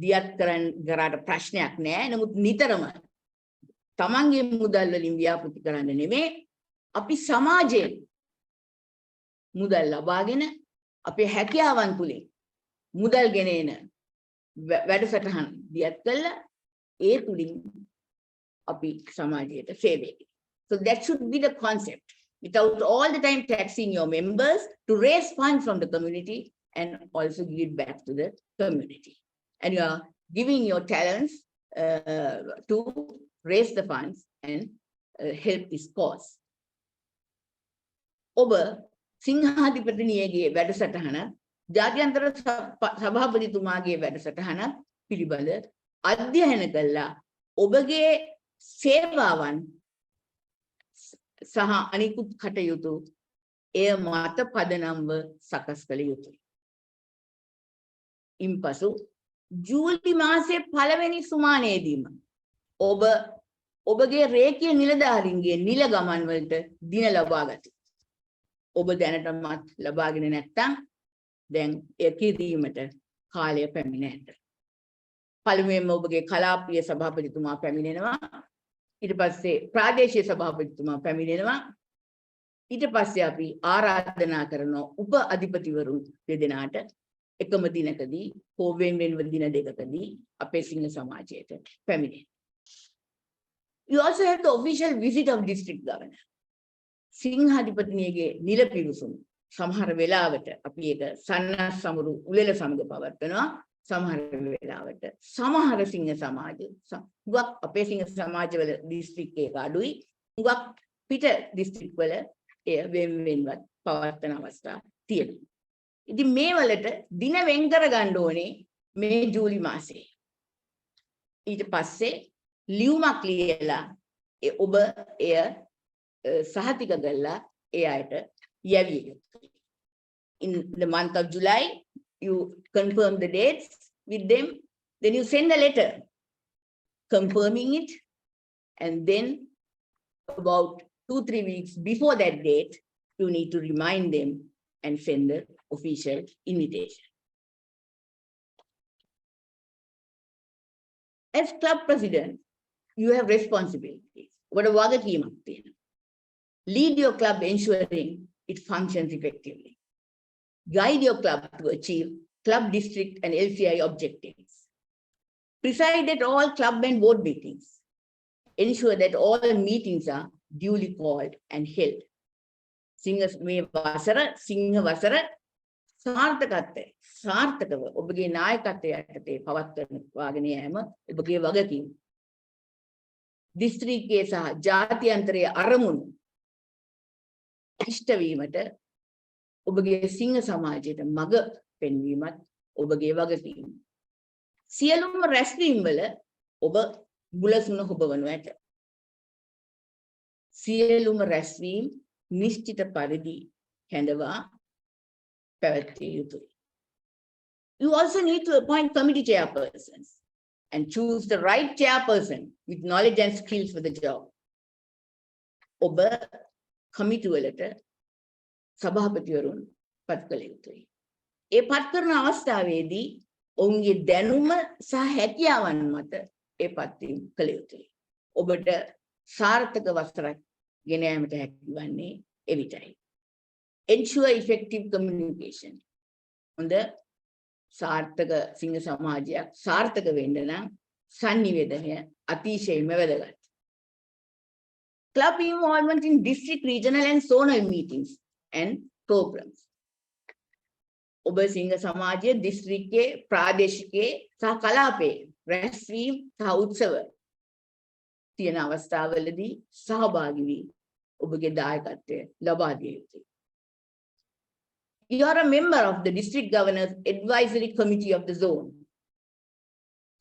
U: දියත් කරාට ප්‍රශ්නයක් නෑ. නමුත් නිතරම තමන්ගේ මුදල් වලින් ව්‍යාපෘති කරන්න නෙමෙයි, අපි සමාජයෙන් මුදල් ලබාගෙන අපේ හැකියාවන් තුලින් මුදල් ගෙන එන වැඩසටහන් දියත් කළා ඒ තුලින් අපි සමාජයට සේවය කරනවා. So that should be the concept. Without all the time taxing your members to raise funds from the community and also give it back to the community. And you are giving your talents to raise the funds and help this cause. ඔබ සිංහාධිපතිනියගේ වැඩසටහන, ජාත්‍යන්තර සභාපතිතුමාගේ වැඩසටහන පිළිබඳ අධ්‍යයන කළා ඔබගේ සේවාවන් සහ අනිකුත් කටයුතු එය මත පදනම්ව සකස් කළ යුතුයි. ඉන්පසු ජූලි මාසයේ පළවෙනි සුමානයේදීම ඔබගේ රේඛීය නිලධාරීන්ගේ නිල ගමන් වලට දින ලබා ගත. ඔබ දැනටමත් ලබාගෙන නැත්නම් දැන් එය කිරීමට කාලය පැමිණ ඇත. පළමුවෙන්ම ඔබගේ කලාපීය සභාපතිතුමා පැමිණෙනවා. ඊට පස්සේ ප්‍රාදේශීය සභාපතිතුමා පැමිණෙනවා. ඊට පස්සේ අපි ආරාධනා කරන උප අධිපතිවරුන් දෙදෙනාට එකම දිනකදී හෝ වෙන දින දෙකකදී අපේ සිංහ සමාජයට පැමිණෙනවා. You also have the official visit of district governor. සිංහාධිපතිනියගේ නිල පිවිසුම සමහර වෙලාවට අපි ඒක සන්නස් සමරු උලෙල සමග පවත්වනවා. සමහර වෙලාවට සමහර සිංහ සමාජ හුඟක් අපේ සිංහ සමාජවල දිස්ත්‍රික්ක එක අඩුයි. හුඟක් පිට දිස්ත්‍රික් වල එය වෙන්වත් පවත්වන අවස්ථා තියෙනවා. ඉතින් මේ වලට දින වෙන් කර ගන්න ඕනේ මේ ජූලි මාසේ. ඊට පස්සේ ලියුමක් ලියලා ඔබ එය සහතික කරලා ඒ අයට යැවිය යුතුයි. In the month of July, you confirm the dates with them, then you send a letter confirming it, and then about 2-3 weeks before that date, you need to remind them and send the official invitation. As club president, you have responsibilities. What a වගකීමක් තියෙනවා. Lead your club ensuring it functions effectively. Guide your club to achieve club district and LCI objectives. Preside at all club and board meetings. Ensure that all meetings are duly called and held. මේ සිංහ වසර සාර්ථකව ඔබගේ නායකත්වය යටතේ පවත්වාගෙන යාම ඔබගේ වගකීම. දිස්ත්‍රික්කයේ සහ ජාත්‍යන්තරයේ අරමුණු ඉෂ්ට වීමට ඔබගේ සිංහ සමාජයට මඟ පෙන්වීමත් ඔබගේ වගකීම. සියලුම රැස්වීම් වල ඔබ මුලසුන හොබවනු ඇත. සියලුම රැස්වීම් නිශ්චිත පරිදි හැඳවා පැවැත්විය යුතුයි. You also need to appoint committee chairpersons and choose the right chairperson with knowledge and skills for the job. ඔබ කමිටු වලට සභාපතිවරුන් පත් කළ යුතුයි. ඒ පත් කරන අවස්ථාවේදී ඔවුන්ගේ දැනුම සහ හැකියාවන් මත ඒ පත්වීම කළ යුතුයි. ඔබට සාර්ථක වසරක් ගෙන යාමට හැකි වන්නේ එවිටයි. Ensure effective communication. හොඳ සාර්ථක සිංහ සමාජයක් සාර්ථක වෙන්න නම් sannivedanaය අතිශයින්ම වැදගත්. Club involvement in district, regional and zonal meetings and programs. ඔබ සිංහ සමාජයේ දිස්ත්‍රික්කයේ ප්‍රාදේශිකයේ සහ කලාපයේ රැස්වීම් සහ උත්සව තියෙන අවස්ථාවලදී සහභාගී වී ඔබගේ දායකත්වය ලබා දිය යුතුයි. You are a member of the district governor's advisory committee of the zone.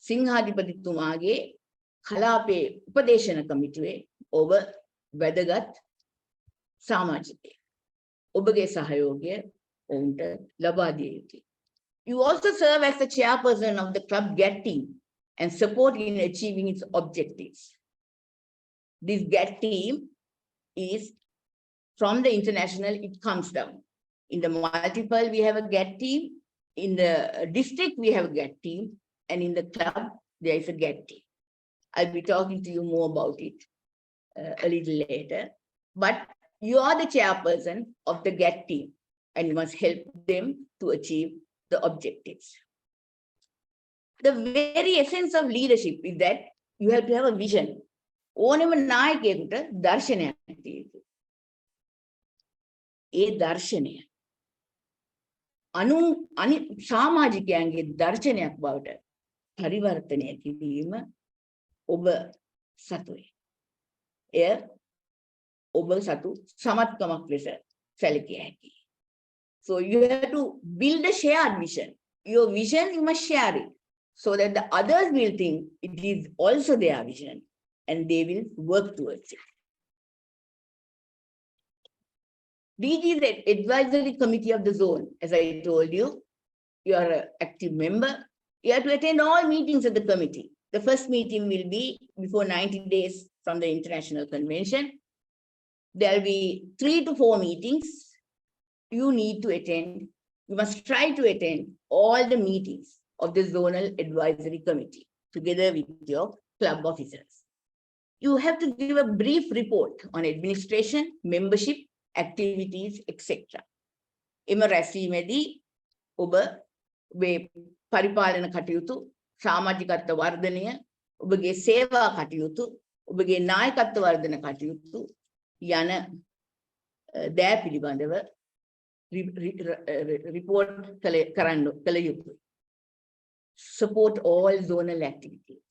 U: සිංහාධිපතිතුමාගේ කලාපයේ උපදේශන කමිටුවේ ඔබ වැදගත් සමාජිකයෙක්. ඔබගේ සහයෝගය ඔවුන්ට ලබා දිය යුතුයි. You also serve as the chairperson of the club GAT team and support in achieving its objectives. This GAT team is from the international, it comes down. In the multiple, we have a GAT team. In the district, we have a GAT team. And in the club, there is a GAT team. I'll be talking to you more about it a little later. But you are the chairperson of the GAT team, and you must help them to achieve the objectives. The very essence of leadership is that you have to have a vision. ඕනෙම නායකයෙකුට දර්ශනයක් තියෙනවා. ඒ දර්ශනය අනි සමාජිකයන්ගේ දර්ශනයක් බවට පරිවර්තනය කිරීම ඔබ සතුයි. එය ඔබ සතු සමත්කමක් ලෙස සැලකිය හැකියි. So you have to build a shared vision. Your vision, you must share it so that the others will think it is also their vision and they will work towards it. DG is the advisory committee of the zone. As I told you, you are an active member. You have to attend all meetings of the committee. The first meeting will be before 90 days from the international convention. There will be 3 to 4 meetings you need to attend. You must try to attend all the meetings of the zonal advisory committee together with your club officers. You have to give a brief report on administration, membership, activities, etc. එම රැස්වීමේදී ඔබ ඔබේ පරිපාලන කටයුතු, සමාජිකත්ව වර්ධනය, ඔබගේ සේවා කටයුතු, ඔබගේ නායකත්ව වර්ධන කටයුතු යන දෑ පිළිබඳව report කළ යුතුයි. Support all zonal activities.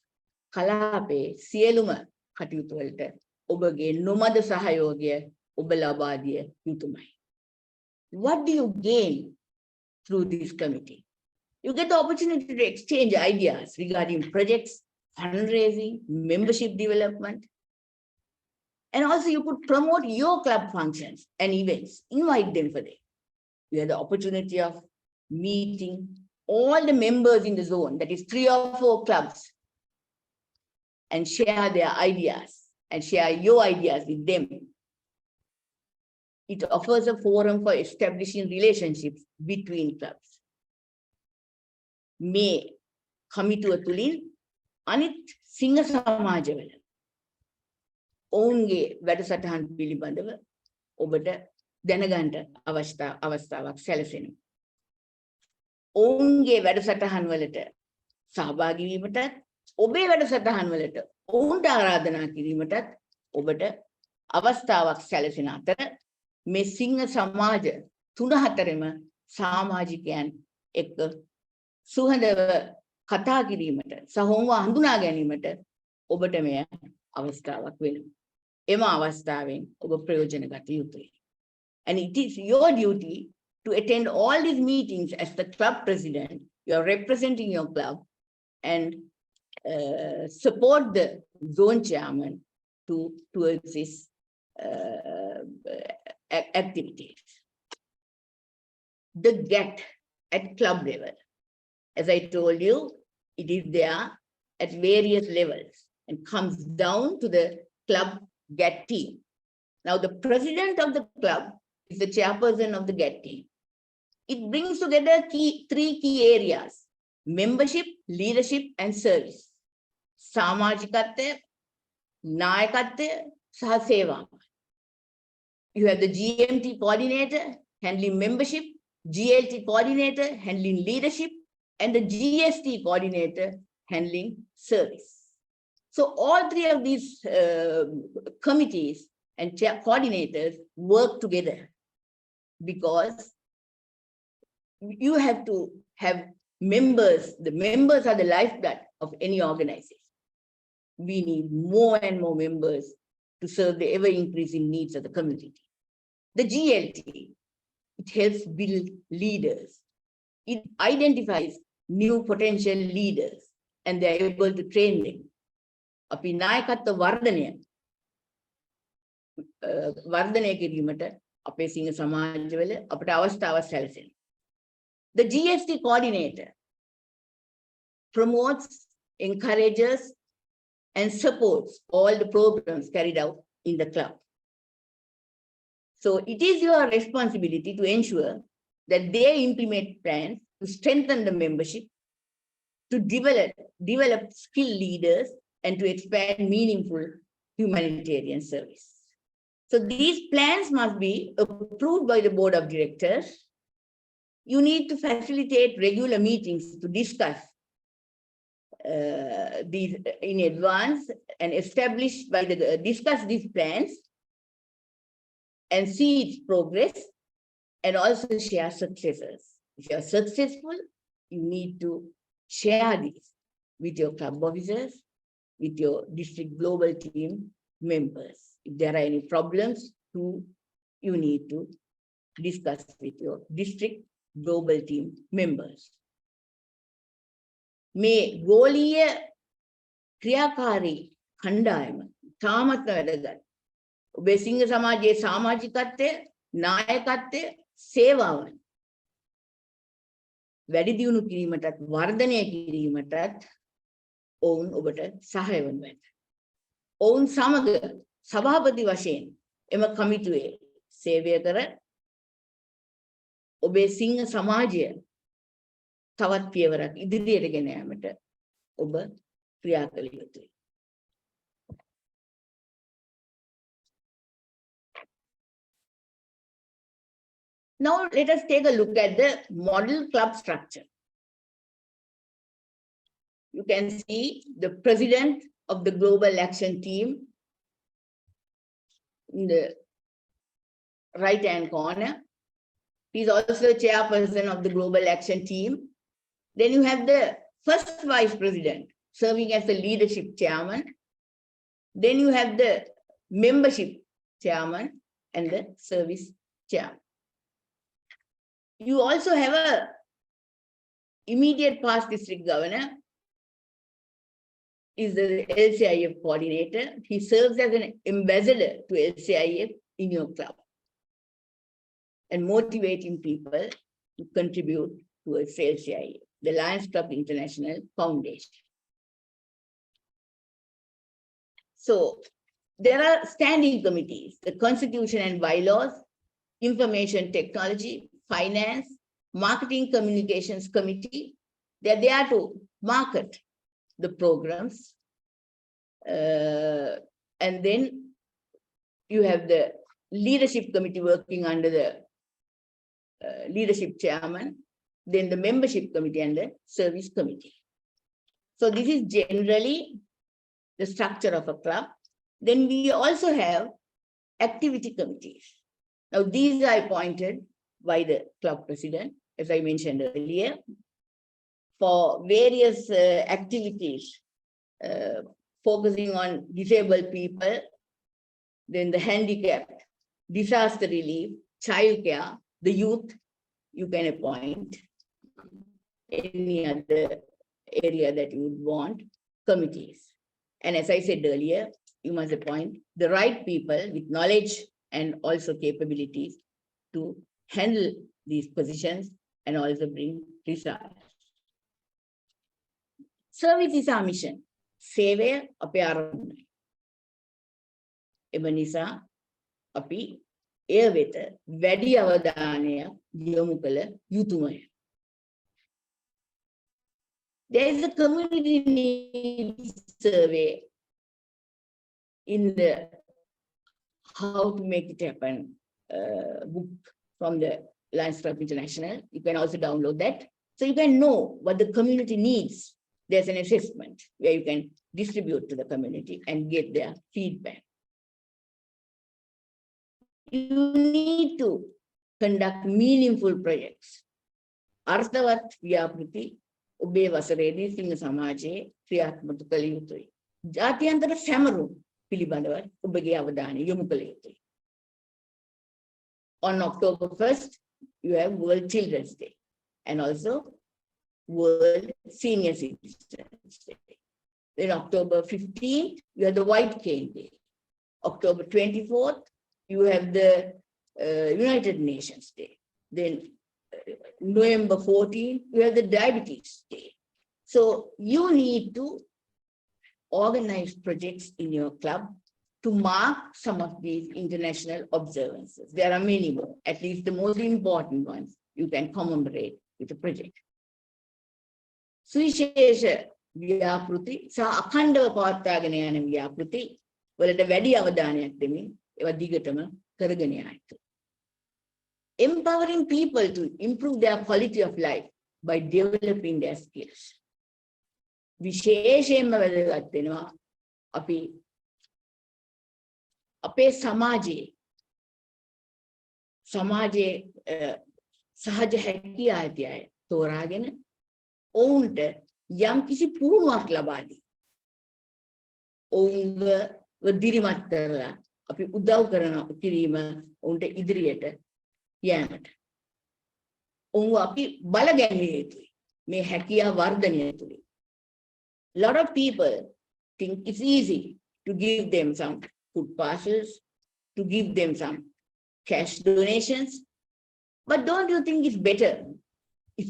U: කලාපේ සියලුම කටයුතු වලට ඔබගේ නොමද සහයෝගය ඔබ ලබා දිය යුතුමයි. What do you gain through this committee. You get the opportunity to exchange ideas regarding projects, fundraising, membership development. And also you could promote your club functions and events, invite them for that. You have the opportunity of meeting all the members in the zone, that is 3 or 4 clubs, and share their ideas and share your ideas with them. It offers a forum for establishing relationships between clubs. මේ කමිටුව තුලින් අනිත් සිංහ සමාජවල ඔවුන්ගේ වැඩසටහන් පිළිබඳව ඔබට දැනගන්න අවස්ථාවක් සැලසෙනවා. ඔවුන්ගේ වැඩසටහන් වලට සහභාගී වීමටත් ඔබේ වැඩසටහන් වලට ඔවුන්ට ආරාධනා කිරීමටත් ඔබට අවස්ථාවක් සැලසෙන අතර මේ සිංහ සමාජ 3-4ම සමාජිකයන් එක්ක සුහදව කතා කිරීමට සහෝම හඳුනා ගැනීමට ඔබට මෙය අවස්ථාවක් වෙනවා. එම අවස්ථාවෙන් ඔබ ප්‍රයෝජන ගත යුතුයි. And it is your duty to attend all these meetings as the club president. You are representing your club and support the zone chairman towards this activities. The GAT at club level. As I told you, it is there at various levels and comes down to the club GAT team. Now, the president of the club is the chairperson of the GAT team. It brings together 3 key areas: membership, leadership, and service. Samajikatya, Nayakatya, Saha Seva. You have the GMT coordinator handling membership, GLT coordinator handling leadership, and the GST coordinator handling service. So all 3 of these committees and coordinators work together because you have to have members. The members are the lifeblood of any organization. We need more and more members to serve the ever-increasing needs of the community. The GLT, it helps build leaders. It identifies new potential leaders and they are able to train them. අපි නායකත්ව වර්ධනය කිරීමට අපේ සිංහ සමාජවල අපට අවස්ථාවක් සැලසෙනවා. The GST coordinator promotes, encourages, and supports all the programs carried out in the club. So it is your responsibility to ensure that they implement plans to strengthen the membership, to develop skilled leaders, and to expand meaningful humanitarian service. So these plans must be approved by the board of directors. You need to facilitate regular meetings to discuss these in advance and discuss these plans and see its progress and also share successes. If you are successful, you need to share this with your club officers, with your district global team members. If there are any problems, you need to discuss with your district global team members. මේ ගෝලීය ක්‍රියාකාරී කණ්ඩායම තාමත් වැදගත්. ඔබේ සිංහ සමාජයේ සමාජිකත්වය, නායකත්වය, සේවාවන් වැඩි දියුණු කිරීමටත් වර්ධනය කිරීමටත් ඔවුන් ඔබට සහාය වනු ඇත. ඔවුන් සමග සභාපති වශයෙන් එම කමිටුවේ සේවය කර ඔබේ සිංහ සමාජය තවත් පියවරක් ඉදිරියට ගෙන යාමට ඔබ ක්‍රියා කළ යුතුයි. Now let us take a look at the model club structure. You can see the president of the Global Action Team in the right-hand corner. He is also the chairperson of the Global Action Team. Then you have the first vice president serving as the leadership chairman. Then you have the membership chairman and the service chairman. You also have a immediate past district governor, is the LCIF coordinator. He serves as an ambassador to LCIF in your club and motivating people to contribute towards LCIF, the Lions Club International Foundation. So there are standing committees, the Constitution and Bylaws, Information Technology, Finance, Marketing Communications Committee. They're there to market the programs. And then you have the leadership committee working under the leadership chairman, then the membership committee and the service committee. So this is generally the structure of a club. Then we also have activity committees. Now these are appointed by the club president, as I mentioned earlier, for various activities focusing on disabled people, then the handicapped, disaster relief, childcare, the youth, you can appoint any other area that you would want, committees. And as I said earlier, you must appoint the right people with knowledge and also capabilities to handle these positions and also bring results. Service is our mission. Save අපේ ආරම්භය. එම නිසා අපි එය වෙත වැඩි අවධානයක් යොමු කළ යුතුමය. There is a community needs survey in the How to Make It Happen book from the Lions Club International. You can also download that. So you can know what the community needs. There's an assessment where you can distribute to the community and get their feedback. You need to conduct meaningful projects. අර්ථවත් ව්‍යාපෘති ඔබේ වසරේදී සිංහ සමාජයේ ක්‍රියාත්මක කළ යුතුයි. ජාත්‍යන්තර සැමරුම් පිළිබඳව ඔබගේ අවධානය යොමු කළ යුතුයි. On October 1st, you have World Children's Day and also World Senior Citizens Day. Then October 15th, you have the White Cane Day. October 24th, you have the United Nations Day. Then November 14th, you have the Diabetes Day. So you need to organize projects in your club to mark some of these international observances. There are many more, at least the most important ones you can commemorate with a project. සුවිශේෂ ව්‍යාපෘති සහ අඛණ්ඩව පවත්වාගෙන යන ව්‍යාපෘති වලට වැඩි අවධානයක් දෙමින් ඒවා දිගටම කරගෙන යන්න. Empowering people to improve their quality of life by developing their skills. විශේෂයෙන්ම වැදගත් වෙනවා අපි අපේ සමාජයේ සහජ හැකියාව ඇති අය තෝරාගෙන ඔවුන්ට යම් කිසි පුහුණුවක් ලබා දී. ඔවුන්ව දිරිමත් කරලා අපි උදව් කරන කිරීම ඔවුන්ට ඉදිරියට යෑමට. ඔවුන් අපි බල ගැන්විය යුතුයි. මේ හැකියාව වර්ධනය තුලින්. Lot of people think it's easy to give them some food parcels, to give them some cash donations. But don't you think it's better if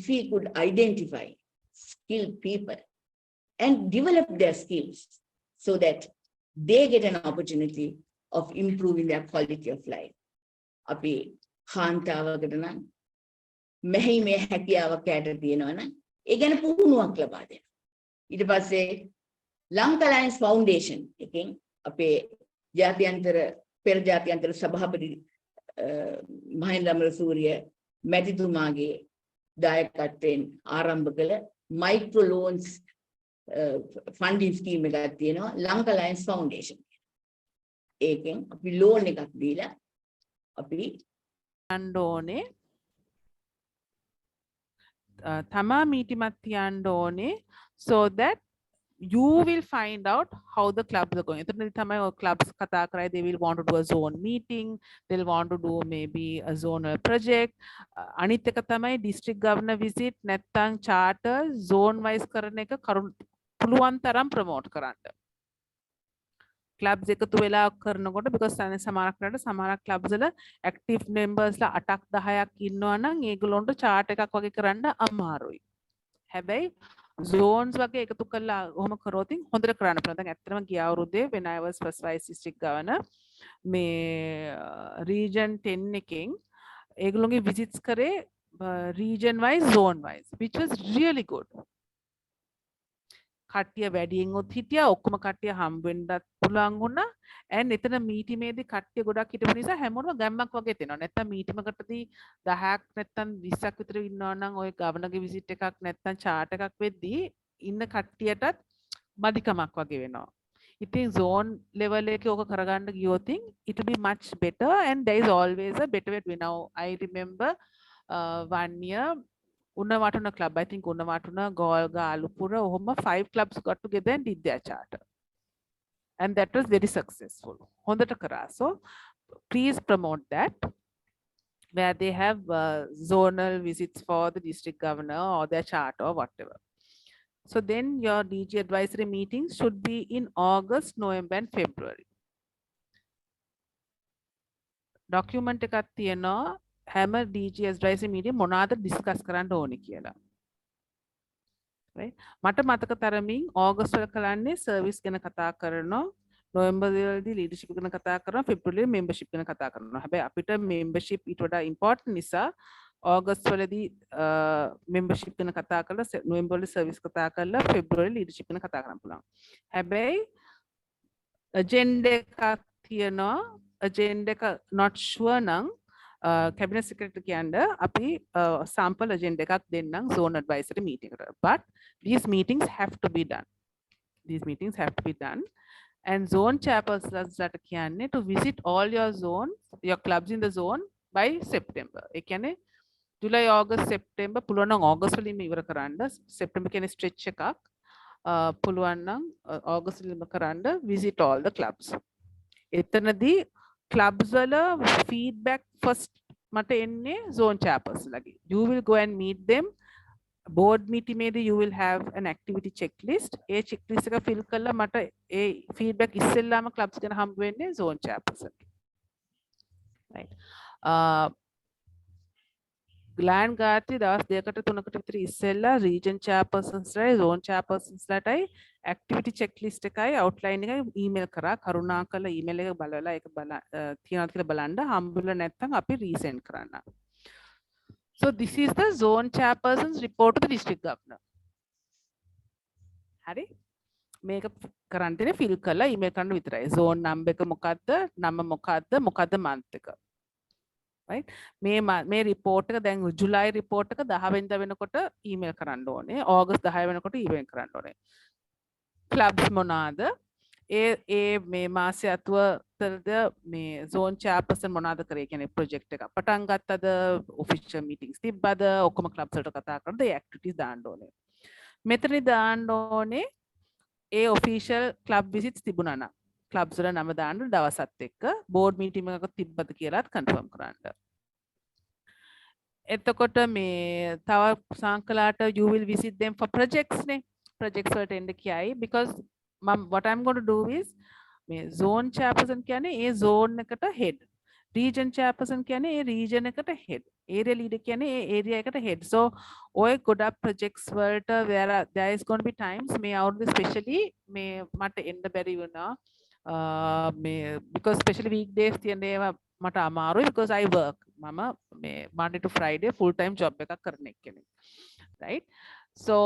U: we could identify skilled people and develop their skills so that they get an opportunity of improving their quality of life? අපි කාන්තාවකට නම් මෙහි මේ හැකියාවක් යට තියෙනවා නම් ඒ ගැන පුහුණුවක් ලබා දෙනවා. ඊට පස්සේ ලංකා ලයන්ස් ෆවුන්ඩේෂන් එකෙන් අපේ ජාත්‍යන්තර පෙර ජාත්‍යන්තර සභාපති මහින්ද අමරසූරිය මැතිතුමාගේ දායකත්වයෙන් ආරම්භ කළ මයික්‍රෝ ලෝන්ස් ෆන්ඩින් ස්කීම් එකක් තියෙනවා ලංකා ලයන්ස් ෆවුන්ඩේෂන්. ඒකෙන් අපි ලෝන් එකක් දීලා අපි
M: යන්න ඕනේ තමා මීටිමත් තියන්න ඕනේ so that you will find out how the clubs are going. Clubs they will want to do a zone meeting, they'll want to do maybe a zonal project. Aniteka tamai district governor visit නැත්තම් charter zone wise කරන එක පුළුවන් තරම් promote කරන්න. Clubs එකතු වෙලා කරනකොට because සමහරක් clubs වල active members ලා 8ක් 10ක් ඉන්නවා නම් ඒගොල්ලොන්ට chart එකක් වගේ කරන්න අමාරුයි. හැබැයි zones වගේ එකතු කරලා ඔහොම කරොත් හොඳට කරන්න පුළුවන්. දැන් ඇත්තටම ගිය අවුරුද්දේ when I was first vice district governor මේ region 10 එකෙන් ඒගොල්ලෝගේ visits කරේ region wise zone wise which was really good. කට්ටිය වැඩියෙන් උත් හිටියා ඔක්කොම කට්ටිය හම්බ වෙන්නත් පුළුවන් වුණා and එතන මීටිමේදී කට්ටිය ගොඩක් හිටපු නිසා හැමෝටම ගැම්මක් වගේ තේනවා. නැත්තම් මීටිමකටදී 10ක් නැත්තම් 20ක් විතර ඉන්නවා නම් ওই ගවර්නර්ගේ විසිට් එකක් නැත්තම් chart එකක් වෙද්දී ඉන්න කට්ටියටත් මදිකමක් වගේ වෙනවා. ඉතින් zone level එකේ ඕක කරගන්න ගියොත් it will be much better and there is always a better way to now. I remember 1 year Unnavatuna club, I think Unnavatuna, Golga, Alupura, Ohoma, 5 clubs got together and did their charter. And that was very successful. So please promote that, where they have zonal visits for the district governor or their charter or whatever. So then your DG advisory meetings should be in August, November and February. Document එකක් තියෙනවා හැම DG advisory meeting මොනවාද discuss කරන්න ඕනේ කියලා. Right? මට මතක තරමින් August වල කලන්නේ service ගැන කතා කරනවා, November වලදී leadership ගැන කතා කරනවා, February membership ගැන කතා කරනවා. හැබැයි අපිට membership ඊට වඩා important නිසා August වලදී membership ගැන කතා කරලා, November වලදී service කතා කරලා, February leadership ගැන කතා කරන්න පුළුවන්. හැබැයි agenda එකක් තියෙනවා, agenda එක not sure නම් cabinet secretary කියන්න අපි sample agenda එකක් දෙන්නම් zone advisory meeting එකට. But these meetings have to be done. These meetings have to be done. And zone chairpersons ලාට කියන්නේ to visit all your zones, your clubs in the zone by September. ඒ කියන්නේ July, August, September පුළුවන් නම් August වලින්ම ඉවර කරන්න. September කියන්නේ stretch එකක්. පුළුවන් නම් August වලින්ම කරන්න visit all the clubs. එතනදී clubs වල feedback first මට එන්නේ zone chairperson ලගේ. You will go and meet them. Board meeting මේදී you will have an activity checklist. A checklist එක fill කරලා මට ඒ feedback ඉස්සෙල්ලාම clubs ගැන හම්බ වෙන්නේ zone chairperson. Right. Gland ගාත්‍රි දවස් 2කට 3කට විතර ඉස්සෙල්ලා region chairpersons ලයි zone chairpersons ලටයි activity checklist එකයි outline එකයි email කරා කරුණාකරලා email එක බලලා ඒක තියනවාද කියලා බලන්න හම්බුලා නැත්නම් අපි resend කරන්න. So this is the zone chairperson's report to the district governor. හරි මේක කරන්න තියෙන fill කරලා email කරන්න විතරයි. zone number එක මොකද්ද? නම මොකද්ද month එක. Right? මේ report එක දැන් July report එක 10 වෙනිදා වෙනකොට email කරන්න ඕනේ. August 10 වෙනකොට email කරන්න ඕනේ. Clubs මොනවාද? ඒ මේ මාසය අතුවතරද මේ zone chairperson මොනවාද කරේ කියන්නේ project එක පටන් ගත්තද official meetings තිබ්බද ඔක්කොම clubs වලට කතා කරද්ද ඒ activities දාන්න ඕනේ. මෙතනදී දාන්න ඕනේ ඒ official club visits තිබුණා නම් clubs වල නම දාන්න දවසත් එක්ක board meeting එකක් තිබ්බද කියලාත් confirm කරන්න. එතකොට මේ තව සංකලාට you will visit them for projects නේ. Projects වලට එන්න කියයි because what I'm going to do is zone chairperson කියන්නේ ඒ zone එකට head, region chairperson කියන්නේ ඒ region එකට head, area leader කියන්නේ ඒ area එකට head. So ඔය ගොඩක් projects වලට there is going to be times මේ අවුරුද්ද especially මේ මට එන්න බැරි වුණා because especially weekdays තියෙන ඒවා මට අමාරුයි because I work. මම මේ Monday to Friday full time job එකක් කරන එක්කෙනෙක්. Right? So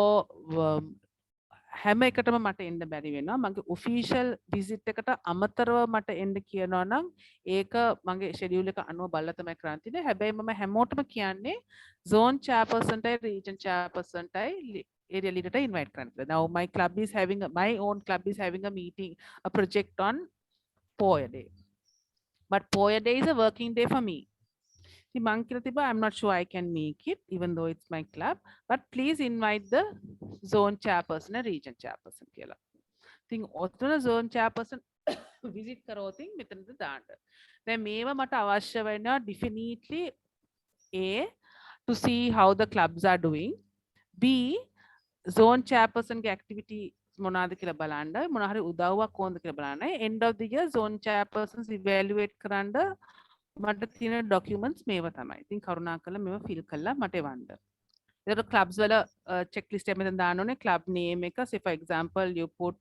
M: හැම එකටම මට එන්න බැරි වෙනවා. මගේ official visit එකට අමතරව මට එන්න කියනවා නම් ඒක මගේ schedule එක අනුව බලලා තමයි කරන්න තියෙන්නේ. හැබැයි මම හැමෝටම කියන්නේ zone chairperson ටයි region chairperson ටයි area leader ටයි invite කරන්න කියලා. Now my club is having my own club is having a meeting, a project on Poya day. But Poya day is a working day for me. The Mankilatiba, I'm not sure I can make it, even though it's my club, but please invite the zone chairperson and region chairperson. Think other zone chairperson visit karoting within the danda. Then meva mata avashya veena definitely A, to see how the clubs are doing. B, zone chairperson activity මොනාද කියලා බලන්න මොන හරි උදව්වක් ඕනද කියලා බලන්න end of the year zone chairpersons evaluate කරන්න මට තියෙන documents මේව තමයි. ඉතින් කරුණාකරලා මේව fill කරලා මට එවන්න. ඒතර clubs වල checklist එක මෙතන දාන්න ඕනේ club name එක. Say for example you put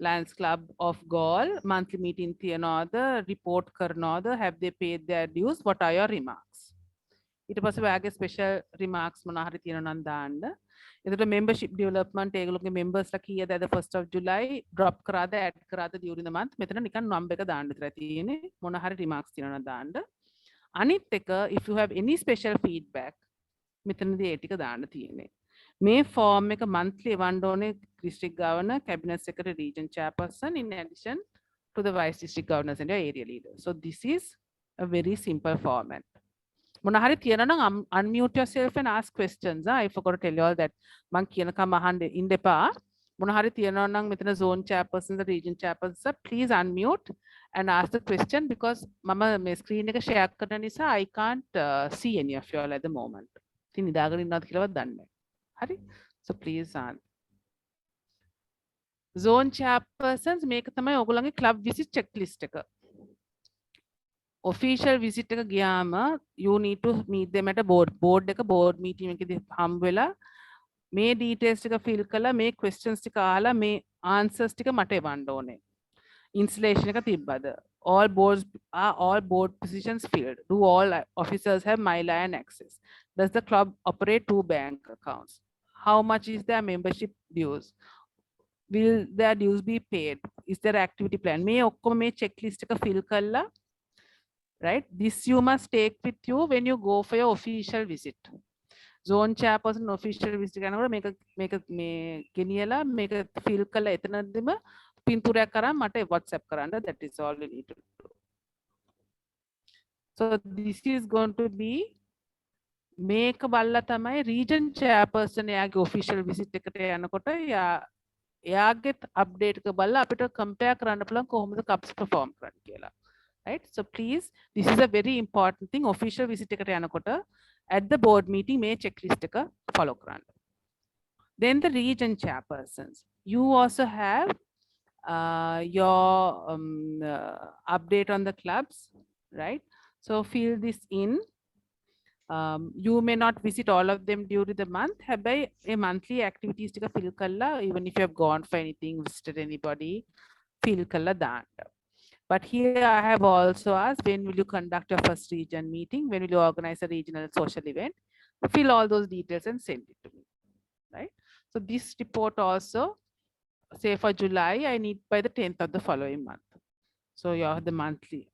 M: Lions Club of Gaul monthly meeting තියනවාද report කරනවාද have they paid their dues, what are your remarks. ඊට පස්සේ ඔයාගේ special remarks මොනවා හරි තියෙනවා නම් දාන්න. එතකොට membership development ඒගොල්ලෝගේ members ලා කීයද අද 1st of July drop කරාද add කරාද during the month මෙතන නිකන් number එක දාන්න විතරයි තියෙන්නේ. මොන හරි remarks තියෙනවා නම් දාන්න. අනිත් එක if you have any special feedback මෙතනදී ඒ ටික දාන්න තියෙන්නේ. මේ form එක monthly එවන්න ඕනේ district governor, cabinet secretary, region chairperson in addition to the vice district governors and your area leader. So this is a very simple format. මොන හරි තියෙනවා නම් unmute yourself and ask questions. I forgot to tell you all that මං කියනකම් අහන්න ඉන්න එපා. මොන හරි තියෙනවා නම් මෙතන zone chairperson, the region chairperson, please unmute and ask the question because මම මේ screen එක share කරන නිසා I can't see any of you all at the moment. ඉතින් නිදාගෙන ඉන්නවද කියලාවත් දන්නේ නැහැ. හරි? So please zone chairpersons මේක තමයි ඔයගොල්ලන්ගේ club visit checklist එක. Official visit එක ගියාම you need to meet them at a board එක board meeting එකේදී හම් වෙලා මේ details ටික fill කරලා මේ questions ටික අහලා මේ answers ටික මට එවන්න ඕනේ. Installation එක තිබ්බද? All board positions filled. Do all officers have MyLion access? Does the club operate 2 bank accounts? How much is their membership dues? Will their dues be paid? Is there activity plan? මේ ඔක්කොම මේ checklist එක fill කරලා right? This you must take with you when you go for your official visit. Zone chairperson official visit කරනකොට මේක ගෙනියලා මේක fill කරලා එතනදිම පින්තූරයක් කරන් මට WhatsApp කරන්න. That is all you need to do. So this is going to be මේක බලලා තමයි region chairperson එයාගේ official visit එකට යනකොට එයාගේ update එක බලලා අපිට compare කරන්න පුළුවන් කොහොමද clubs perform කරන්නේ කියලා. Right? So please, this is a very important thing. Official visit එකට යනකොට at the board meeting මේ checklist එක follow කරන්න. Then the region chairpersons. You also have your update on the clubs, right? So fill this in. You may not visit all of them during the month. හැබැයි a monthly activities ටික fill කරලා even if you have gone for anything, visited anybody, fill කරලා දාන්න. But here I have also asked, when will you conduct your first region meeting? When will you organize a regional social event? Fill all those details and send it to me, right? So this report also, say for July, I need by the 10th of the following month. So you have the monthly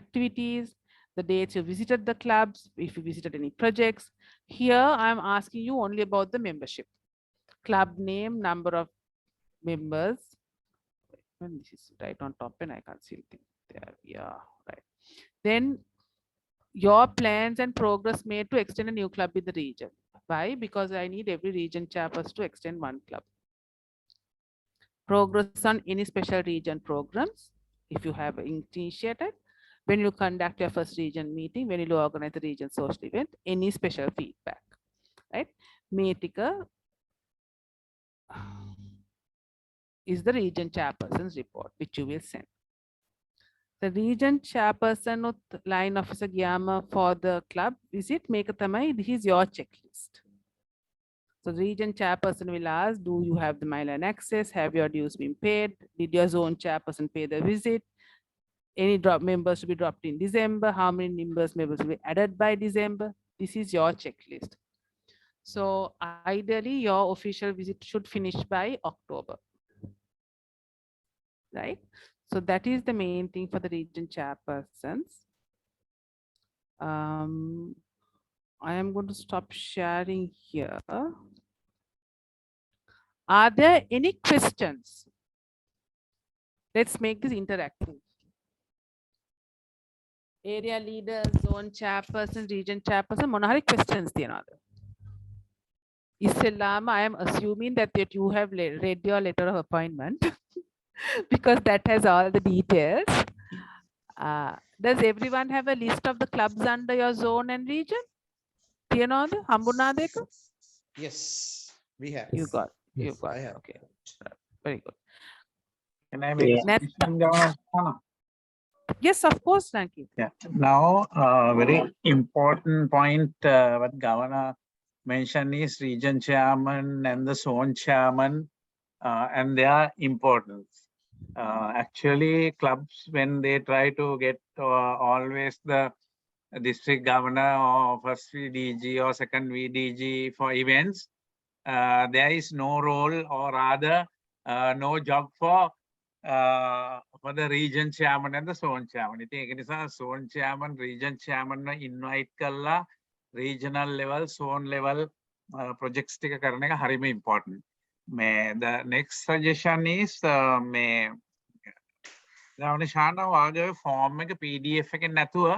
M: activities, the dates you visited the clubs, if you visited any projects. Here I'm asking you only about the membership. Club name, number of members. And this is right on top and I can't see anything there. Yeah, right. Then your plans and progress made to extend a new club in the region. Why? Because I need every region chairperson to extend 1 club. Progress on any special region programs, if you have initiated, when you conduct your first region meeting, when you organize the region social event, any special feedback, right? Metika is the region chairperson's report, which you will send. The region chairperson line officer Gyama for the club visit, make a tamai, this is your checklist. So the region chairperson will ask, do you have the MyLion access? Have your dues been paid? Did your zone chairperson pay the visit? Any members to be dropped in December? How many members will be added by December? This is your checklist. So ideally your official visit should finish by October. Right? So that is the main thing for the region chairpersons. I am going to stop sharing here. Are there any questions? Let's make this interactive. area leaders, zone chairperson, region chairperson, monahari questions තියනවාද? Islam, I am assuming that you have read your letter of appointment because that has all the details. Does everyone have a list of the clubs under your zone and region? තියනවාද? හම්බුණාද ඒක?
D: Yes, we have.
M: You got.
D: I have.
M: Okay. Very good.
S: Can I make a suggestion, Governor?
M: Yes, of course, Nankit.
S: Yeah. Now, very important point what Governor mentioned is region chairman and the zone chairman and their importance. Actually, clubs, when they try to get always the district governor or first VDG or second VDG for events, there is no role or rather no job for the region chairman and the zone chairman. ඉතින් ඒක නිසා zone chairman, region chairman invite කරලා regional level, zone level projects ටික කරන එක හරිම important. The next suggestion is ගාවන ශානා වාගේ form එක PDF එකෙන් නැතුව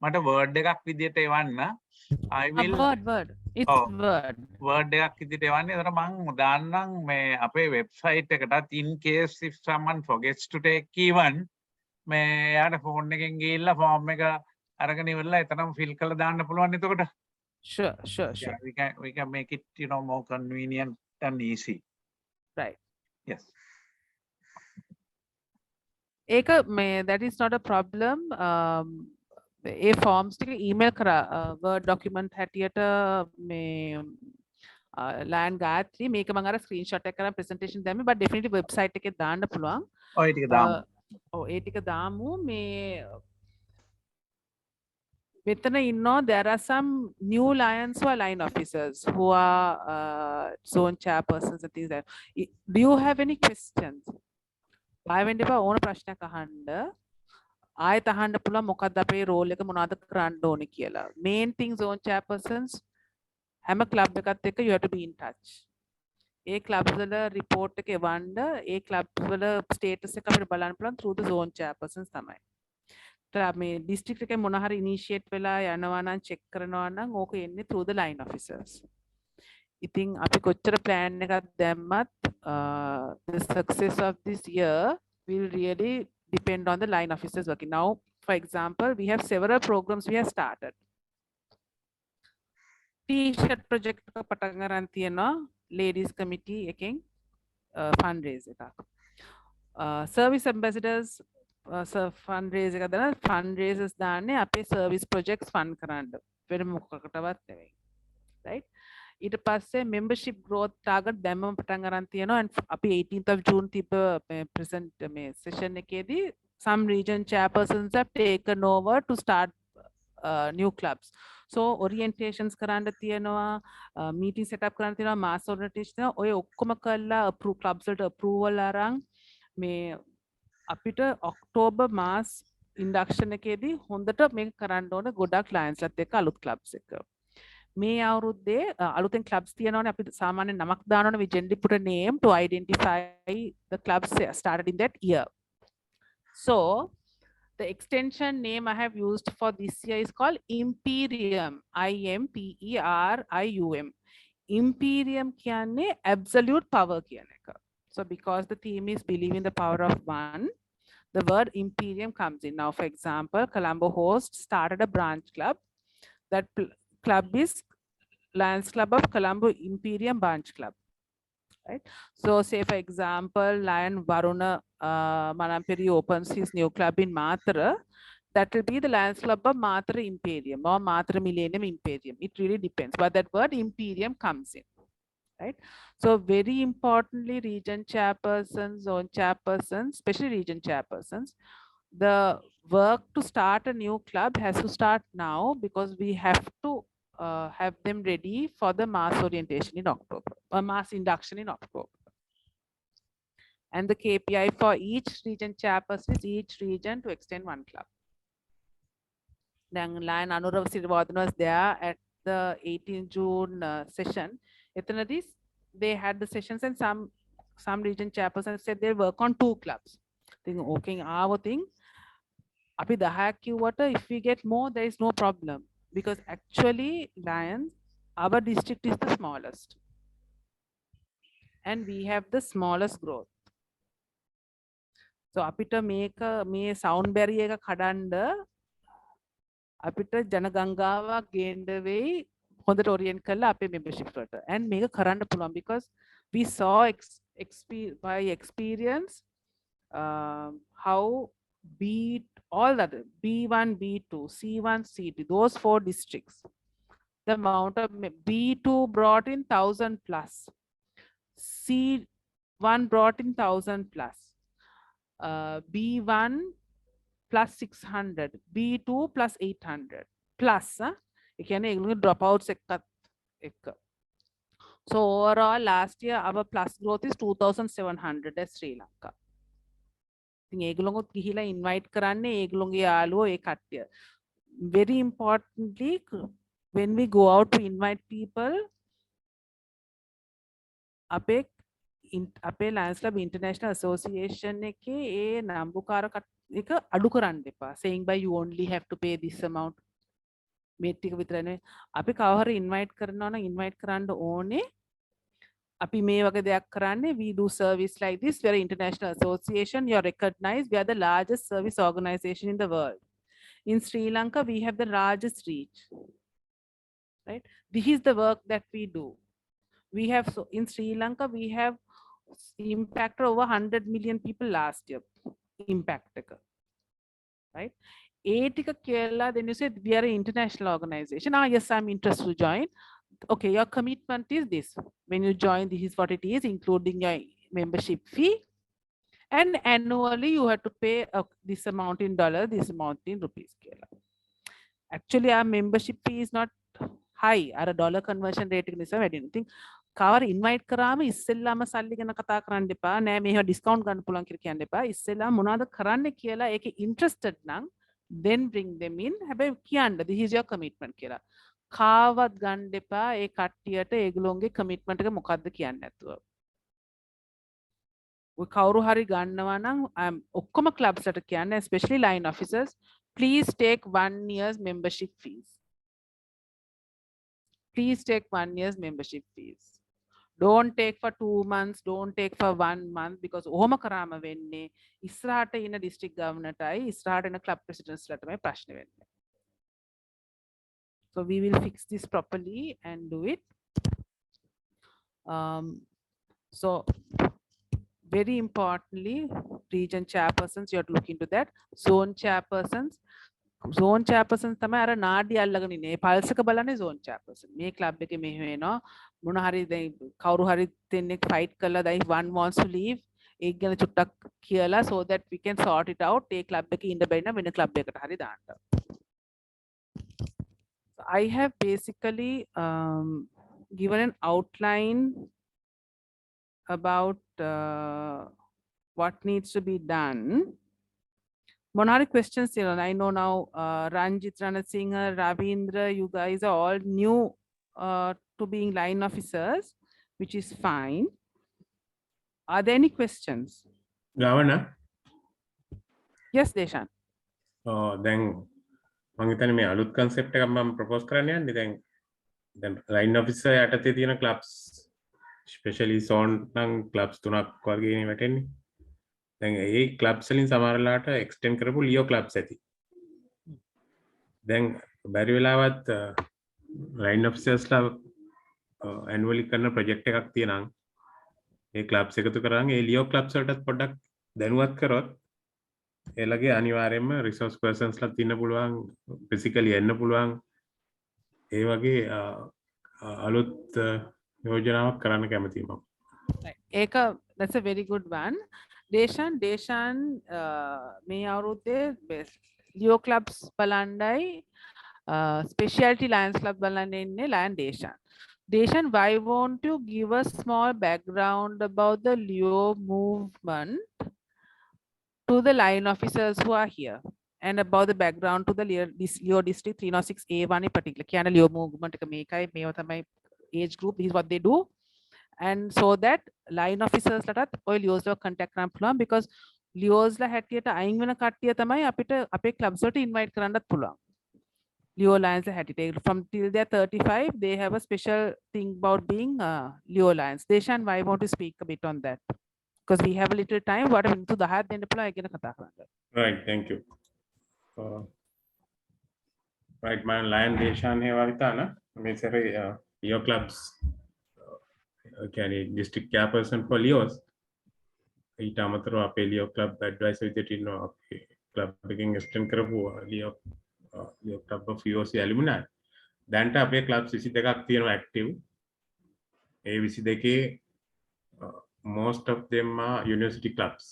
S: මට word එකක් විදියට එවන්න. I will
M: word. It's word.
S: Word එකක් විදියට එවන්නේ. ඒතර මම දාන්නම් මේ අපේ website එකටත් in case if someone forgets to take key1 මේ යාට phone එකෙන් ගිහිල්ලා form එක අරගෙන ඉවරලා එතනම fill කරලා දාන්න පුළුවන් එතකොට.
M: Sure.
S: Yeah, we can make it, more convenient and easy.
M: Right.
S: Yes.
M: That is not a problem. A forms ටික email කරා word document හැටියට මේ line ගාත්‍රි මේක මම අර screenshot එක කරලා presentation දැම්මේ but definitely website එකේ දාන්න පුළුවන්.
S: ඔය ටික දාමු.
M: ඒ ටික දාමු මේ මෙතන ඉන්නවා there are some new lions who are line officers who are zone chairpersons and things like that. Do you have any questions? බය වෙන්න එපා ඕන ප්‍රශ්නයක් අහන්න. ආයෙත් අහන්න පුළුවන් මොකක්ද අපේ රෝල් එක මොනවද කරන්න ඕනේ කියලා. Main thing zone chairpersons හැම club එකත් එක්ක you have to be in touch. A clubs වල report එක එවන්න ඒ clubs වල status එක අපිට බලන්න පුළුවන් through the zone chairpersons තමයි. මේ district එකේ මොන හරි initiate වෙලා යනවා නම් check කරනවා නම් ඕක එන්නේ through the line officers. ඉතින් අපි කොච්චර plan එකක් දැම්මත් the success of this year will really depend on the line officers working. Now, for example, we have several programs we have started. T-shirt project පටන් ගන්න තියෙනවා ladies committee එකෙන් fundraise එකක්. Service ambassadors fundraise එක දාන fundraisers දාන්නේ අපේ service projects fund කරන්න. වෙන මොකකටවත් නෙවෙයි. Right? ඊට පස්සේ membership growth target දැම්මම පටන් ගන්න තියෙනවා and අපි 18th of June තිබ්බ present මේ session එකේදී some region chairpersons have taken over to start new clubs. So orientations කරන්න තියෙනවා meeting set up කරන්න තියෙනවා mass orientation ඔය ඔක්කොම කරලා approve clubs වලට approval අරන් මේ අපිට October mass induction එකේදී හොඳට මේක කරන්න ඕන ගොඩක් clients ලත් එක්ක අලුත් clubs එක. මේ අවුරුද්දේ අලුතෙන් clubs තියෙනවනේ අපි සාමාන්‍ය නමක් දානවනේ we generally put a name to identify the clubs started in that year. So the extension name I have used for this year is called Imperium. IMPERIUM. Imperium කියන්නේ absolute power කියන එක. So because the theme is believe in the power of one, the word Imperium comes in. Now, for example, Colombo Host started a branch club. That club is Lions Club of Colombo Imperium Branch Club. Right? So say for example, Lion Varuna Manamperi opens his new club in Matra. That will be the Lions Club of Matra Imperium or Matra Millennium Imperium. It really depends. But that word Imperium comes in. Right? So very importantly, region chairpersons, zone chairpersons, especially region chairpersons, the work to start a new club has to start now because we have to have them ready for the mass orientation in October, or mass induction in October. And the KPI for each region chairperson is each region to extend one club. Then Lion Anurav Sirivardhan was there at the 18th June session. They had the sessions and some region chairpersons said they work on 2 clubs. Think okay, our thing. අපි 10ක් කිව්වට if we get more there is no problem because actually Lions our district is the smallest and we have the smallest growth. So අපිට මේ sound barrier එක කඩන්න අපිට ජනගංගාවක් ගේන්න වෙයි හොඳට orient කරලා අපේ membership වලට and මේක කරන්න පුළුවන් because we saw by experience how all the other B1 B2 C1 C2 those 4 districts the amount of B2 brought in 1000 plus C1 brought in 1000 plus B1 plus 600 B2 plus 800 plus එකනේ ඒගොල්ලෝගේ dropouts එක්ක so overall last year our plus growth is 2700 as Sri Lanka. ඉතින් ඒගොල්ලෝත් ගිහිලා invite කරන්නේ ඒගොල්ලෝගේ යාළුවෝ ඒ කට්ටිය. Very importantly when we go out to invite people අපේ Lions Club International Association එකේ ඒ නම්බුකාර එක අඩු කරන්න එපා. saying by you only have to pay this amount. මේ ටික විතරනේ. අපි කව හරි invite කරනවා නම් invite කරන්න ඕනේ. අපි මේ වගේ දෙයක් කරන්නේ we do service like this. We are an international association. You are recognized. We are the largest service organization in the world. In Sri Lanka, we have the largest reach. Right? This is the work that we do. We have in Sri Lanka we have impacted over 100 million people last year. Impact, right? Then you said we are an international organization. Yes, I'm interested to join. Okay, your commitment is this. When you join, this is what it is, including your membership fee. And annually, you have to pay this amount in dollars, this amount in rupees. Actually, our membership fee is not high. Our dollar conversion rate is I didn't think. Cover invite කරාම ඉස්සෙල්ලාම සල්ලි ගැන කතා කරන්න එපා. නෑ මේව discount ගන්න පුළුවන් කියලා කියන්න එපා. ඉස්සෙල්ලා මොනවද කරන්න කියලා ඒකේ interested නම් then bring them in. හැබැයි කියන්න this is your commitment කියලා. කාවත් ගන්න එපා ඒ කට්ටියට ඒගොල්ලෝගේ commitment එක මොකක්ද කියන්නේ නැතුව. ඔය කවුරු හරි ගන්නවා නම් ඔක්කොම clubs ලට කියන්නේ especially line officers please take 1 year's membership fees. Please take 1 year's membership fees. Don't take for 2 months, don't take for 1 month because ඔහොම කරාම වෙන්නේ ඉස්සරහට ඉන district governor-ටයි ඉස්සරහට ඉන club presidents-ලටමයි ප්‍රශ්න වෙන්නේ. So we will fix this properly and do it. So very importantly, region chairpersons, you have to look into that. Zone chairpersons තමයි අර නාඩි අල්ලගෙන ඉන්නේ. ඒ පල්ස් එක බලන්නේ zone chairperson. මේ club එකේ මෙහෙ වෙනවා. මොන හරි දැන් කවුරු හරි දෙන්නෙක් fight කළා දැන් one wants to leave. ඒක ගැන චුට්ටක් කියලා so that we can sort it out. A club එකේ ඉන්න බැරි නම් වෙන club එකකට හරි දාන්න. I have basically given an outline about what needs to be done. Monari questions, I know now Ranjit, Ranasinghe, Ravindra, you guys are all new to being line officers, which is fine. Are there any questions?
B: Governor?
M: Yes, Deshan.
B: Then මම හිතන්නේ මේ අලුත් concept එකක් මම propose කරන්න යන්නේ දැන් line officer යටතේ තියෙන clubs especially zone නම් clubs 3ක් වගේ වැටෙන්නේ. දැන් ඒ clubs වලින් සමහරලාට extend කරපු Leo clubs ඇති. දැන් බැරි වෙලාවත් line officersලා annually කරන project එකක් තියෙනවා. ඒ clubs එකතු කරන් ඒ Leo clubs වලටත් පොඩ්ඩක් දැනුවත් කරොත් එලගේ අනිවාර්යයෙන්ම resource persons ලා තින්න පුළුවන් physically එන්න පුළුවන් ඒ වගේ අලුත් යෝජනාවක් කරන්න කැමතියි මම.
M: ඒක that's a very good one. Deshan මේ අවුරුද්දේ Leo clubs බලන්නයි specialty Lions club බලන්න ඉන්නේ Lion Deshan. Deshan, why won't you give a small background about the Leo movement to the line officers who are here and about the background to the Leo district 306 A1 in particular. Kiana Leo movement එක මේකයි මේව තමයි age group, this is what they do, and so that line officers ලටත් ඔය Leos ව contact කරන්න පුළුවන් because ලියෝස්ලා හැටියට අයින් වෙන කට්ටිය තමයි අපිට අපේ ක්ලබ්ස් වලට ඉන්වයිට් කරන්නත් පුළුවන්. Leo Lions හැටියට from till they're 35 they have a special thing about being Leo Lions. Deshan, why want to speak a bit on that? Because we have a little time. What මිනිත්තු 10ක් දෙන්න පුළුවන් ඒක ගැන කතා කරන්න.
B: Right, thank you. Right, man, Lion Deshan here Varitana. මේ සැරේ Leo clubs කියන්නේ district chairperson for Leos. ඊට අමතරව අපේ Leo club advisor විදිහට ඉන්නවා අපේ club එකකින් extend කරපු Leo club of EOC alumni. දැන්ට අපේ clubs 22ක් තියෙනවා active. A 22 most of them are university clubs.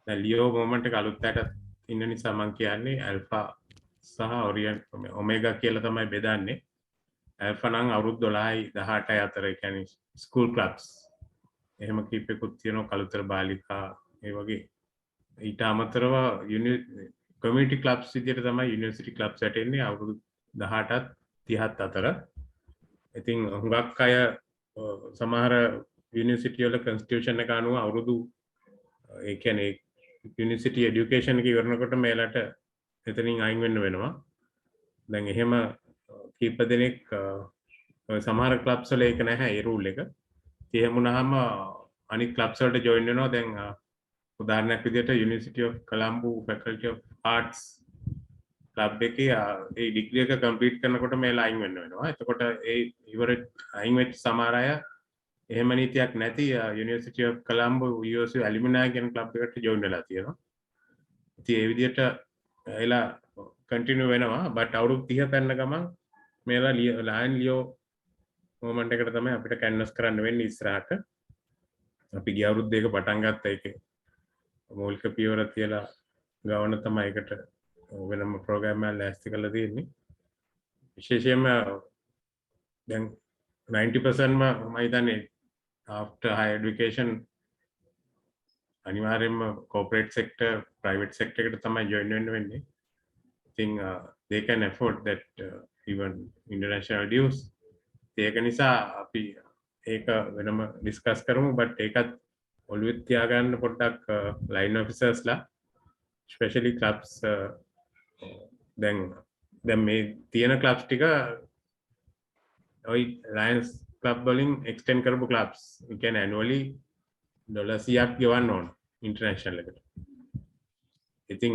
B: දැන් Leo movement එක අලුත් ඇට ඉන්න නිසා මම කියන්නේ alpha සහ omega කියලා තමයි බෙදන්නේ. alpha නම් අවුරුදු 12යි 18යි අතර ඒ කියන්නේ school clubs. එහෙම කීපෙකුත් තියෙනවා කලුතර බාලිකා ඒ වගේ. ඊට අමතරව community clubs විදිහට තමයි university clubs ඇටෙන්නේ අවුරුදු 18ත් 30ත් අතර. ඉතින් හුඟක් අය සමහර university වල constitution එක අනුව අවුරුදු ඒ කියන්නේ university education එක ඉවරනකොට මේලට එතනින් අයින් වෙන්න වෙනවා. දැන් එහෙම කීප දෙනෙක් සමහර clubs වල ඒක නැහැ ඒ rule එක. එහෙම වුණාම අනිත් clubs වලට join වෙනවා. දැන් උදාහරණයක් විදිහට University of Colombo Faculty of Arts club එකේ ඒ degree එක complete කරනකොට මේලා අයින් වෙන්න වෙනවා. එතකොට ඒ ඉවර අයින් වෙච්ච සමහර අය එහෙම නීතියක් නැති University of Colombo EOC alumni කියන club එකට join වෙලා තියෙනවා. ඉතින් ඒ විදිහට එලා continue වෙනවා. but අවුරුදු 30 පැන්න ගමන් මේලා Lion Leo movement එකට තමයි අපිට canvas කරන්න වෙන්නේ ඉස්සරහට. අපි ගිය අවුරුද්ද ඒක පටන් ගත්තා ඒකේ මූලික පියවර තියලා ගවන තමයි ඒකට වෙනම ප්‍රෝග්‍රෑම් එකක් ලෑස්ති කරලා තියෙන්නේ. විශේෂයෙන්ම දැන් 90% මම හිතන්නේ after higher education අනිවාර්යයෙන්ම corporate sector private sector එකට තමයි join වෙන්න වෙන්නේ. I think they can afford that even international dues. ඒක නිසා අපි ඒක වෙනම ඩිස්කස් කරමු. but ඒකත් ඔළුවේ තියාගන්න පොඩ්ඩක් line officersලා especially clubs දැන් මේ තියෙන clubs ටික ඔයි Lions club වලින් extend කරපු clubs. ඒ කියන්නේ annually $100ක් ගෙවන්න ඕන international එකට. ඉතින්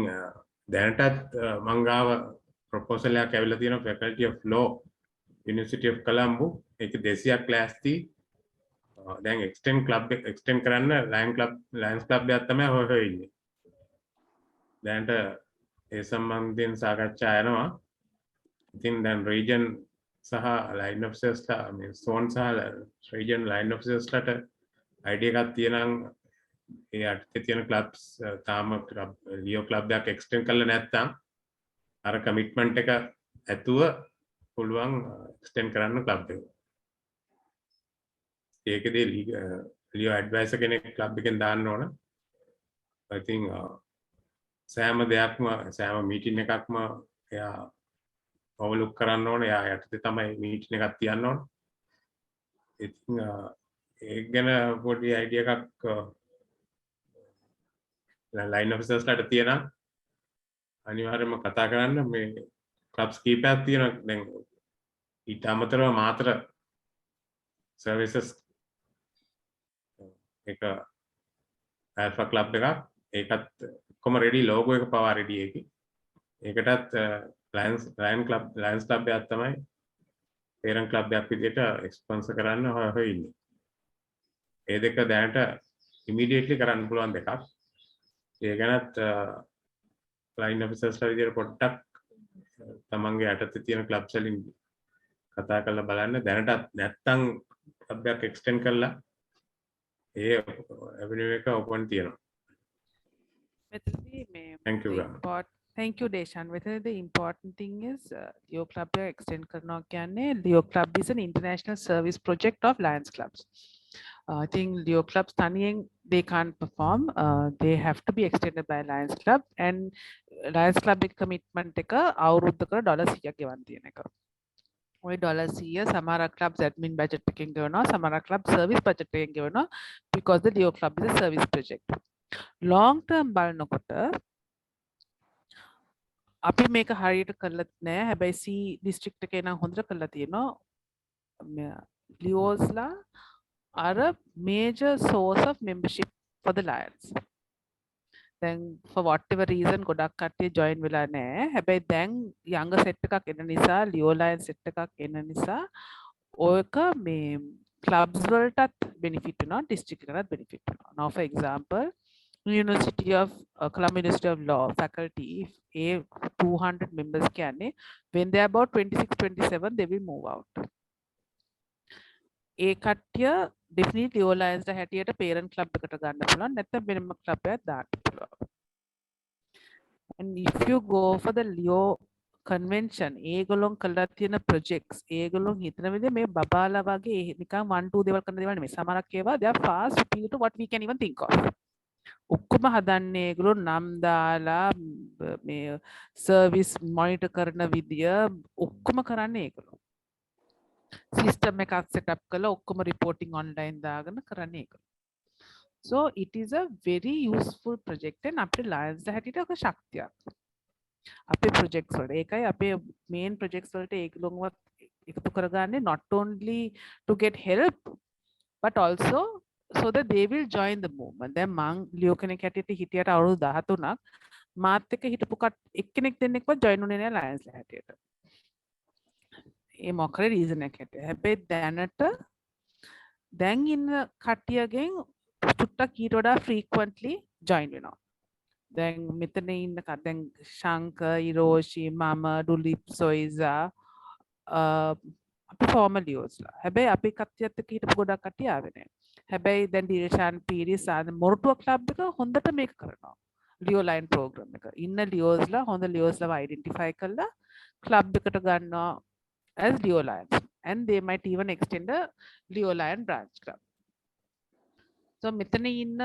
B: දැනටත් මං ගාව proposal එකක් ඇවිල්ලා තියෙනවා faculty of law University of Colombo. ඒක 200ක් ලෑස්ති. දැන් extend කරන්න Lions club එකක් තමයි හොය ඉන්නේ. දැනට ඒ සම්බන්ධයෙන් සාකච්ඡා යනවා. ඉතින් දැන් region සහ line officers මේ zone සහ region line officers-ලාට idea එකක් තියෙනම් ඒ අටේ තියෙන clubs තාම Leo club එකක් extend කරලා නැත්නම් අර commitment එක ඇතුව පුළුවන් extend කරන්න club එක. ඒකදී Leo advisor කෙනෙක් club එකෙන් දාන්න ඕන. I think සෑම දෙයක්ම සෑම meeting එකක්ම එයා overlook කරන්න ඕන. එයා යටතේ තමයි meeting එකක් තියන්න ඕන. ඉතින් ඒක ගැන පොඩි idea එකක් line officers ලාට තියෙනවා. අනිවාර්යයෙන්ම කතා කරන්න. මේ clubs කීපයක් තියෙනවා. දැන් ඊට අමතරව මාතර services එක alpha club එකක්. ඒකත් කොහොම ready logo එක පවා ready එකේ. ඒකටත් Lions club එකක් තමයි parent club එකක් විදිහට sponsor කරන්න හොය ඉන්නේ. ඒ දෙක දැනට immediately කරන්න පුළුවන් දෙකක්. ඒ ගැනත් line officers ලා විදිහට පොඩ්ඩක් තමන්ගේ යටතේ තියෙන clubs වලින් කතා කරලා බලන්න. දැනටත් නැත්තම් club එකක් extend කරලා ඒ avenue එක open තියෙනවා. Thank you.
M: Thank you, Deshan. Whether the important thing is Leo Club extend karna kyanne Leo Club is an international service project of Lions clubs. I think Leo clubs taniyen they can't perform. They have to be extended by Lions Club, and Lions Club එක commitment එක අවුරුද්දකට $100ක් ගෙවන්න තියෙන එක. ඔය $100 සමහර clubs admin budget එකෙන් ගෙවනවා, සමහර club service budget එකෙන් ගෙවනවා because the Leo Club is a service project. long term බලනකොට අපි මේක හරියට කරලත් නෑ. හැබැයි C district එකේ නම් හොඳට කරලා තියෙනවා. ලියෝස්ලා are a major source of membership for the Lions. දැන් for whatever reason ගොඩක් කට්ටිය join වෙලා නෑ. හැබැයි දැන් younger set එකක් එන නිසා Leo Lions set එකක් එන නිසා ඔයක මේ clubs වලටත් benefit වෙනවා, district එකටත් benefit වෙනවා. Now for example, University of Colombo University of Law faculty, if 200 members කියන්නේ when they are about 26-27 they will move out. ඒ කට්ටිය definitely Leo Lions හැටියට parent club එකට ගන්න පුළුවන්, නැත්නම් වෙනම club එකක් දාන්න පුළුවන්. And if you go for the Leo convention, ඒගොල්ලොන් කරලා තියෙන projects, ඒගොල්ලොන් හිතන විදිහ මේ බබාලා වගේ නිකන් 1-2 දේවල් කරන දේවල් නෙමෙයි. සමහරක් ඒවා they are far superior to what we can even think of. ඔක්කොම හදන්නේ ඒගොල්ලෝ නම් දාලා මේ service monitor කරන විදිය ඔක්කොම කරන්නේ ඒගොල්ලෝ. System එකක් set up කරලා ඔක්කොම reporting online දාගෙන කරන්නේ ඒගොල්ලෝ. So it is a very useful project and අපේ Lions හැටියට ඔක ශක්තියක්. අපේ projects වල ඒකයි අපේ main projects වලට ඒගොල්ලෝව එකතු කරගන්නේ not only to get help but also so that they will join the movement. දැන් මං ලියෝ කෙනෙක් හැටියට හිටියට අවුරුදු 13ක් මාත් එක්ක හිටපු එක්කෙනෙක් දෙන්නෙක්වත් join උනේ නෑ Lions හැටියට. ඒ මොකද reason එක හැටියට. හැබැයි දැන් ඉන්න කට්ටියගෙන් චුට්ටක් ඊට වඩා frequently join වෙනවා. දැන් මෙතන ඉන්න දැන් ශංකර්, ඉරෝෂි, මම, ඩුලිප්, සොයිසා අපි formal Leosලා. හැබැයි අපි කට්ටියත් එක්ක හිටපු ගොඩක් කට්ටිය ආවේ නෑ. හැබැයි දැන් ඩිරේෂන් පීරිස් ආද මොරටුව ක්ලබ් එක හොඳට මේක කරනවා. ලියෝ ලයින් ප්‍රෝග්‍රෑම් එක. ඉන්න ලියෝස්ලා හොඳ ලියෝස්ලාව අයිඩෙන්ටිෆයි කරලා ක්ලබ් එකට ගන්නවා as Leo Lions, and they might even extend a Leo Lion branch club. So මෙතන ඉන්න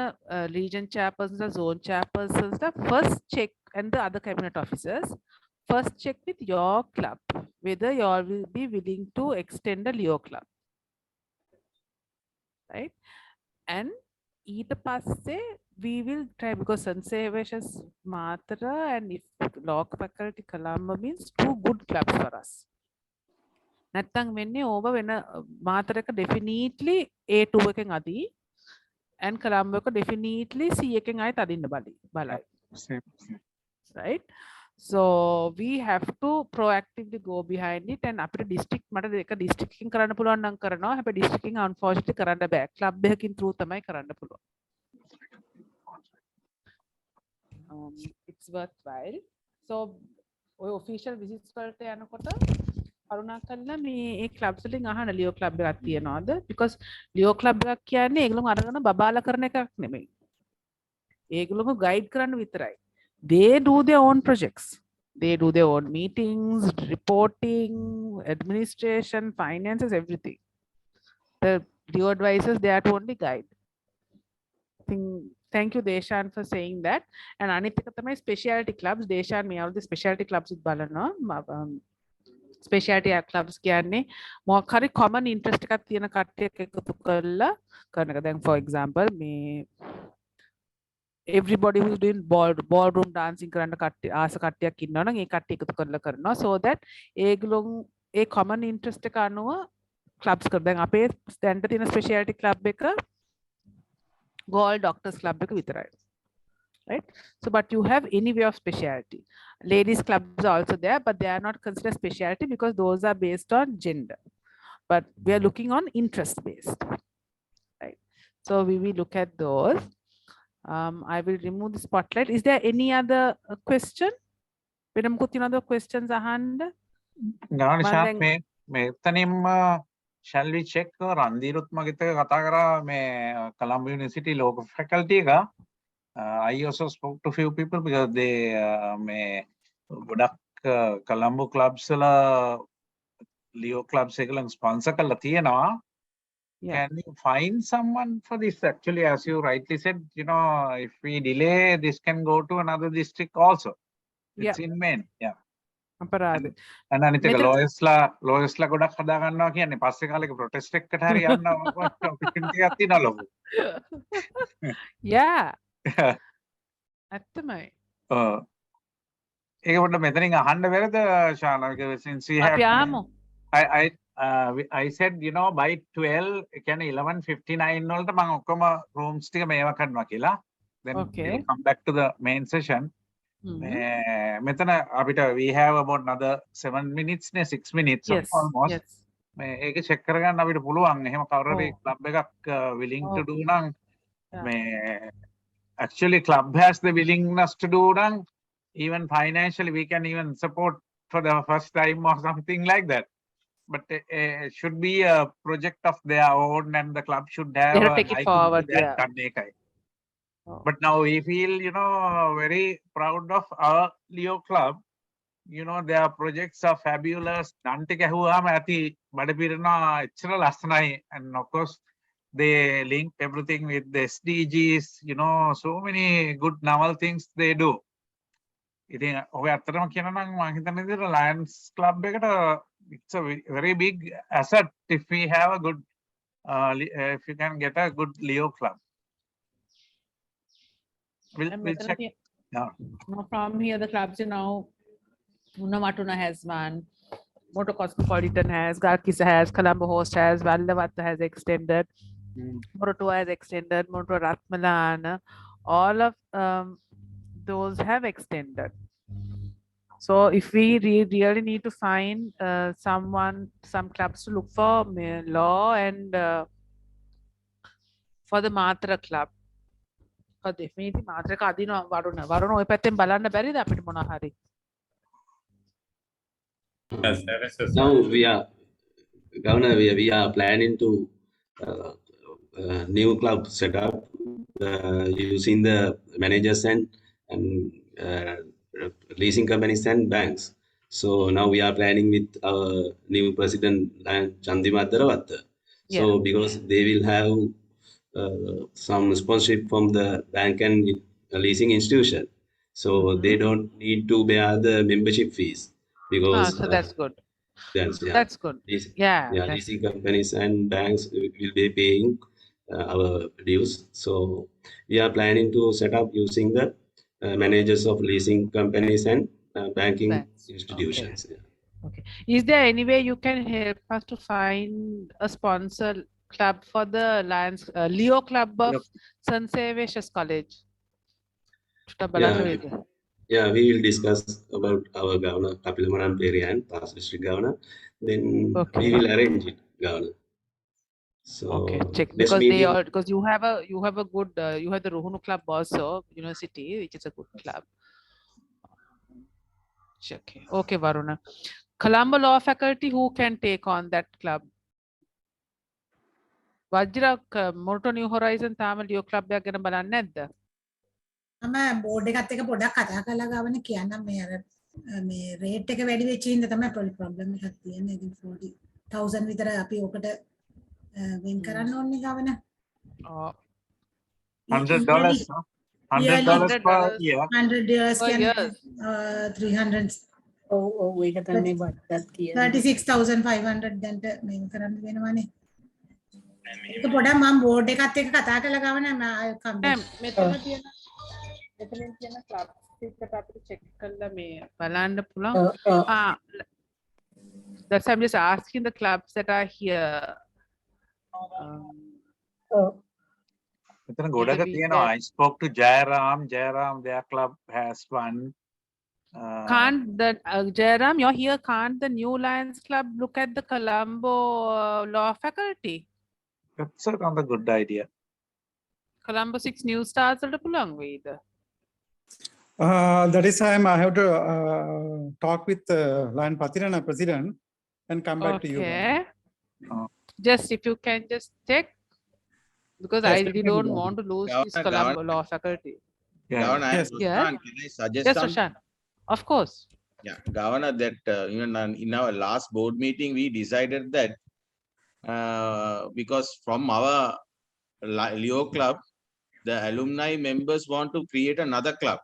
M: region chairpersons, zone chairpersons, the first check, and the other cabinet officers first check with your club whether you all will be willing to extend a Leo club, right? And ඊට පස්සේ we will try, because conservations Matra and if law faculty Colombo means two good clubs for us. නැත්තම් වෙන්නේ ඕව වෙන මාතර එක definitely A2 එකෙන් අදී and Colombo එක definitely C එකෙන් ආයෙත් අදින්න බලයි. Right? So we have to proactively go behind it, and අපිට district මට එක district එකකින් කරන්න පුළුවන් නම් කරනවා. හැබැයි district එකකින් unfortunately කරන්න බෑ. club එකකින් through තමයි කරන්න පුළුවන්. It's worthwhile. So ඔය official visits වලට යනකොට කරුණාකරලා මේ ඒ clubs වලින් අහන්න ලියෝ club එකක් තියනවාද? because ලියෝ club එකක් කියන්නේ ඒගොල්ලෝ අරගෙන බබාලා කරන එකක් නෙමෙයි. ඒගොල්ලෝ guide කරන්න විතරයි. They do their own projects. They do their own meetings, reporting, administration, finances, everything. The Leo advisors, they are to only guide. Thank you Deshan for saying that. And අනිත් එක තමයි specialty clubs. Deshan මේ අවුරුදු specialty clubs උත් බලනවා. Specialty clubs කියන්නේ මොකක් හරි common interest එකක් තියෙන කට්ටියක් එකතු කරලා කරන එක. දැන් for example මේ everybody who's doing ballroom dancing කරන්න කට්ටිය ආස කට්ටියක් ඉන්නවා නම් ඒ කට්ටිය එකතු කරලා කරනවා so that ඒගොල්ලෝ ඒ common interest එක අනුව clubs කර. දැන් අපේ දැන්ට තියෙන specialty club එක Gold Doctors Club එක විතරයි. Right? So but you have any way of specialty. Ladies clubs are also there, but they are not considered specialty because those are based on gender. But we are looking on interest based. Right? So we will look at those. I will remove the spotlight. Is there any other question? වෙන මොකද තියෙනවද questions අහන්න?
S: මෙතනින්ම shall we check රන්දීරුත් මගෙත් එක්ක කතා කරා මේ Colombo University law faculty එක. I also spoke to few people because they may ගොඩක් Colombo clubs වල Leo clubs එකලන් sponsor කරලා තියෙනවා. Can you find someone for this? Actually, as you rightly said, you know, if we delay, this can go to another district also. It's in Maine. Yeah.
M: අපරාධ.
S: And අනිත් එක lawyers ලා ගොඩක් හදා ගන්නවා කියන්නේ පස්සේ කාලෙක protest එකකට හරි යන්න opportunity එකක් තියෙනවා ලොකු.
M: Yeah. ඇත්තමයි.
S: ඒක පොඩ්ඩක් මෙතනින් අහන්න බැරිද ශානා? Because since we have
M: අපි ආමු.
S: I said, you know, by 12 කියන්නේ 11:59 වලට මම ඔක්කොම rooms ටික මේවා කරනවා කියලා. Then
M: Okay.
S: we'll come back to the main session. මෙතන අපිට we have about another 7 minutes නේ 6 minutes
M: Yes,
S: almost.
M: yes.
S: ඒක check කරගන්න අපිට පුළුවන්. එහෙම කවුරු හරි club එකක් willing to do නම් actually club has the willingness to do නම් even financially we can even support for the first time or something like that. But it should be a project of their own and the club should have
M: They have to take it forward,
S: that. But now we feel, you know, very proud of our Leo club. You know, their projects are fabulous. And of course, they link everything with the SDGs, you know, so many good novel things they do. ඉතින් ඔය අතරම කියනවා නම් මම හිතන විදිහට Lions Club එකට it's a very big asset if we have a good if you can get a good Leo club. We'll check. Yeah.
M: From here the clubs, you know, Matuna has one, Moto Cosmopolitan has, Garkisa has, Colombo Host has, Vallavatta has extended, Moto has extended, Moto Ratmalana, all of those have extended. So if we really need to find some clubs to look for law and for the Matra club. For definitely Matra ka adina Varuna ඔය පැත්තෙන් බලන්න බැරිද අපිට මොනවා හරි?
E: Now we are Governor, we are planning to new club setup using the managers and leasing companies and banks. So now we are planning with our new president Chandima Dharavatta. So because they will have some sponsorship from the bank and leasing institution, so they don't need to bear the membership fees because
M: so that's good. That's good.
E: Leasing companies and banks will be paying our dues. So we are planning to set up using the managers of leasing companies and banking institutions.
M: Okay. Is there any way you can help us to find a sponsor club for the Lions Leo Club of St. Saviour's College?
E: Yeah, we will discuss about our governor, Kapilamaran Perian, past district governor. Then we will arrange it, governor. So
M: check because they are because you have a good you have the Ruhunu Club also university, which is a good club. Okay, Varuna. Colombo Law Faculty, who can take on that club? Vajra Moto New Horizon Tamil Leo Club එකක් ගැන බලන්නේ නැද්ද?
V: මම board එකත් එක්ක පොඩ්ඩක් කතා කරලා ගාවනේ කියන්න මේ අර මේ රේට් එක වැඩි වෙච්ච හින්දා තමයි ප්‍රොබ්ලම් එකක් තියෙන්නේ. ඉතින් 40,000 විතර අපි ඔකට වෙන් කරන්න ඕනේ ගාවනේ.
S: $100 per year.
V: $100 can 300.
G: ඒක තමයි වට්ටත් කියන්නේ.
V: 36,500 දැන්ට මේක කරන්න වෙනවනේ. ඒක පොඩ්ඩක් මම බෝඩ් එකත් එක්ක කතා කරලා ගාවනේ මම
M: මෙතන තියෙන club එකට අපිට check කරලා මේ බලන්න පුළුවන්. That's I'm just asking the clubs that are here.
S: මෙතන ගොඩක තියෙනවා. I spoke to Jairam, their club has one.
M: Can't the Jairam, you're here, can't the New Lions Club look at the Colombo Law Faculty?
S: That's another good idea.
M: Colombo 6 New Stars වලට පුළුවන් වේද?
W: That is time I have to talk with Lion Patirana president and come back to you.
M: Just if you can just check, because I really don't want to lose this Colombo Law Faculty.
X: Governor,
M: Yes.
X: Can I suggest
M: Yes,
X: something?
M: Roshan. Of course.
X: Yeah, Governor, that even in our last board meeting, we decided that because from our Leo club, the alumni members want to create another club.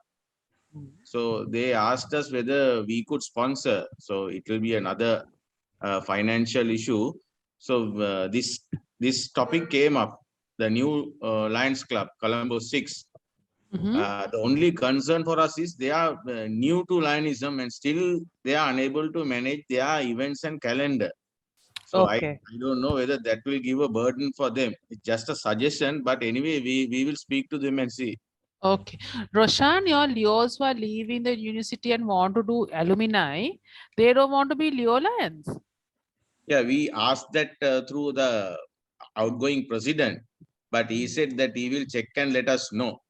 X: So they asked us whether we could sponsor. So it will be another financial issue. So this topic came up, the new Lions Club, Colombo 6. The only concern for us is they are new to Lionism and still they are unable to manage their events and calendar. So I don't know whether that will give a burden for them. It's just a suggestion, but anyway, we will speak to them and see.
M: Okay. Roshan, your Leos who are leaving the university and want to do alumni, they don't want to be Leo Lions.
X: Yeah, we asked that through the outgoing president, but he said that he will check and let us know.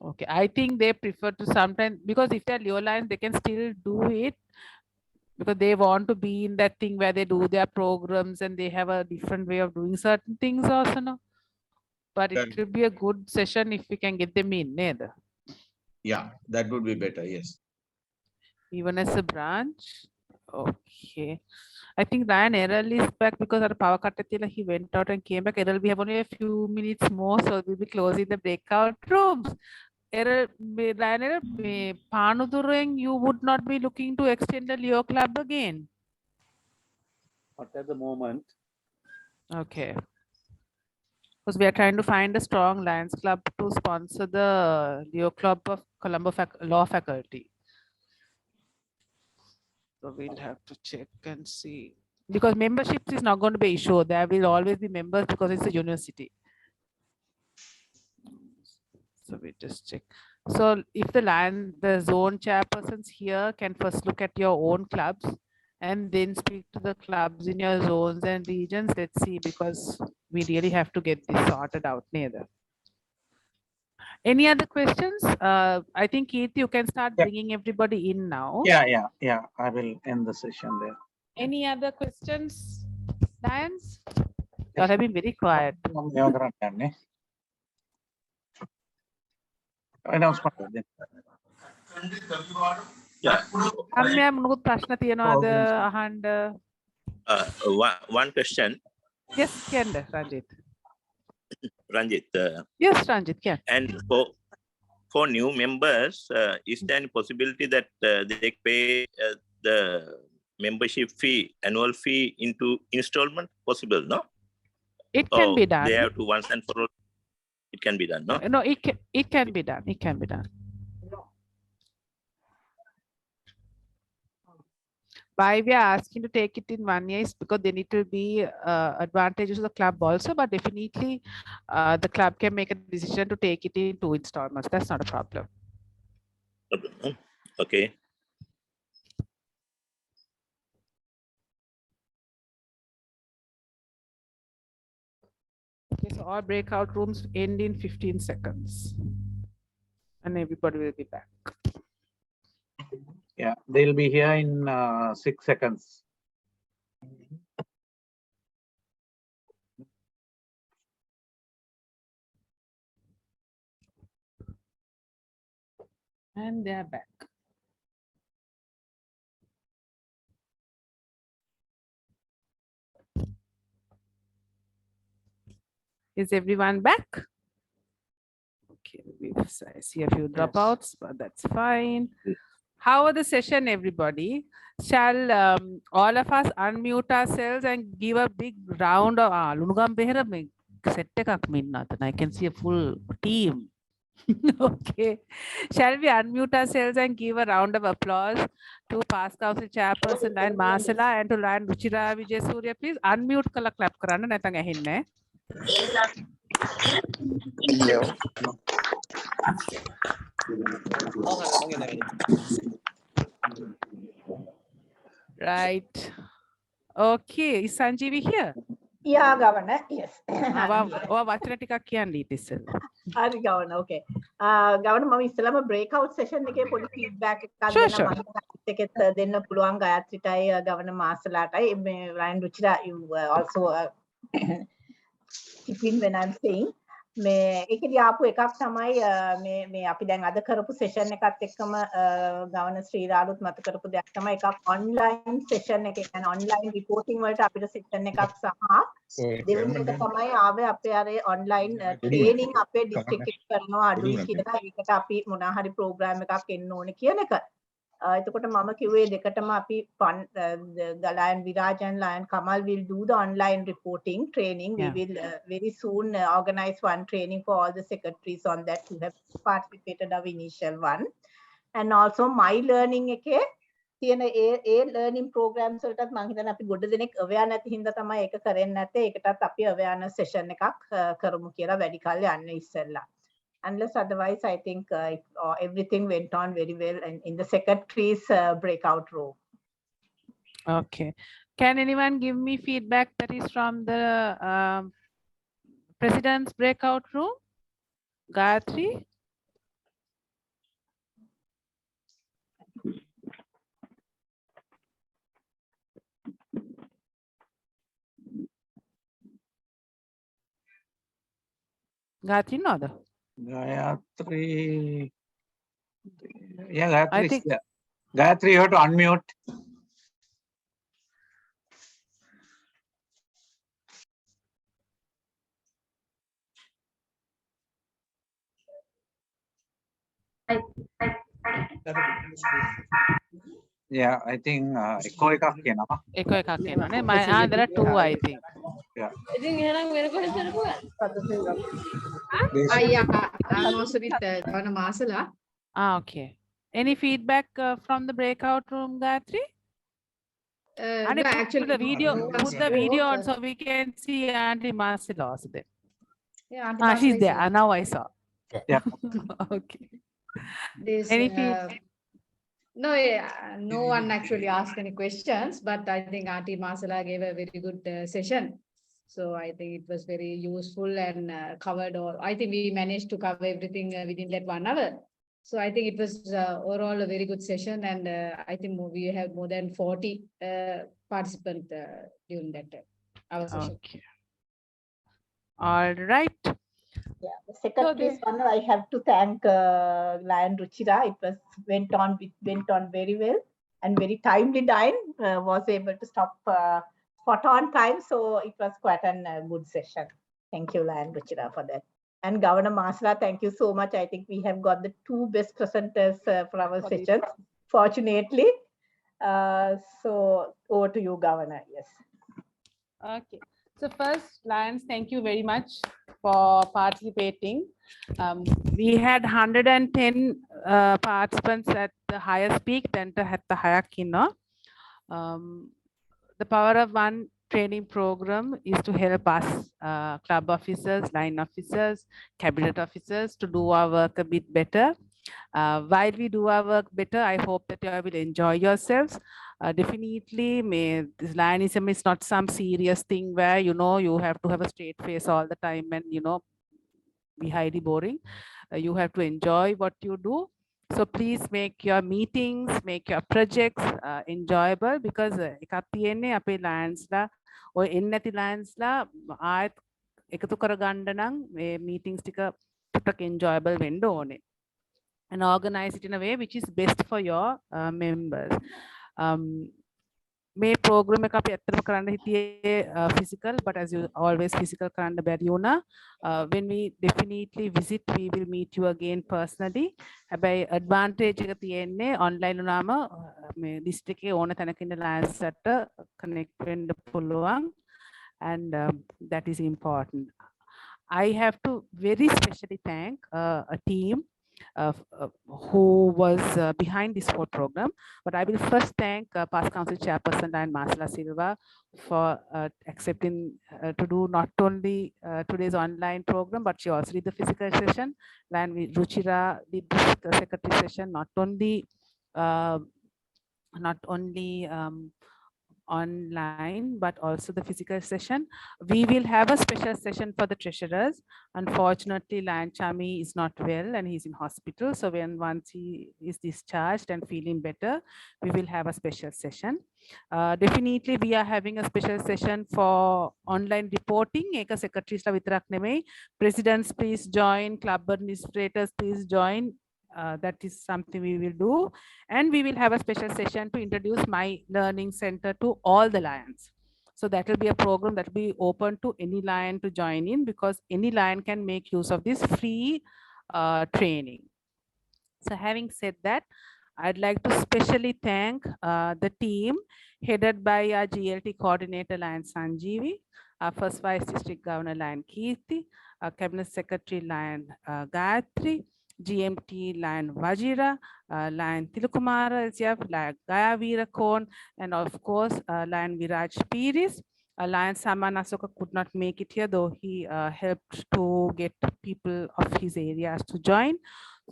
M: Okay, I think they prefer to sometimes, because if they're Leo Lions, they can still do it because they want to be in that thing where they do their programs and they have a different way of doing certain things also. No? But it will be a good session if we can get them in. Neither.
X: Yeah, that would be better. Yes.
M: Even as a branch. Okay. I think Ryan Errol is back because our power cut he went out and came back. Errol, we have only a few minutes more, so we'll be closing the breakout rooms. Errol, Ryan Errol, Panudureng, you would not be looking to extend the Leo Club again?
A: Not at the moment.
M: Okay. Because we are trying to find a strong Lions Club to sponsor the Leo Club of Colombo Law Faculty. So we'll have to check and see. Because memberships is not going to be issue. There will always be members because it's a university. So we just check. So if the zone chairpersons here can first look at your own clubs and then speak to the clubs in your zones and regions. Let's see, because we really have to get this sorted out neither. Any other questions? I think Keith, you can start bringing everybody in now.
S: Yeah. I will end the session there.
M: Any other questions, Lions? You have been very quiet.
S: Announcement.
J: Yeah. One question.
M: Yes, Ranjit.
J: Ranjit.
M: Yes, Ranjit, can.
J: And for new members, is there any possibility that they pay the membership fee, annual fee into installment? Possible, no?
M: It can be done.
J: They have to once and for all. It can be done, no?
M: No, it can be done. It can be done. Why we are asking to take it in 1 year is because then it will be advantages to the club also, but definitely the club can make a decision to take it in 2 installments. That's not a problem.
J: Okay.
M: Okay, so our breakout rooms end in 15 seconds. And everybody will be back.
S: Yeah, they'll be here in 6 seconds.
M: And they're back. Is everyone back? Okay, I see a few dropouts, but that's fine. How was the session, everybody? Shall all of us unmute ourselves and give a big round of I can see a full team. Okay. Shall we unmute ourselves and give a round of applause to past council chairperson Lion Marcela and to Lion Ruchira Vijay Surya, please unmute kala clap karana nathang ahinne. Right. Okay. Is Sanjeevi here?
G: Yeah, Governor. Yes. Hari, Governor. Okay. Governor, mama ඉස්සලම breakout session එකේ පොඩි feedback එකක් දෙන්න මම එකෙත් දෙන්න පුළුවන් ගායත්‍රිටයි Governor මාසලාටයි මේ Ryan Ruchira you also tip in when I'm saying මේ ඒකදී ආපු එකක් තමයි මේ අපි දැන් අද කරපු session එකත් එක්කම Governor ශ්‍රීරාලුත් මත කරපු දෙයක් තමයි එකක් online session එක කියන්නේ online reporting වලට අපිට session එකක් සහ දෙවෙනි එක තමයි ආවේ අපේ අර online training අපේ district එක කරනවා අඩුයි කියලා ඒකට අපි මොනවා හරි program එකක් එන්න ඕනේ කියන එක. එතකොට මම කිව්වේ දෙකටම අපි Lion Viraj and Lion Kamal will do the online reporting training. We will very soon organize one training for all the secretaries on that who have participated of initial one. And also my learning එකේ තියෙන ඒ learning programs වලටත් මම හිතන්නේ අපි ගොඩ දෙනෙක් aware නැති හින්දා තමයි ඒක කරන්නේ නැත්තේ. ඒකටත් අපි awareness session එකක් කරමු කියලා වැඩි කල් යන්න ඉස්සෙල්ලා. Unless otherwise, I think everything went on very well in the secretary's breakout room.
M: Okay. Can anyone give me feedback that is from the president's breakout room? Gayatri? Gayatri nada.
S: Gayatri. Yeah, Gayatri
M: I
S: is
M: think
S: there. Gayatri, you have to unmute. Yeah, I think echo එකක් කියනවා.
M: Echo එකක් එනවානේ. There are two, I think.
S: Yeah.
I: I'm also with Donna Masala.
M: Okay. Any feedback from the breakout room, Gayatri?
I: No, actually,
M: put the video on so we can see Auntie Masala also there.
I: Yeah, Auntie
M: she's
I: Masala is
M: there. Now I saw.
S: Yeah.
M: Okay.
I: Any
M: feedback?
I: No, no one actually asked any questions, but I think Auntie Masala gave a very good session. So I think it was very useful and covered all. I think we managed to cover everything within that 1 hour. So I think it was overall a very good session, and I think we have more than 40 participants during that our session.
M: Okay. All right.
G: Yeah, the secretary's one, I have to thank Lion Ruchira. It went on very well and very timely. Lion was able to stop spot on time, so it was quite a good session. Thank you, Lion Ruchira, for that. And Governor Masala, thank you so much. I think we have got the 2 best presenters for our session, fortunately. So over to you, Governor. Yes.
M: Okay. So first, Lions, thank you very much for participating. We had 110 participants at the highest peak, then at the higher kino. The Power of One training program is to help us, club officers, line officers, cabinet officers, to do our work a bit better. While we do our work better, I hope that you will enjoy yourselves. Definitely, this lionism is not some serious thing where, you have to have a straight face all the time and, be highly boring. You have to enjoy what you do. So please make your meetings, make your projects enjoyable, because එකක් තියෙන්නේ අපේ lions ලා ඔය එන්නේ නැති lions ලා ආයෙත් එකතු කරගන්න නම් මේ meetings ටික ටිකක් enjoyable වෙන්න ඕනේ. And organize it in a way which is best for your members. May program එක අපි ඇත්තටම කරන්න හිටියේ physical, but as you always physical කරන්න බැරි වුණා. When we definitely visit, we will meet you again personally. හැබැයි advantage එක තියෙන්නේ online වුණාම මේ district එකේ ඕන තැනක ඉන්න lions එක්ක connect වෙන්න පුළුවන්, and that is important. I have to very specially thank a team who was behind this whole program. But I will first thank past council chairperson Lion Masala Silva for accepting to do not only today's online program, but she also did the physical session. Lion Ruchira did the secretary session, not only online, but also the physical session. We will have a special session for the treasurers. Unfortunately, Lion Chami is not well and he's in hospital. So once he is discharged and feeling better, we will have a special session. Definitely, we are having a special session for online reporting. Eka secretaries la vitarak nemei. Presidents, please join. Club administrators, please join. That is something we will do, and we will have a special session to introduce my learning center to all the lions. So that will be a program that will be open to any lion to join in, because any lion can make use of this free training. So having said that, I'd like to specially thank the team headed by our GLT coordinator, Lion Sanjeevi, our first Vice District Governor, Lion Kirti, our Cabinet Secretary, Lion Gayatri, GMT, Lion Vajira, Lion Tilukumara, Lion Gaya Veerakon, and of course, Lion Viraj Piris. Lion Saman Asoka could not make it here, though he helped to get people of his areas to join.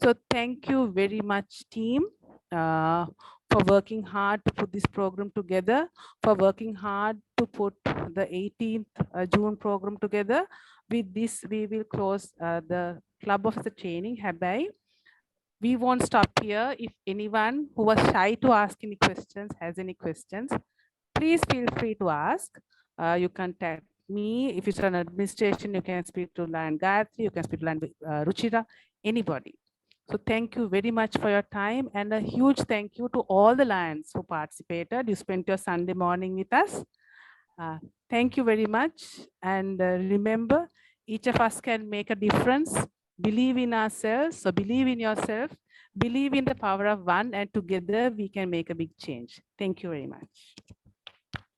M: So thank you very much, team, for working hard to put this program together, for working hard to put the 18th June program together. With this, we will close the Club Officer training. Habai. We won't stop here. If anyone who was shy to ask any questions has any questions, please feel free to ask. You contact me. If it's an administration, you can speak to Lion Gayatri, you can speak to Lion Ruchira, anybody. So thank you very much for your time, and a huge thank you to all the Lions who participated. You spent your Sunday morning with us. Thank you very much. And remember, each of us can make a difference. Believe in ourselves. So believe in yourself. Believe in the power of one, and together we can make a big change. Thank you very much.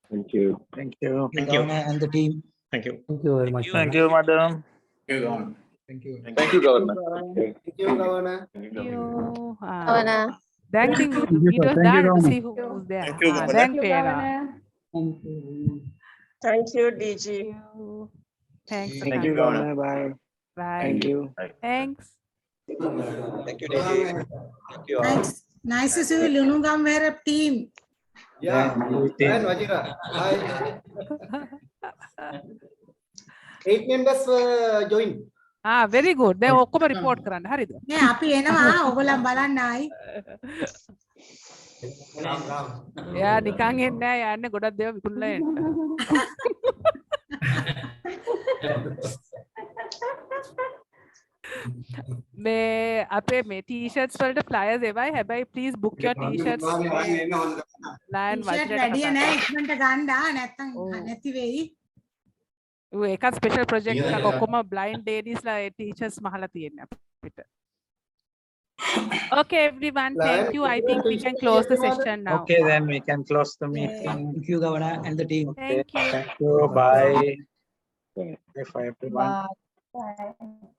K: Thank you.
N: Thank you.
K: Thank you.
N: And the team.
K: Thank you.
H: Thank you very much.
K: Thank you, madam.
T: Thank you.
K: Thank you, Governor.
V: Thank you, Governor.
M: Thank you.
F: Governor.
M: Thank you.
W: Thank you,
M: Video
W: sir. Thank you,
M: done to
W: Governor.
M: see who's there.
K: Thank you, Governor.
M: Thank you.
F: Thank you, DG.
M: Thanks.
K: Thank you, Governor. Bye.
M: Bye.
K: Thank you.
M: Thanks.
N: Thank you, DG. Thank you all.
V: Nice to see you, Lunungam Merab team.
N: Yeah.
T: Lion Vajira. Hi. 8 members joined.
M: Very good. They ඔක්කොම report කරන්න. හරිද?
V: නෑ අපි එනවා ඔයගොල්ලන් බලන්න ආයි.
M: එයා නිකන් එන්නේ නැහැ. යන්නේ ගොඩක් දේවල් විකුණලා එන්න. මේ අපේ මේ t-shirts වලට flyers එවයි. හැබැයි please book your t-shirts. Lion
V: T-shirt වැඩිය නෑ ඉක්මනට ගන්න නැත්තම් නැති වෙයි.
M: ඒකත් special project එකක් ඔක්කොම blind ladies ලා t-shirts මහලා තියෙන්නේ අපිට. Okay, everyone. Thank you. I think we can close the session now.
N: Okay, then we can close the meeting. Thank you, Governor, and the team.
M: Thank you.
N: Thank you. Bye. Bye for everyone.
V: Bye.